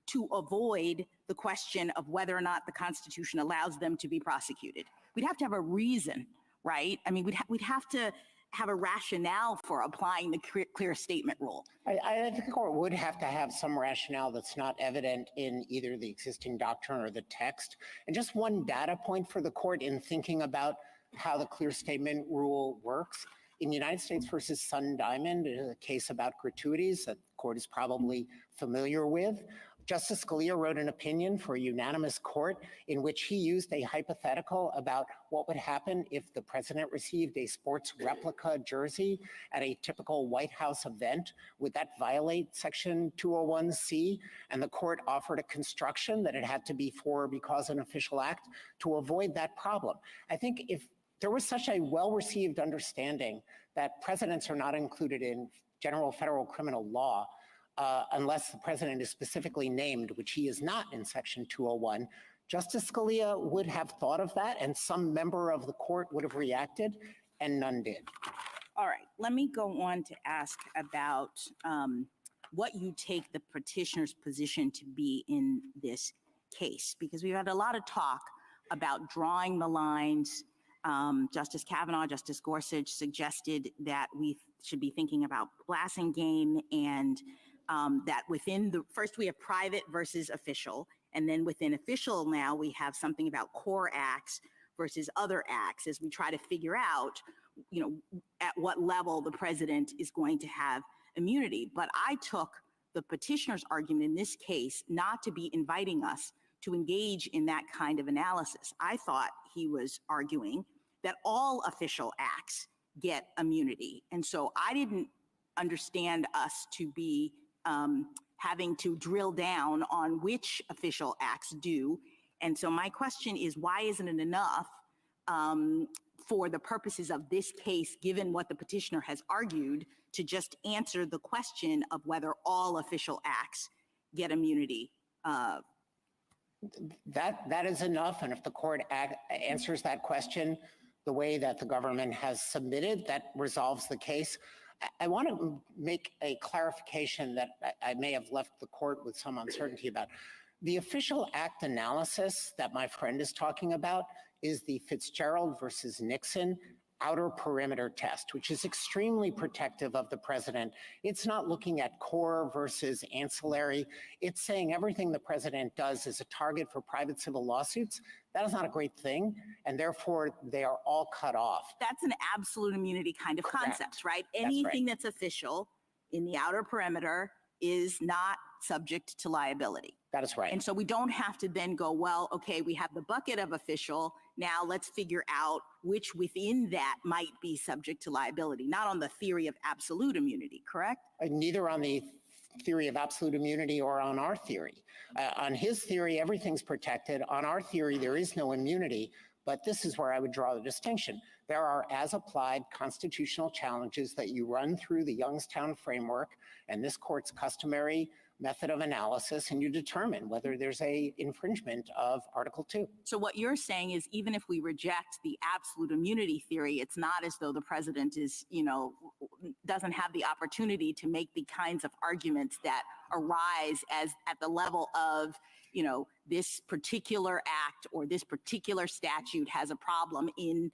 S1: to avoid the question of whether or not the Constitution allows them to be prosecuted. We'd have to have a reason, right? I mean, we'd have to have a rationale for applying the clear statement rule.
S11: I think the court would have to have some rationale that's not evident in either the existing doctrine or the text. And just one data point for the court in thinking about how the clear statement rule works. In United States versus Sun Diamond, a case about gratuities that the court is probably familiar with, Justice Scalia wrote an opinion for a unanimous court in which he used a hypothetical about what would happen if the president received a sports replica jersey at a typical White House event. Would that violate Section 201C? And the court offered a construction that it had to be for or because an official act to avoid that problem. I think if there was such a well-received understanding that presidents are not included in general federal criminal law, unless the president is specifically named, which he is not in Section 201, Justice Scalia would have thought of that and some member of the court would have reacted, and none did.
S1: All right, let me go on to ask about what you take the petitioner's position to be in this case, because we've had a lot of talk about drawing the lines. Justice Kavanaugh, Justice Gorsuch suggested that we should be thinking about Blasingame and that first we have private versus official, and then within official now we have something about core acts versus other acts as we try to figure out, at what level the president is going to have immunity. But I took the petitioner's argument in this case not to be inviting us to engage in that kind of analysis. I thought he was arguing that all official acts get immunity. And so I didn't understand us to be having to drill down on which official acts do. And so my question is, why isn't it enough for the purposes of this case, given what the petitioner has argued, to just answer the question of whether all official acts get immunity?
S11: That is enough. And if the court answers that question the way that the government has submitted, that resolves the case. I want to make a clarification that I may have left the court with some uncertainty about. The official act analysis that my friend is talking about is the Fitzgerald versus Nixon outer perimeter test, which is extremely protective of the president. It's not looking at core versus ancillary. It's saying everything the president does is a target for private civil lawsuits. That is not a great thing, and therefore they are all cut off.
S1: That's an absolute immunity kind of concept, right? Anything that's official in the outer perimeter is not subject to liability.
S11: That is right.
S1: And so we don't have to then go, well, okay, we have the bucket of official. Now let's figure out which within that might be subject to liability, not on the theory of absolute immunity, correct?
S11: Neither on the theory of absolute immunity or on our theory. On his theory, everything's protected. On our theory, there is no immunity. But this is where I would draw the distinction. There are as applied constitutional challenges that you run through the Youngstown framework and this court's customary method of analysis, and you determine whether there's a infringement of Article 2.
S1: So what you're saying is even if we reject the absolute immunity theory, it's not as though the president is, doesn't have the opportunity to make the kinds of arguments that arise as at the level of, this particular act or this particular statute has a problem in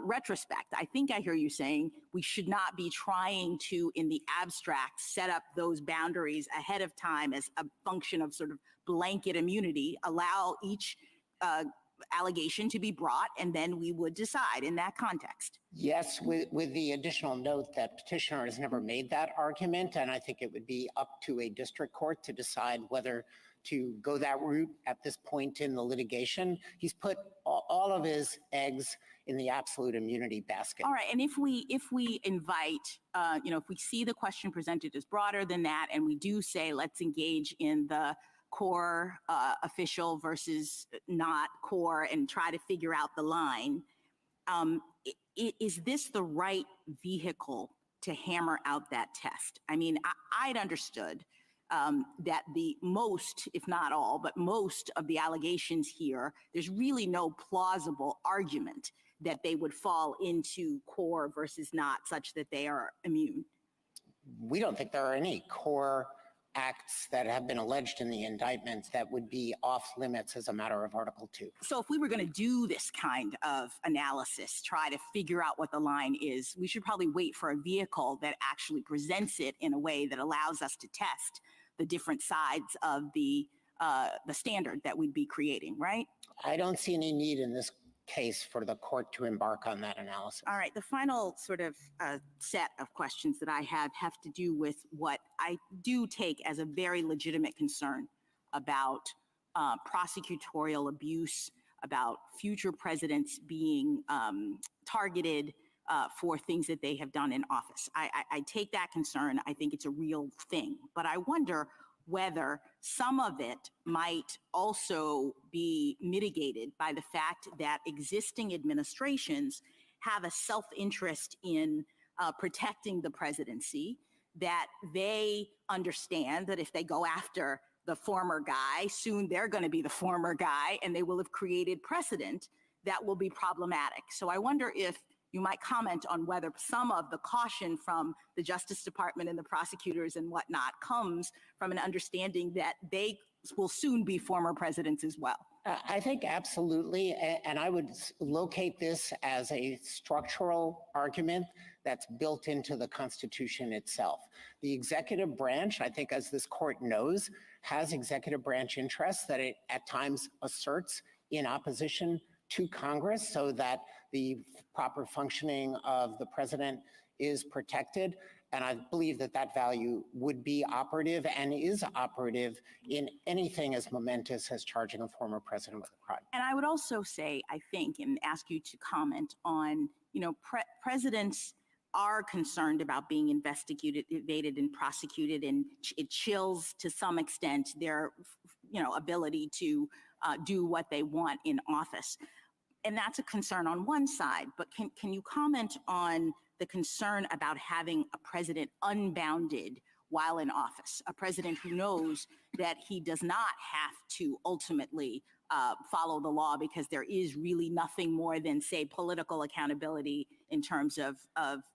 S1: retrospect. I think I hear you saying we should not be trying to, in the abstract, set up those boundaries ahead of time as a function of sort of blanket immunity, allow each allegation to be brought, and then we would decide in that context.
S11: Yes, with the additional note that petitioner has never made that argument, and I think it would be up to a district court to decide whether to go that route at this point in the litigation. He's put all of his eggs in the absolute immunity basket.
S1: All right, and if we invite, if we see the question presented as broader than that, and we do say, let's engage in the core official versus not core and try to figure out the line, is this the right vehicle to hammer out that test? I mean, I'd understood that the most, if not all, but most of the allegations here, there's really no plausible argument that they would fall into core versus not, such that they are immune.
S11: We don't think there are any core acts that have been alleged in the indictments that would be off limits as a matter of Article 2.
S1: So if we were going to do this kind of analysis, try to figure out what the line is, we should probably wait for a vehicle that actually presents it in a way that allows us to test the different sides of the standard that we'd be creating, right?
S11: I don't see any need in this case for the court to embark on that analysis.
S1: All right, the final sort of set of questions that I have to do with what I do take as a very legitimate concern about prosecutorial abuse, about future presidents being targeted for things that they have done in office. I take that concern. I think it's a real thing. But I wonder whether some of it might also be mitigated by the fact that existing administrations have a self-interest in protecting the presidency, that they understand that if they go after the former guy, soon they're going to be the former guy, and they will have created precedent that will be problematic. So I wonder if you might comment on whether some of the caution from the Justice Department and the prosecutors and whatnot comes from an understanding that they will soon be former presidents as well.
S11: I think absolutely, and I would locate this as a structural argument that's built into the Constitution itself. The executive branch, I think as this court knows, has executive branch interests that it at times asserts in opposition to Congress so that the proper functioning of the president is protected. And I believe that that value would be operative and is operative in anything as momentous as charging a former president with a crime.
S1: And I would also say, I think, and ask you to comment on, presidents are concerned about being investigated and prosecuted, and it chills to some extent their, ability to do what they want in office. And that's a concern on one side, but can you comment on the concern about having a president unbounded while in office, a president who knows that he does not have to ultimately follow the law because there is really nothing more than, say, political accountability in terms of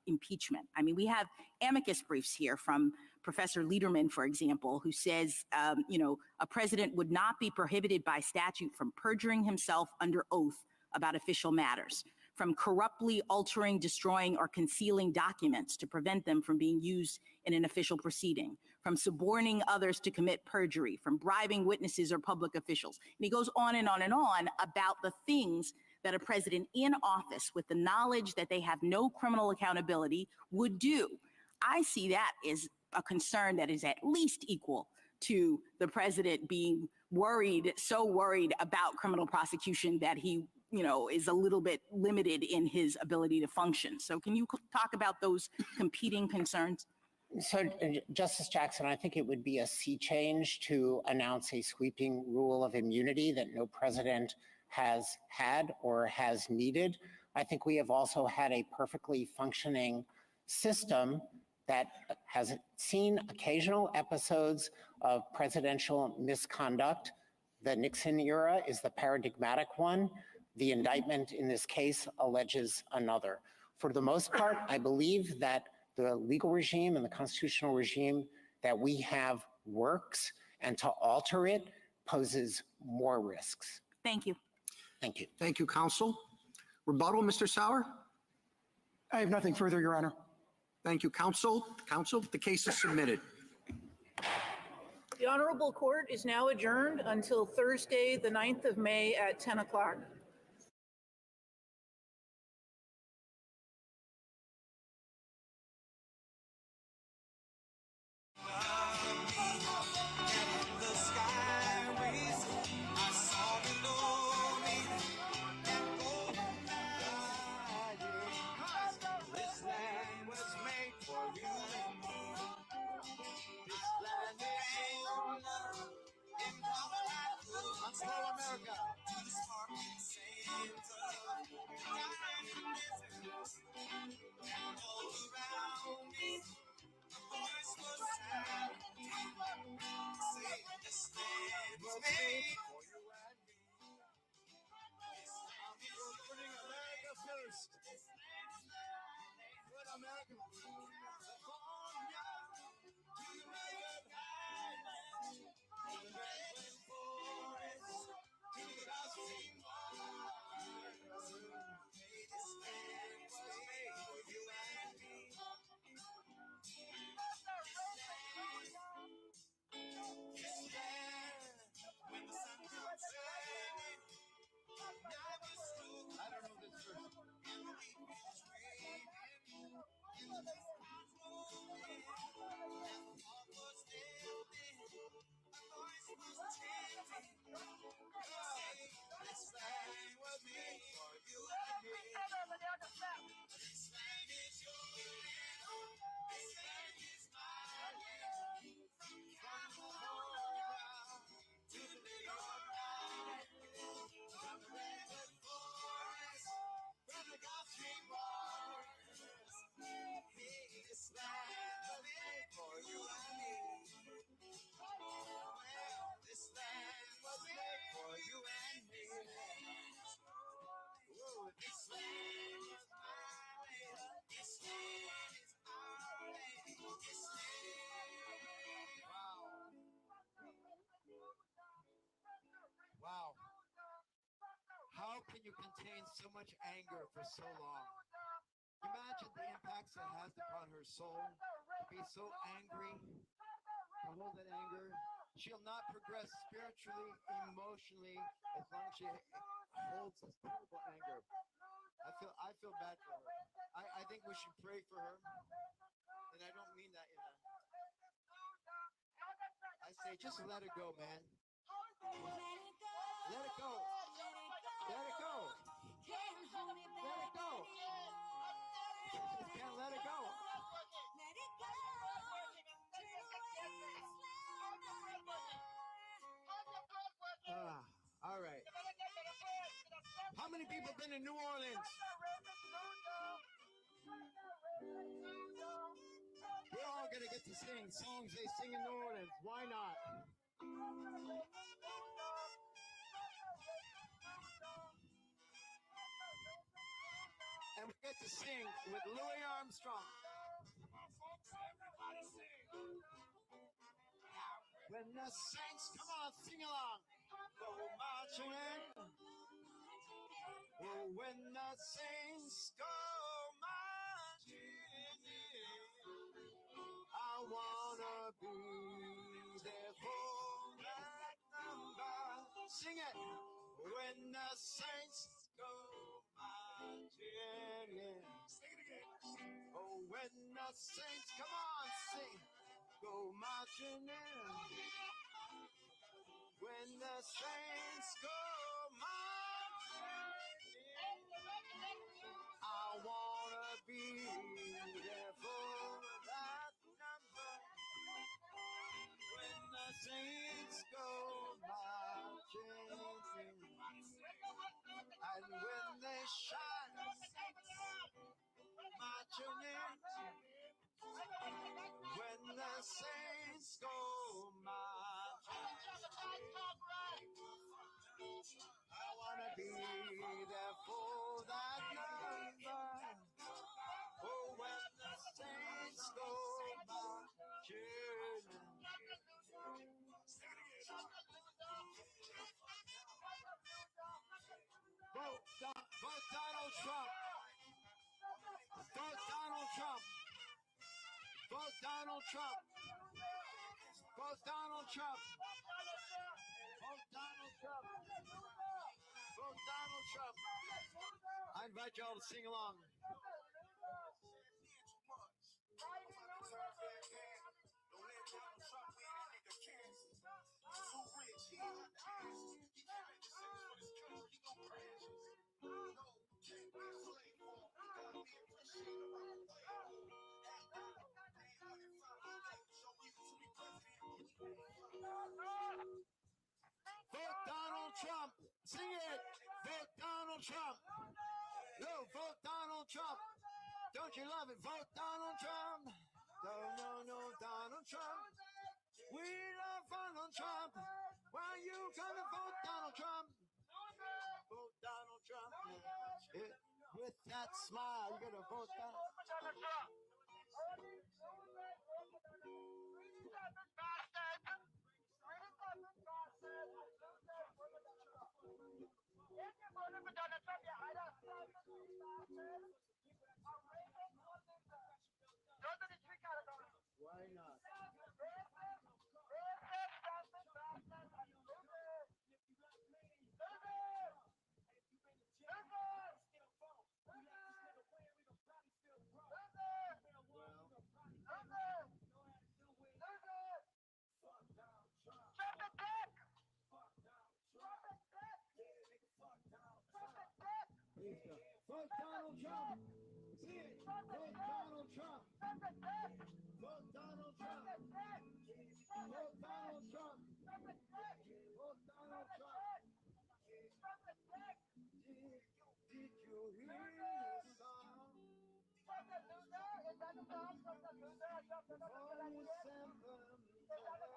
S1: impeachment? I mean, we have amicus briefs here from Professor Lederman, for example, who says, a president would not be prohibited by statute from perjuring himself under oath about official matters, from corruptly altering, destroying, or concealing documents to prevent them from being used in an official proceeding, from suborning others to commit perjury, from bribing witnesses or public officials. And he goes on and on and on about the things that a president in office with the knowledge that they have no criminal accountability would do. I see that as a concern that is at least equal to the president being so worried about criminal prosecution that he is a little bit limited in his ability to function. So can you talk about those competing concerns?
S11: So, Justice Jackson, I think it would be a sea change to announce a sweeping rule of immunity that no president has had or has needed. I think we have also had a perfectly functioning system that has seen occasional episodes of presidential misconduct. The Nixon era is the paradigmatic one. The indictment in this case alleges another. For the most part, I believe that the legal regime and the constitutional regime that we have works, and to alter it poses more risks.
S1: Thank you.
S11: Thank you.
S9: Thank you, counsel. Rebuttal, Mr. Sauer?
S2: I have nothing further, Your Honor.
S9: Thank you, counsel. Counsel, the case is submitted.
S12: The Honorable Court is now adjourned until Thursday, the 9th of May at 10 o'clock.
S13: Wow. How can you contain so much anger for so long? Imagine the impacts it has upon her soul to be so angry, to hold that anger. She'll not progress spiritually, emotionally, as long as she holds this terrible anger. I feel bad for her. I think we should pray for her. And I don't Hey, just let it go, man. Let it go. Let it go. Let it go. You can't let it go. All right. How many people been in New Orleans? We're all gonna get to sing songs they sing in New Orleans. Why not? And we get to sing with Louis Armstrong. When the saints, come on, sing along. Go marching in. Oh, when the saints go marching in, I wanna be there for that number. Sing it. When the saints go marching in. Sing it again. Oh, when the saints, come on, sing. Go marching in. When the saints go marching in, I wanna be there for that number. When the saints go marching in, and when they shine, marching in. When the saints go marching, I wanna be there for that number. Oh, when the saints go marching. Vote Donald Trump. Vote Donald Trump. Vote Donald Trump. Vote Donald Trump. Vote Donald Trump. Vote Donald Trump. I invite y'all to sing along. Vote Donald Trump. Sing it. Vote Donald Trump. No, vote Donald Trump. Don't you love it? Vote Donald Trump. No, Donald Trump. We love Donald Trump. Why you gonna vote Donald Trump? Vote Donald Trump. With that smile, you're gonna vote Donald Trump. Why not? Vote Donald Trump. See it. Vote Donald Trump. Vote Donald Trump. Vote Donald Trump. Vote Donald Trump. Did you hear the song?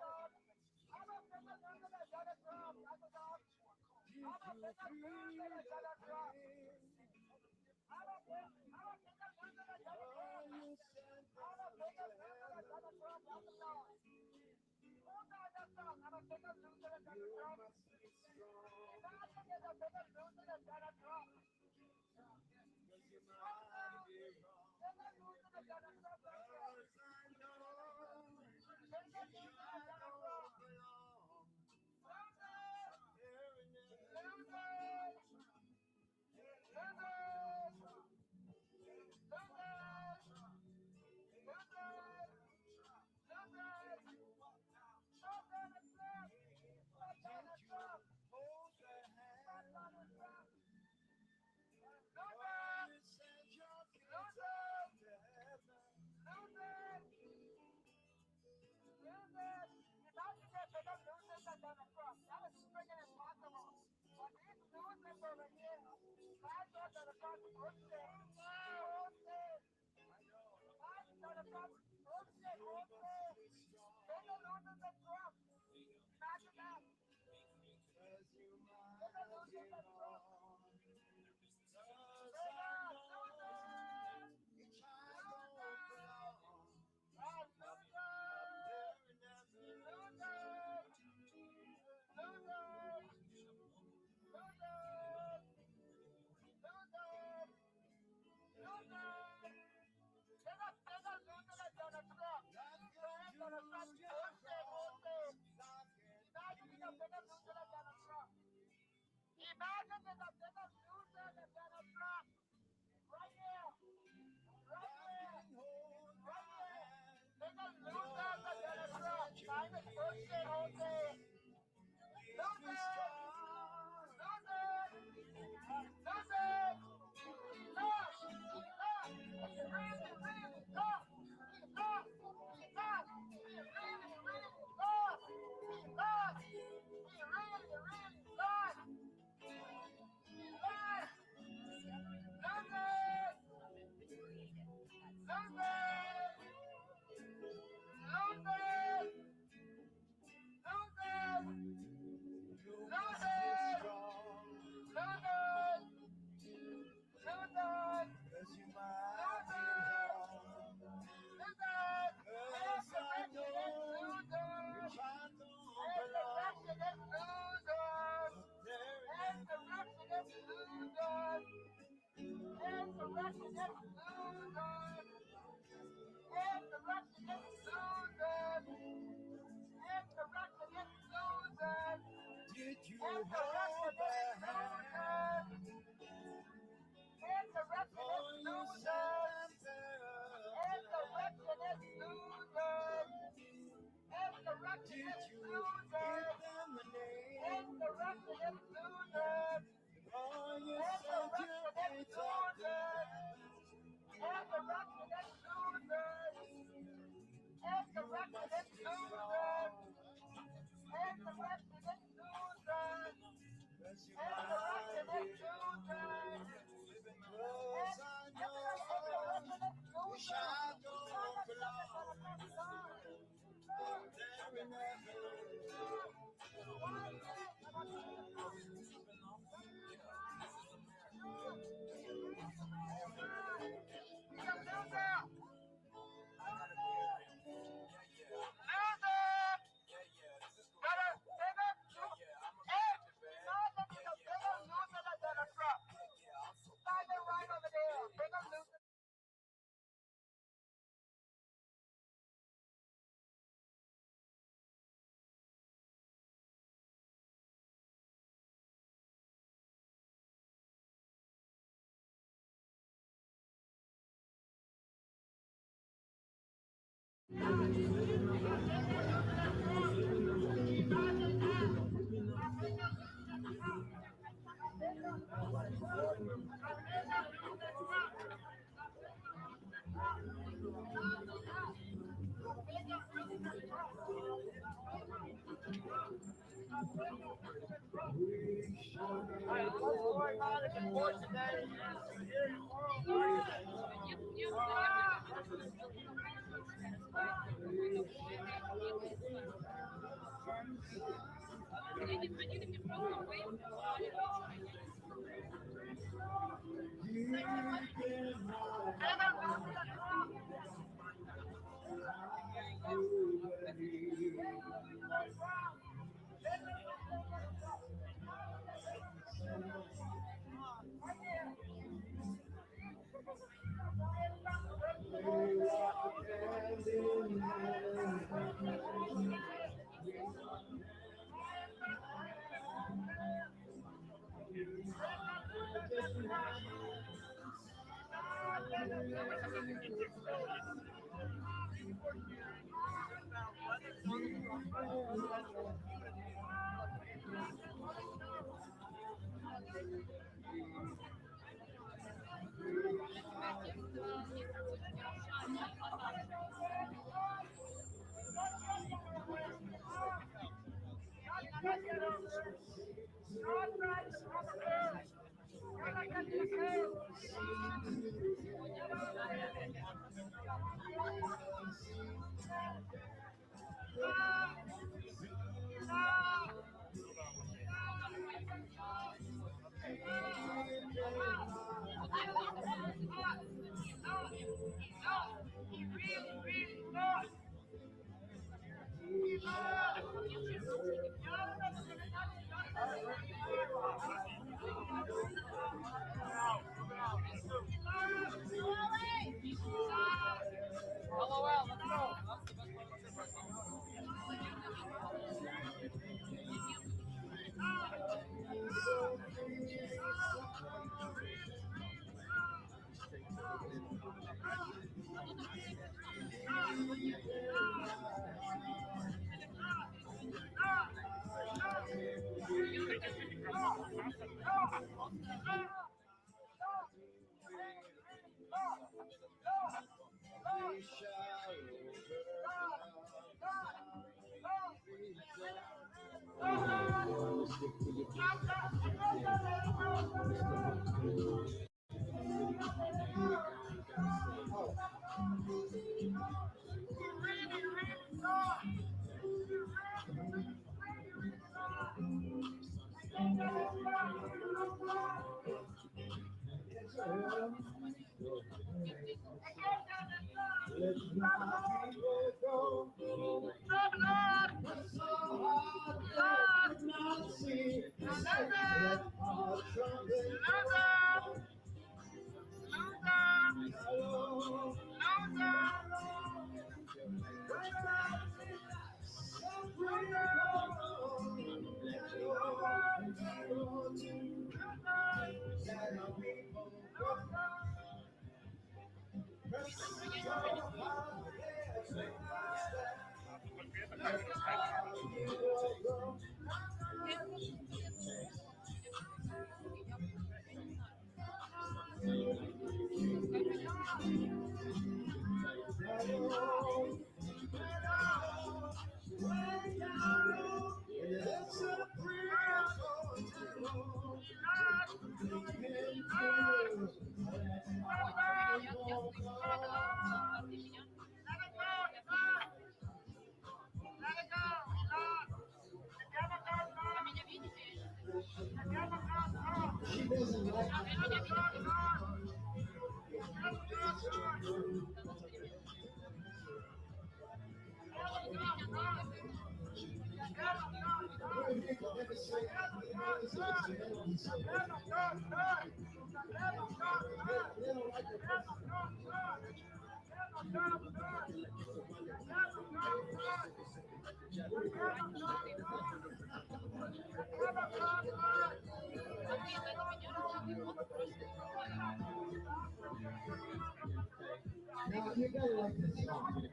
S13: Now you gotta like this song.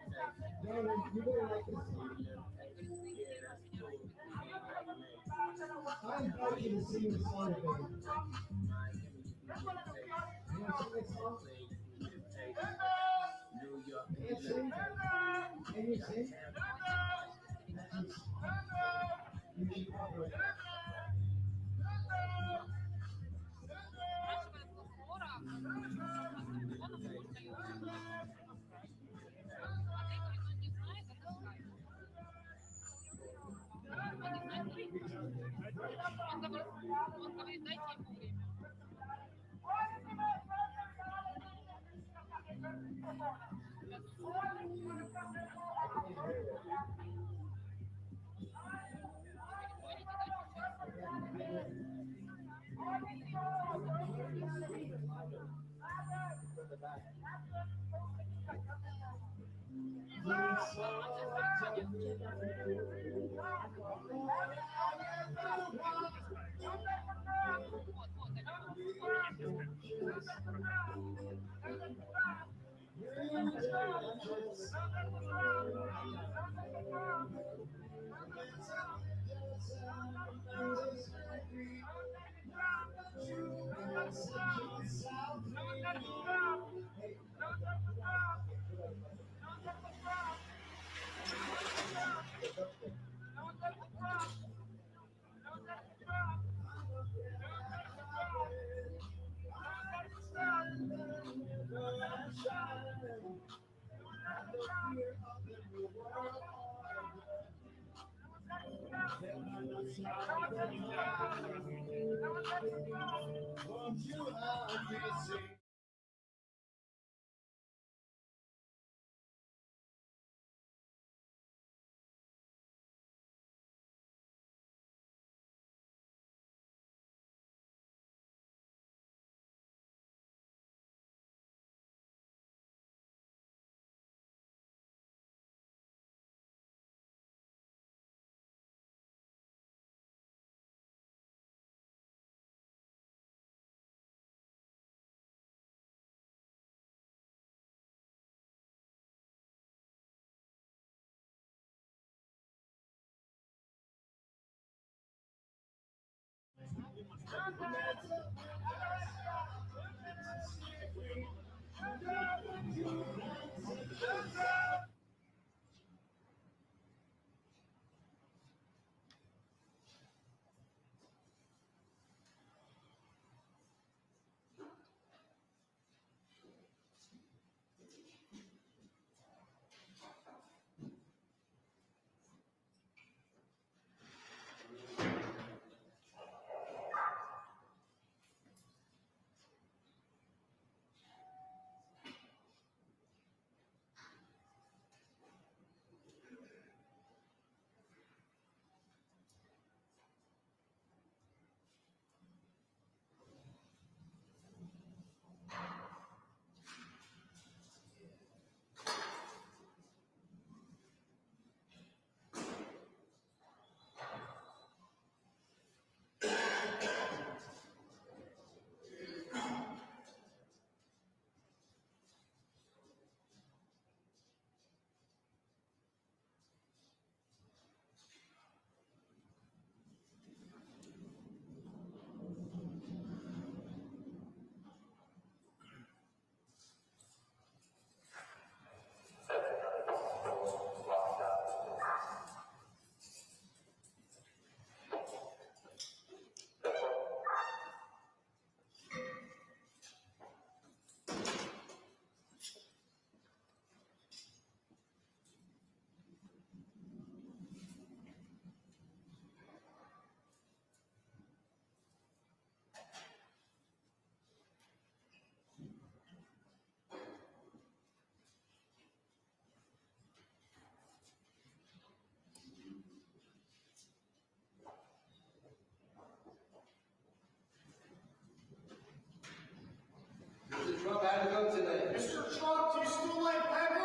S13: Darling, you gotta like this song. I invite you to sing the song, baby. You want to sing this song? Can you sing? Can you sing? I know today. Mr. Trump, do you still like pepper?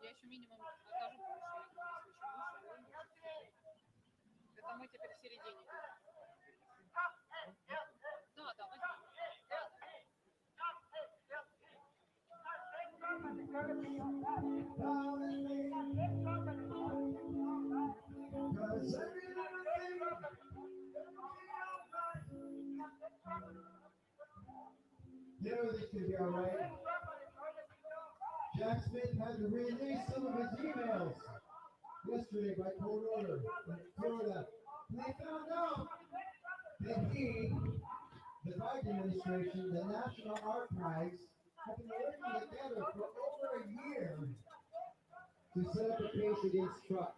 S14: Я еще минимум окажу повышение, если очень выше. Это мы теперь в середине. Да, да, возьмем.
S13: You know this could be all right. Jack Smith had to release some of his emails yesterday by court order in Florida. And they found out that he, the Biden administration, the National Archives, have been working together for over a year to set up a case against Trump.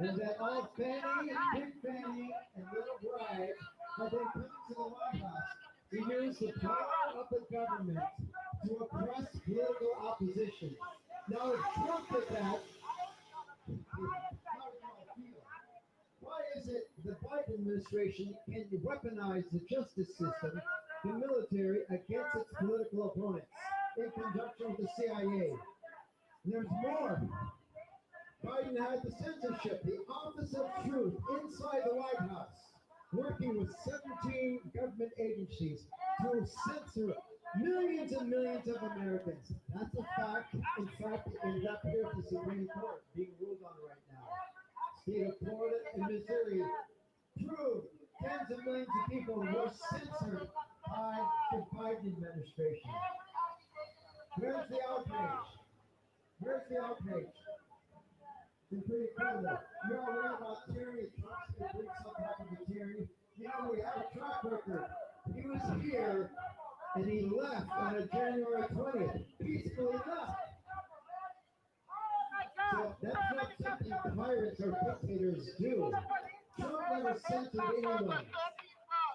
S13: And that all Fannie, Big Fannie, and Little Bride have been coming to the White House to use the power of the government to oppress political opposition. Now, if Trump did that, how do y'all feel? Why is it the Biden administration can weaponize the justice system, the military, against its political opponents in conjunction with the CIA? And there's more. Biden had the censorship, the Office of Truth inside the White House, working with 17 government agencies to censor millions and millions of Americans. That's a fact. In fact, it is up here at the Supreme Court being ruled on right now. State of Florida and Missouri proved tens of millions of people were censored by the Biden administration. Where's the outrage? Where's the outrage? It's pretty incredible. You're all worried about tyranny. Trump's going to bring something happen to tyranny. You know, we have a track record. He was here and he left on a January 20th. Peacefully left. So that's not something pirates or dictators do. Trump never censored anyone.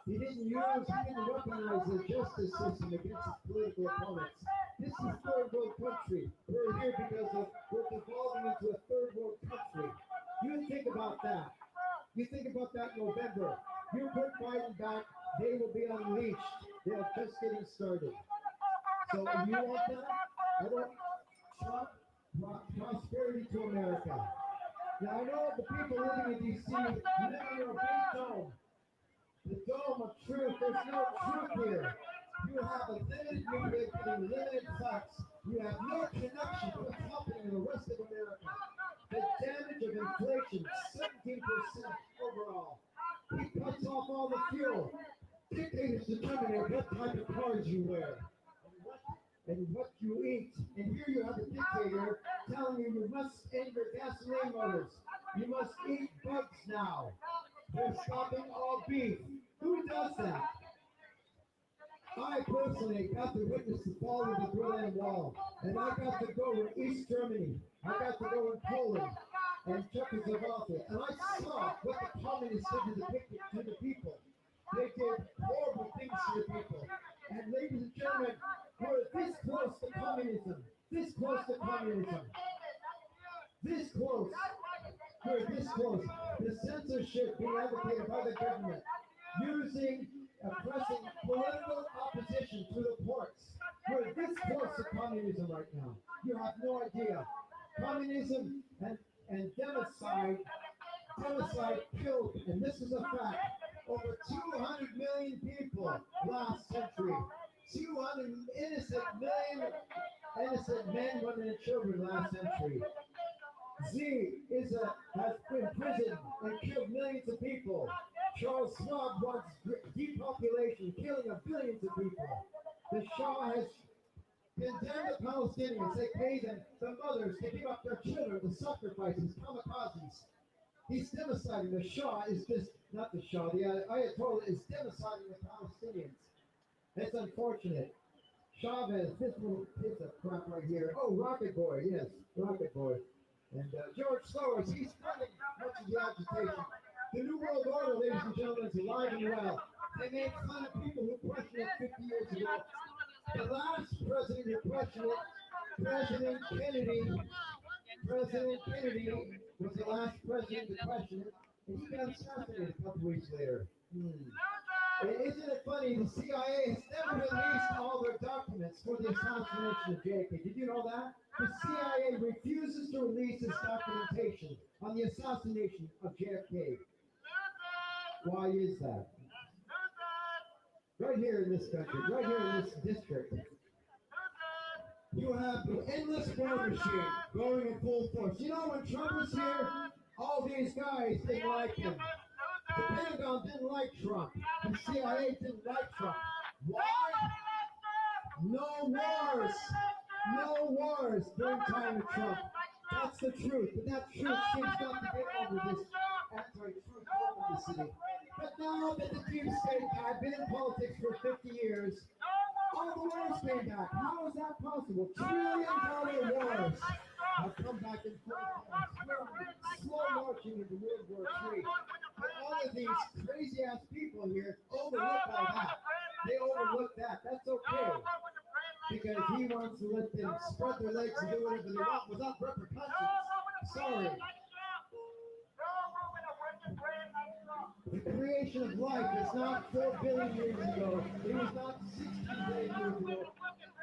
S13: He didn't weaponize the justice system against his political opponents. This is third world country. We're here because we're devolving into a third world country. You think about that. You think about that in November. You put Biden back, they will be unleashed. They are just getting started. So you want that? I don't. Trump brought prosperity to America. Now I know the people living in D.C. live under a big dome. The dome of truth. There's no truth here. You have a limited media getting limited facts. You have no connection to what's happening in the rest of America. The damage of inflation, 17% overall. He cuts off all the fuel. Dictators determine what type of cars you wear and what you eat. And here you have a dictator telling you must end your gasoline motors. You must eat bugs now. They're stopping all beef. Who does that? I personally got to witness the fall of the Berlin Wall, and I got to go in East Germany. I got to go in Poland and Czechoslovakia, and I saw what the communists did to the people. They did horrible things to the people. And ladies and gentlemen, we're this close to communism. This close to communism. This close. We're this close. The censorship being advocated by the government, oppressing political opposition through the courts. We're this close to communism right now. You have no idea. Communism and democide killed, and this is a fact, over 200 million people last century. 200 innocent men, women, and children last century. Has been imprisoned and killed millions of people. Charles Schwab wants depopulation, killing of billions of people. The Shah has condemned the Palestinians. They pay them, the mothers, to give up their children, the sacrifices, kamikazes. He's genociding. The Shah is just, not the Shah, the Ayatollah is genociding the Palestinians. It's unfortunate. Chavez, this little piece of crap right here. Oh, Rocket Boy, yes, Rocket Boy. And George Soros, he's funding much of the agitation. The New World Order, ladies and gentlemen, is alive and well. They made fun of people who questioned it 50 years ago. The last president who questioned it, President Kennedy was the last president to question it, and he got assassinated a couple weeks later. Isn't it funny? The CIA has never released all their documents for the assassination of JFK. Did you know that? The CIA refuses to release its documentation on the assassination of JFK. Why is that? Right here in this country, right here in this district, you have the endless war machine going in full force. You know, when Trump was here, all these guys didn't like him. The Pentagon didn't like Trump. The CIA didn't like Trump. Why? No wars. No wars during time of Trump. That's the truth. But that truth seems not to get over this anti-truth publicity. But now that the deep state, I've been in politics for 50 years, all the wars came back. How is that possible? $1 trillion wars have come back in 40 times. We're slow marching into World War III. But all of these crazy-ass people here overlook all that. They overlook that. That's okay. Because he wants to let them spread their legs and do whatever they want without repercussions. Sorry. The creation of life is not 4 billion years ago. It was not 16 billion years ago.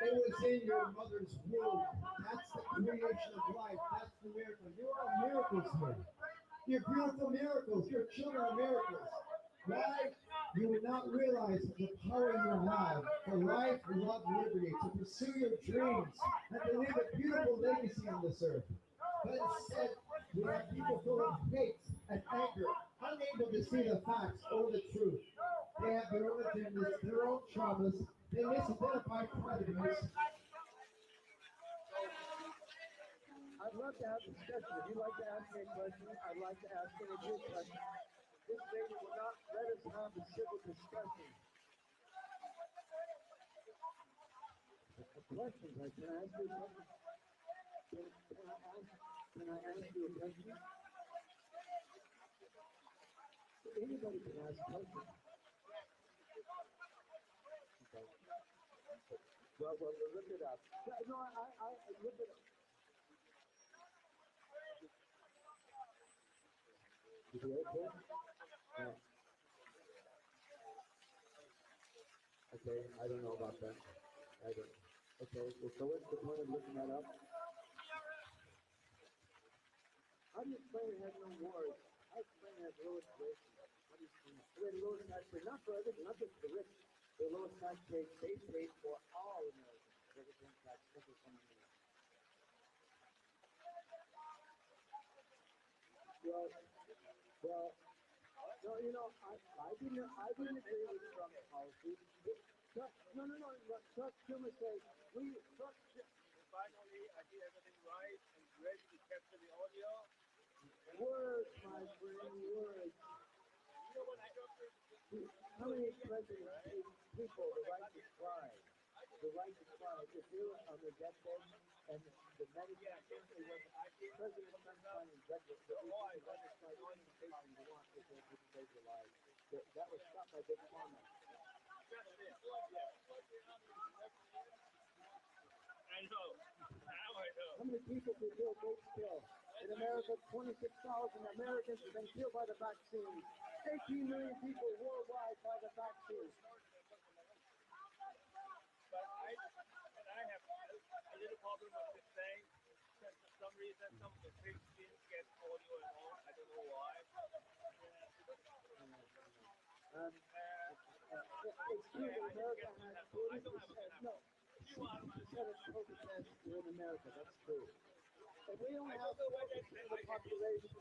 S13: It was in your mother's womb. That's the creation of life. That's the miracle. You are miracles here. You're beautiful miracles. Your children are miracles. Why? You would not realize the power you have for life, love, liberty, to pursue your dreams, and to leave a beautiful legacy on this earth. But instead, we have people full of hate and anger, unable to see the facts or the truth. They have their own agendas, their own traumas. They misidentify predators.
S15: I'd love to have a discussion. If you'd like to ask me a question, I'd like to ask you a good question. This lady will not let us have a civil discussion. A question, like, can I ask you a question? Can I ask you a question? Anybody can ask a question. Okay. Well, look it up. No, I look it up. Is it okay? No. Okay, I don't know about that. I don't. Okay, well, so what's the point of looking that up? How do you explain it has no wars? How do you explain it has lowest rates? How do you explain it? We had the lowest tax rate, not for everything, not just for the rich. The lowest tax rate, they paid for all Americans. Everything tax, everything. Well, no, you know, I didn't agree with Trump's policy. Chuck Schumer says, finally, I did everything right and ready to capture the audio. Words, my friend, words. You know what I how many presidents gave people the right to cry? The right to cry. If they were on their deathbed and the medicine simply was President Trump's finding judgment that we can let us try any medication you want if they could save your lives. That was stopped by Big Pharma. I know. Now I know. How many people did Bill Gates kill? In America, 26,000 Americans have been killed by the vaccine. 18 million people worldwide by the vaccine. But I have a little problem with this thing. For some reason, some of the Christians get audio and all. I don't know why. It's true that America has 40%. No, 60% of COVID deaths are in America. That's true. And we only have 4% of the population.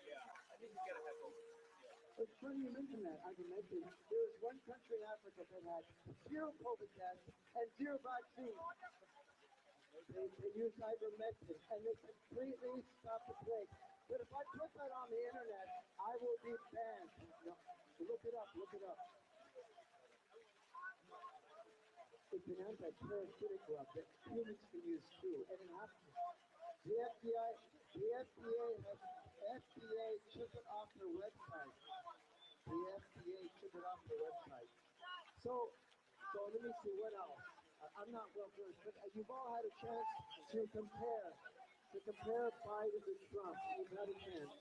S15: Yeah, I think you gotta have COVID. It's funny you mention that. I can mention there was one country in Africa that had 0 COVID deaths and 0 vaccine. They used ivermectin and they completely stopped the plague. But if I put that on the internet, I will be banned. No, look it up. It's an anti-parasitic drug that humans can use too, and it happens. The FDA took it off their website. The FDA took it off their website. So let me see what else. I'm not well versed, but you've all had a chance to compare Biden to Trump. You've had a chance.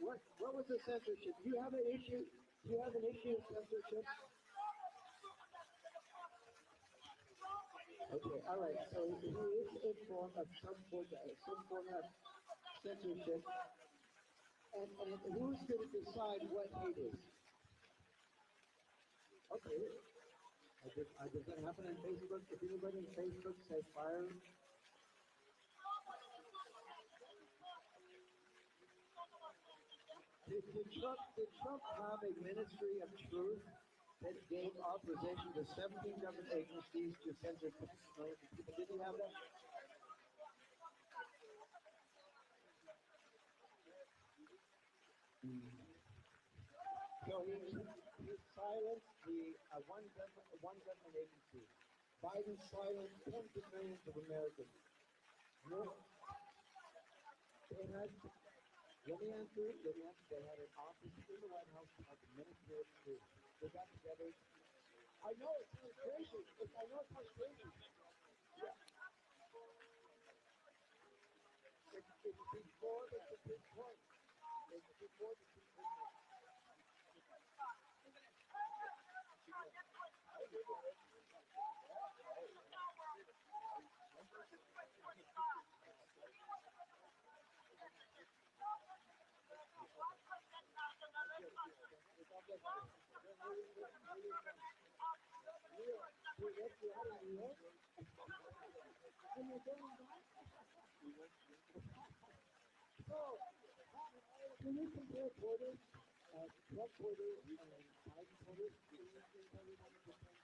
S15: What was the censorship? Do you have an issue? With censorship? Okay, all right. So he is informed of some form of censorship, and who's going to decide what it is? Okay. Does that happen on Facebook? If anybody on Facebook says fire? Did Trump have a ministry of truth that gave authorization to 17 government agencies to censor people? Did he have that? So he silenced the one government agency. Biden silenced tens of millions of Americans. No, they had. Let me answer. They had an office in the White House called the Ministry of Truth. They got together. I know it sounds crazy. Yeah. It's before the Supreme Court. Can you compare voters, Trump voters and Biden voters? Can you tell me what the difference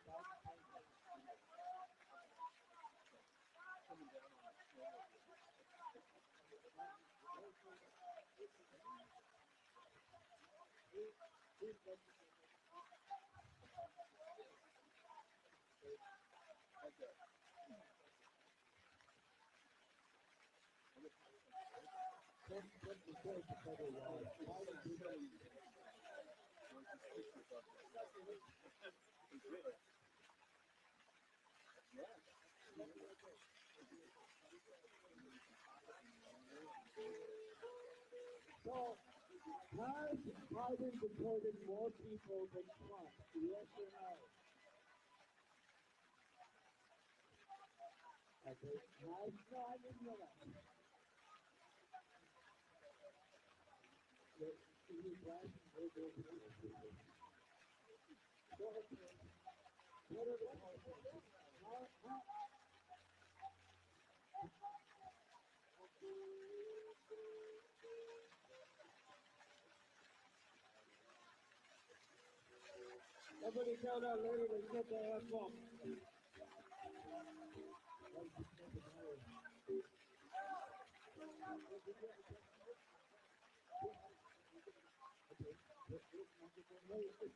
S15: So, has Biden deported more people than Trump? Yes or no? Okay. No, I didn't know that. What are the politics? Everybody tell that lady to get the F off. If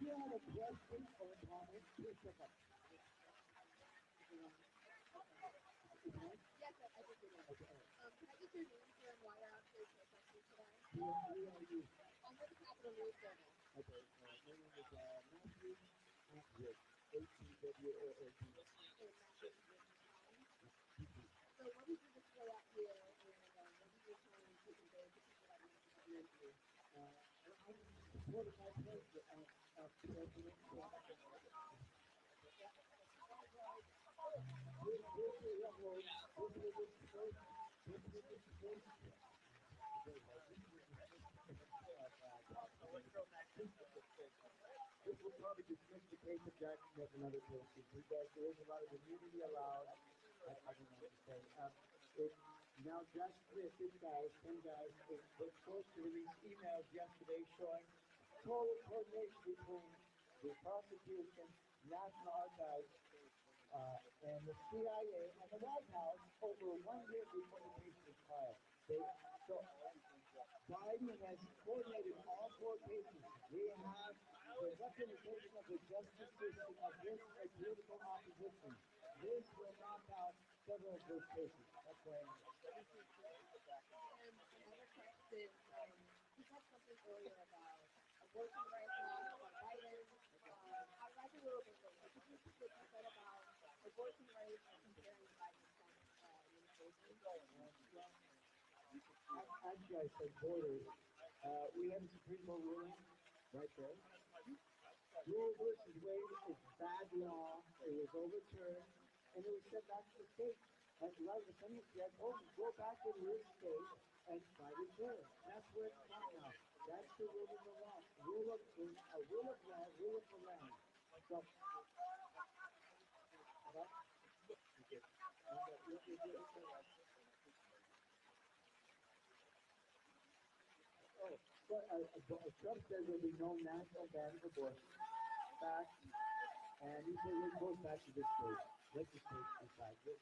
S15: you have a question or a comment, please pick up.
S14: Yes, I think it is.
S15: Okay.
S14: Can I get your name here and why you're out here protesting today?
S15: Who are you?
S14: I'm with the Capitol News Journal.
S15: Okay, my name is Matthew Atwood, A-T-W-O-O-D.
S14: Okay, Matthew. So what did you display out here and what are you trying to convey to people that want to support you?
S15: I'm supporting my president, President Trump. This will probably dismiss the case of Jackson as another case because there is a lot of immunity allowed. I don't know what to say. Now Jack Smith, this guy, 10 guys, was supposed to release emails yesterday showing total coordination between the prosecution, National Archives, and the CIA and the White House over 1 year before the case was filed. So Biden has coordinated all 4 cases. We have the representation of the justice system against a political opposition. This will knock out several of those cases. That's why I'm here.
S14: And another question, you said something earlier about abortion rights laws for Biden. I read a little bit late, but could you repeat what you said about abortion rights and comparing Biden's administration?
S15: Actually, I said borders. We have a Supreme Court ruling right there. Roe versus Wade is bad law. It was overturned, and it was sent back to the state. And a lot of the senators said, "Oh, go back in your state and fight it there." That's where it's at now. That's the rule of the law. Rule of law, rule of the land. So, Trump says there will be no national ban of abortion. Fact. And he says it goes back to this state. Let the state decide.
S14: Can I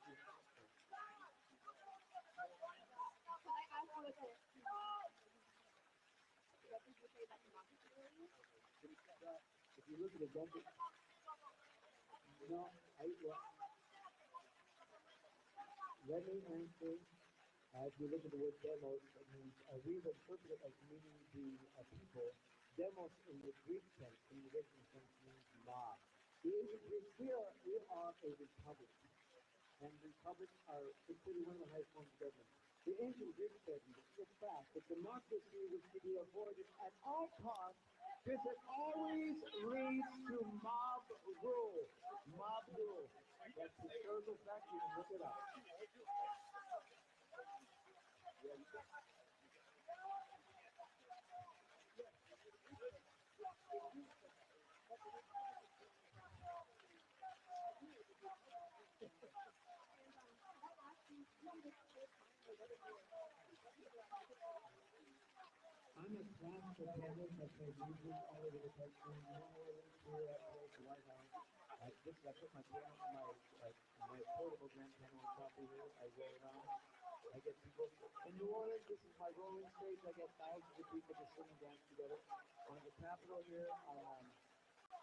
S14: ask you what did you say about democracy earlier?
S15: If you look at the budget, let me answer. If you look at the word demos, it means we've interpreted it as meaning the people. Demos in the Greek sense, in the original sense, means mob. The ancient Greeks, we are a republic, and republics are considered one of the highest forms of government. The ancient Greeks said, in fact, that democracy was to be avoided at all costs because it always leads to mob rule. Mob rule. That's historical fact. You can look it up. I'm a class attendant. I play music all over the country. New Orleans, here I play at the White House. I put my piano, my portable grand piano on top of here. I roll around. I get people in New Orleans. This is my rolling stage. I get thousands of people to sing and dance together. On the Capitol here on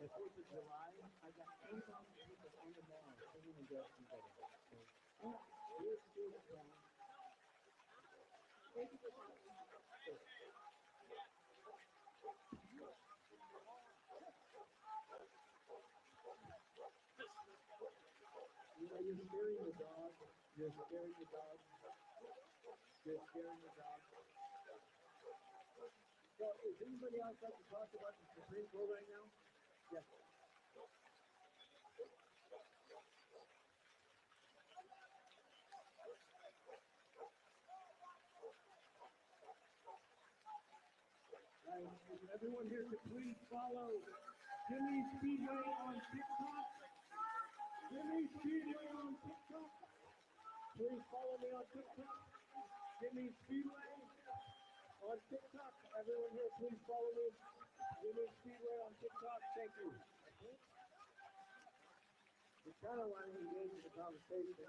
S15: the 4th of July, I got 10,000 people on the lawn singing and dancing together. So, here's the town.
S14: Thank you for coming.
S15: You're scaring the dog. You're scaring the dog. You're scaring the dog. So, is anybody else like to talk about the Supreme Court right now? Yes. Everyone here to please follow Jimmy Speedway on TikTok. Jimmy Speedway on TikTok. Please follow me on TikTok. Jimmy Speedway on TikTok. Everyone here, please follow me. Jimmy Speedway on TikTok. Thank you. we kind of want to engage in the conversation.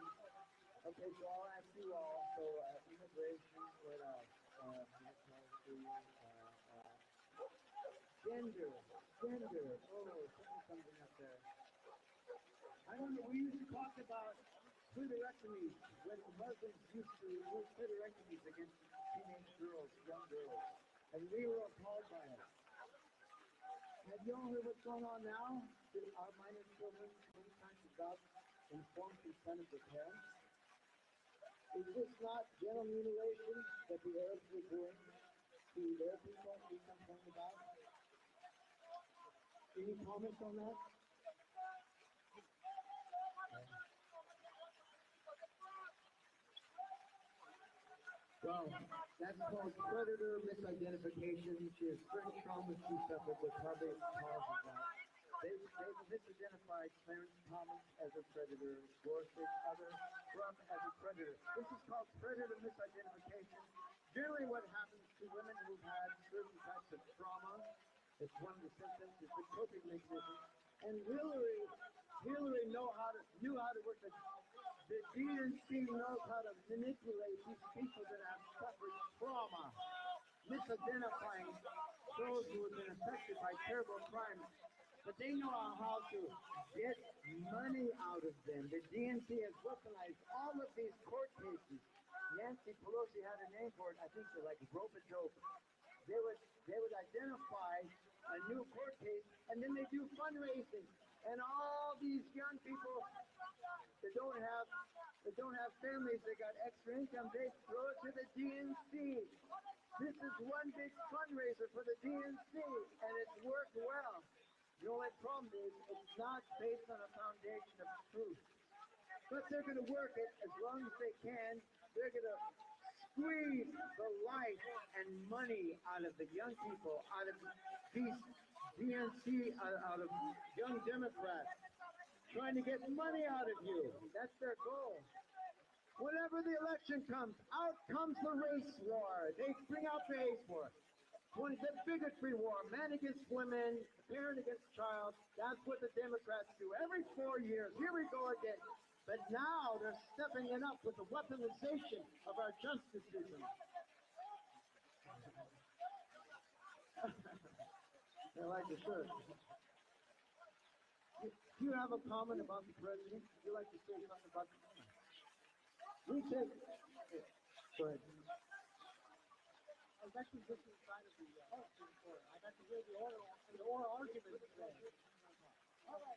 S15: Okay, so I'll ask you all. So immigration, what else? Gender. Oh, something up there. I don't know. We used to talk about clitorectomies when Muslims used to do clitorectomies against teenage girls, young girls, and we were appalled by it. Have you all heard what's going on now? Our minor children many times without informed consent of their parents. Is this not genital mutilation that the Arabs were doing to their people we complain about? Any comments on that? Well, that's called predator misidentification. She has brain trauma she suffered that probably causes that. They've misidentified Clarence Thomas as a predator, Gorsuch, other Trump as a predator. This is called predator misidentification. Generally what happens to women who've had certain types of trauma, it's one of the symptoms, it's a coping mechanism. And Hillary knew how to work the DNC knows how to manipulate these people that have suffered trauma, misidentifying those who have been affected by terrible crimes. But they know how to get money out of them. The DNC has weaponized all of these court cases. Nancy Pelosi had a name for it. I think they're like rope-a-dope. They would identify a new court case, and then they do fundraising. And all these young people that don't have families, they got extra income, they throw it to the DNC. This is one big fundraiser for the DNC, and it's worked well. The only problem is it's not based on a foundation of truth. But they're going to work it as long as they can. They're going to squeeze the life and money out of the young people, out of these DNC, out of young Democrats, trying to get money out of you. That's their goal. Whenever the election comes, out comes the race war. They bring out the race war. The bigotry war, man against women, parent against child. That's what the Democrats do every 4 years. Here we go again. But now they're stepping it up with the weaponization of our justice system. I like the shirt. Do you have a comment about the president? Would you like to say something about the president? We take. Go ahead. I was actually just inside of the court. I got to hear the oral argument today. All right.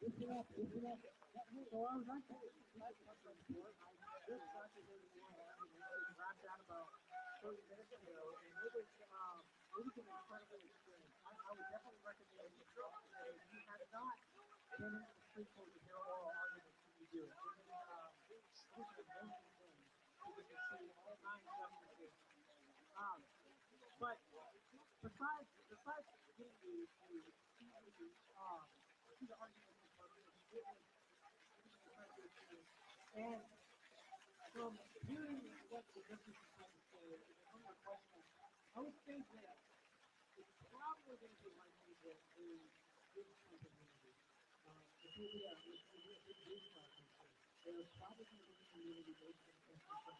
S15: Listen up. So I was actually inside of the court. I just got to hear the oral argument. It wrapped out about 30 minutes ago, and it was an incredible experience. I would definitely recommend it. If you have not been in the Supreme Court to hear oral arguments, you do it. It is an amazing thing. You can see all 9 justices. But besides getting the arguments in front of us, and from hearing what the justices have to say, and from the questions, I would think that it's probably going to be likely that a big chunk of community, if you have a big group of people, there's probably going to be community based on something.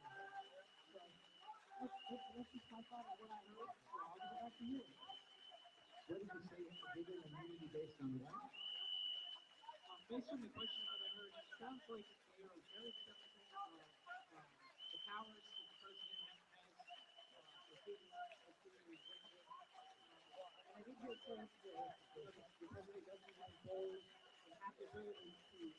S15: So that's just my thought of what I heard. So I'll give it back to you. What did you say? A bigger community based on what? Based on the questions that I heard, it sounds like you're very skeptical of the powers that the president has given the executive. And I did get a sense that the president doesn't want to impose and have the ability to.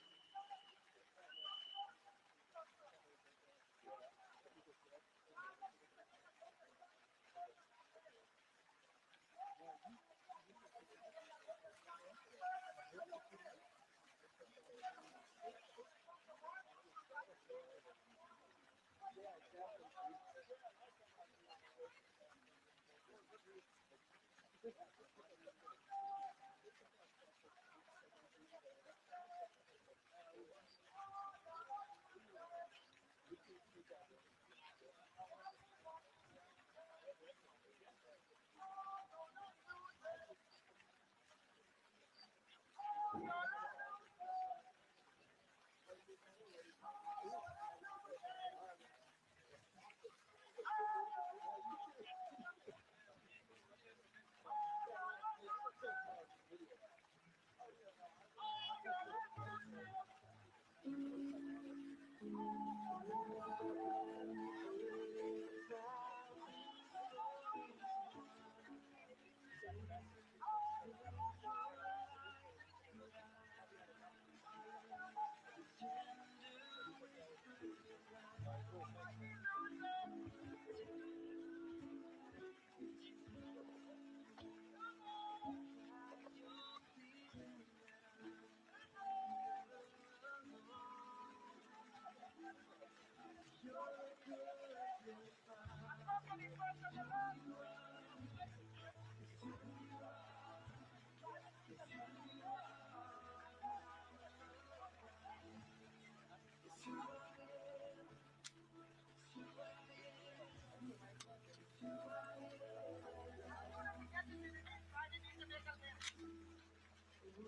S15: The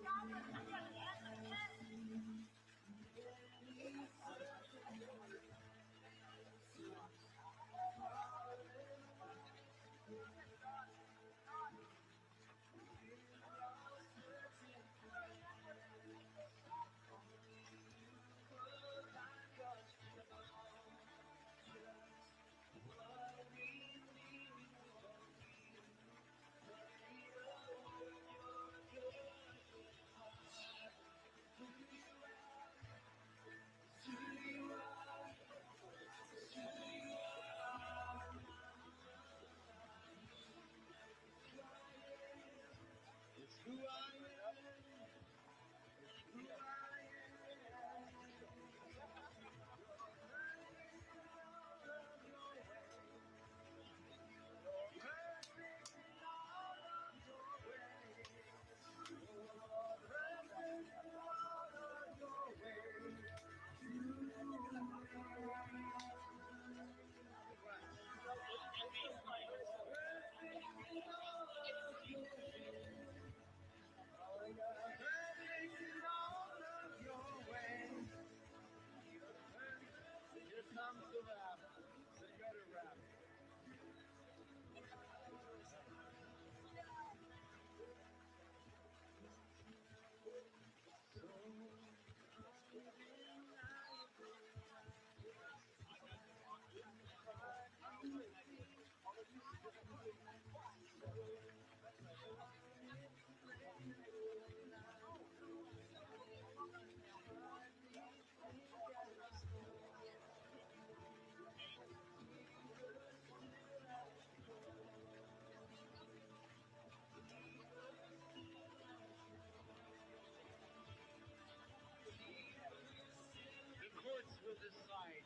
S15: courts will decide.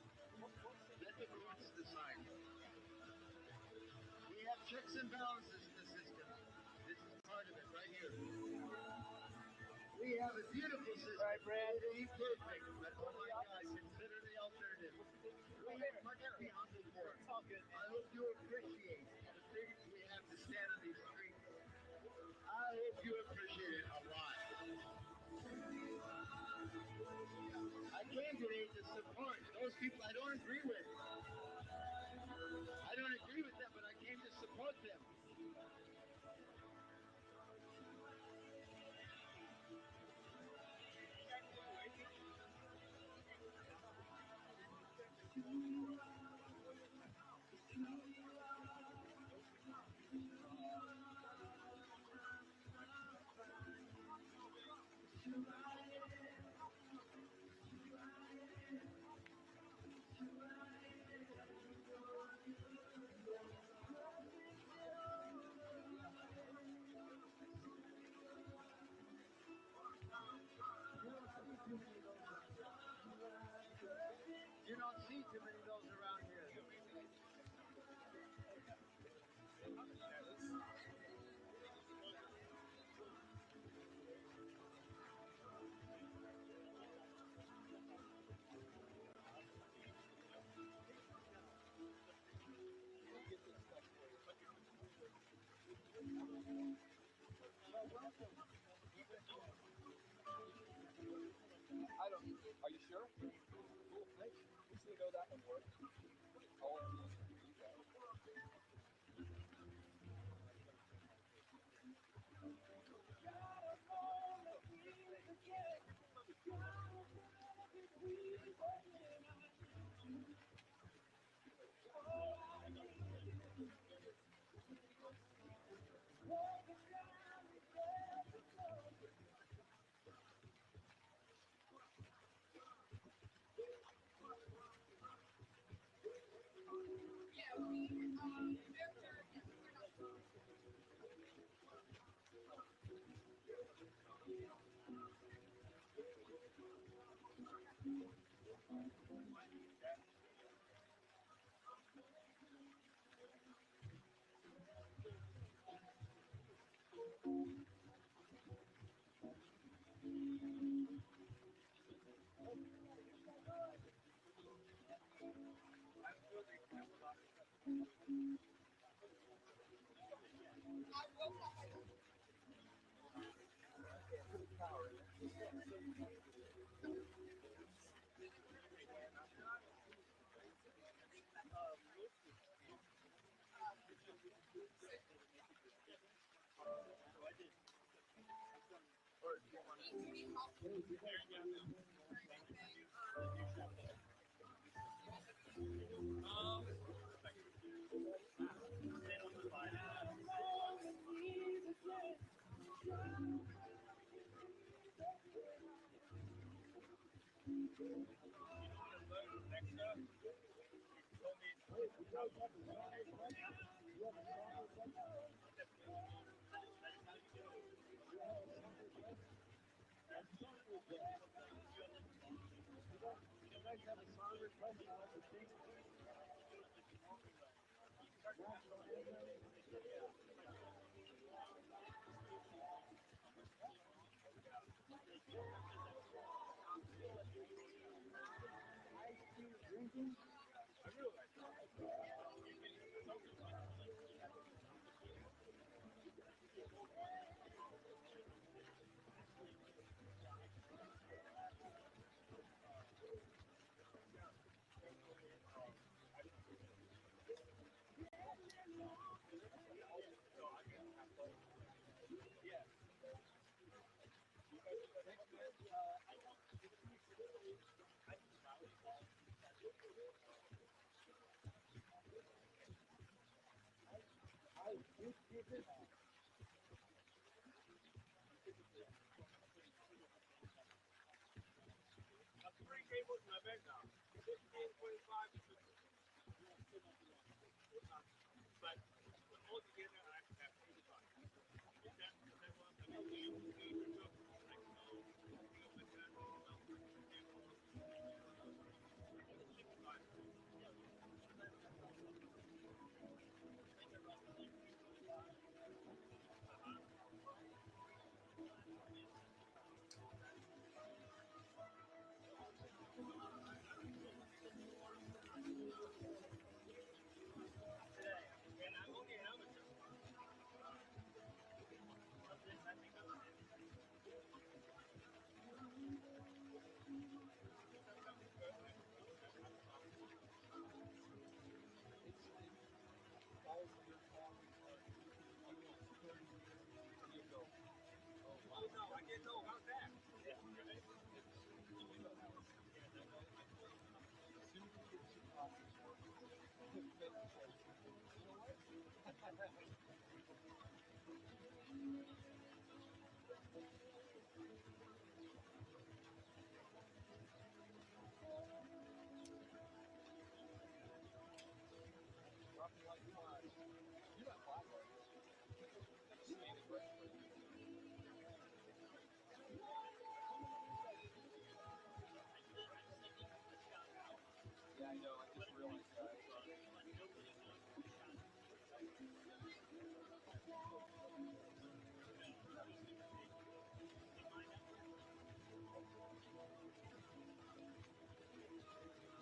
S15: Let the courts decide. We have checks and balances in the system. This is part of it right here. We have a beautiful system. Right, Brad? It ain't perfect, but oh my God, consider the alternative. We have much to be humble for. I hope you appreciate the things we have to stand on these streets. I hope you appreciate it a lot. I came today to support those people I don't agree with. I don't agree with them, but I came to support them. You don't see too many of those around here. I don't. Are you sure? Cool. Thanks. We still know that one works. Oh,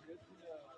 S15: Good to know.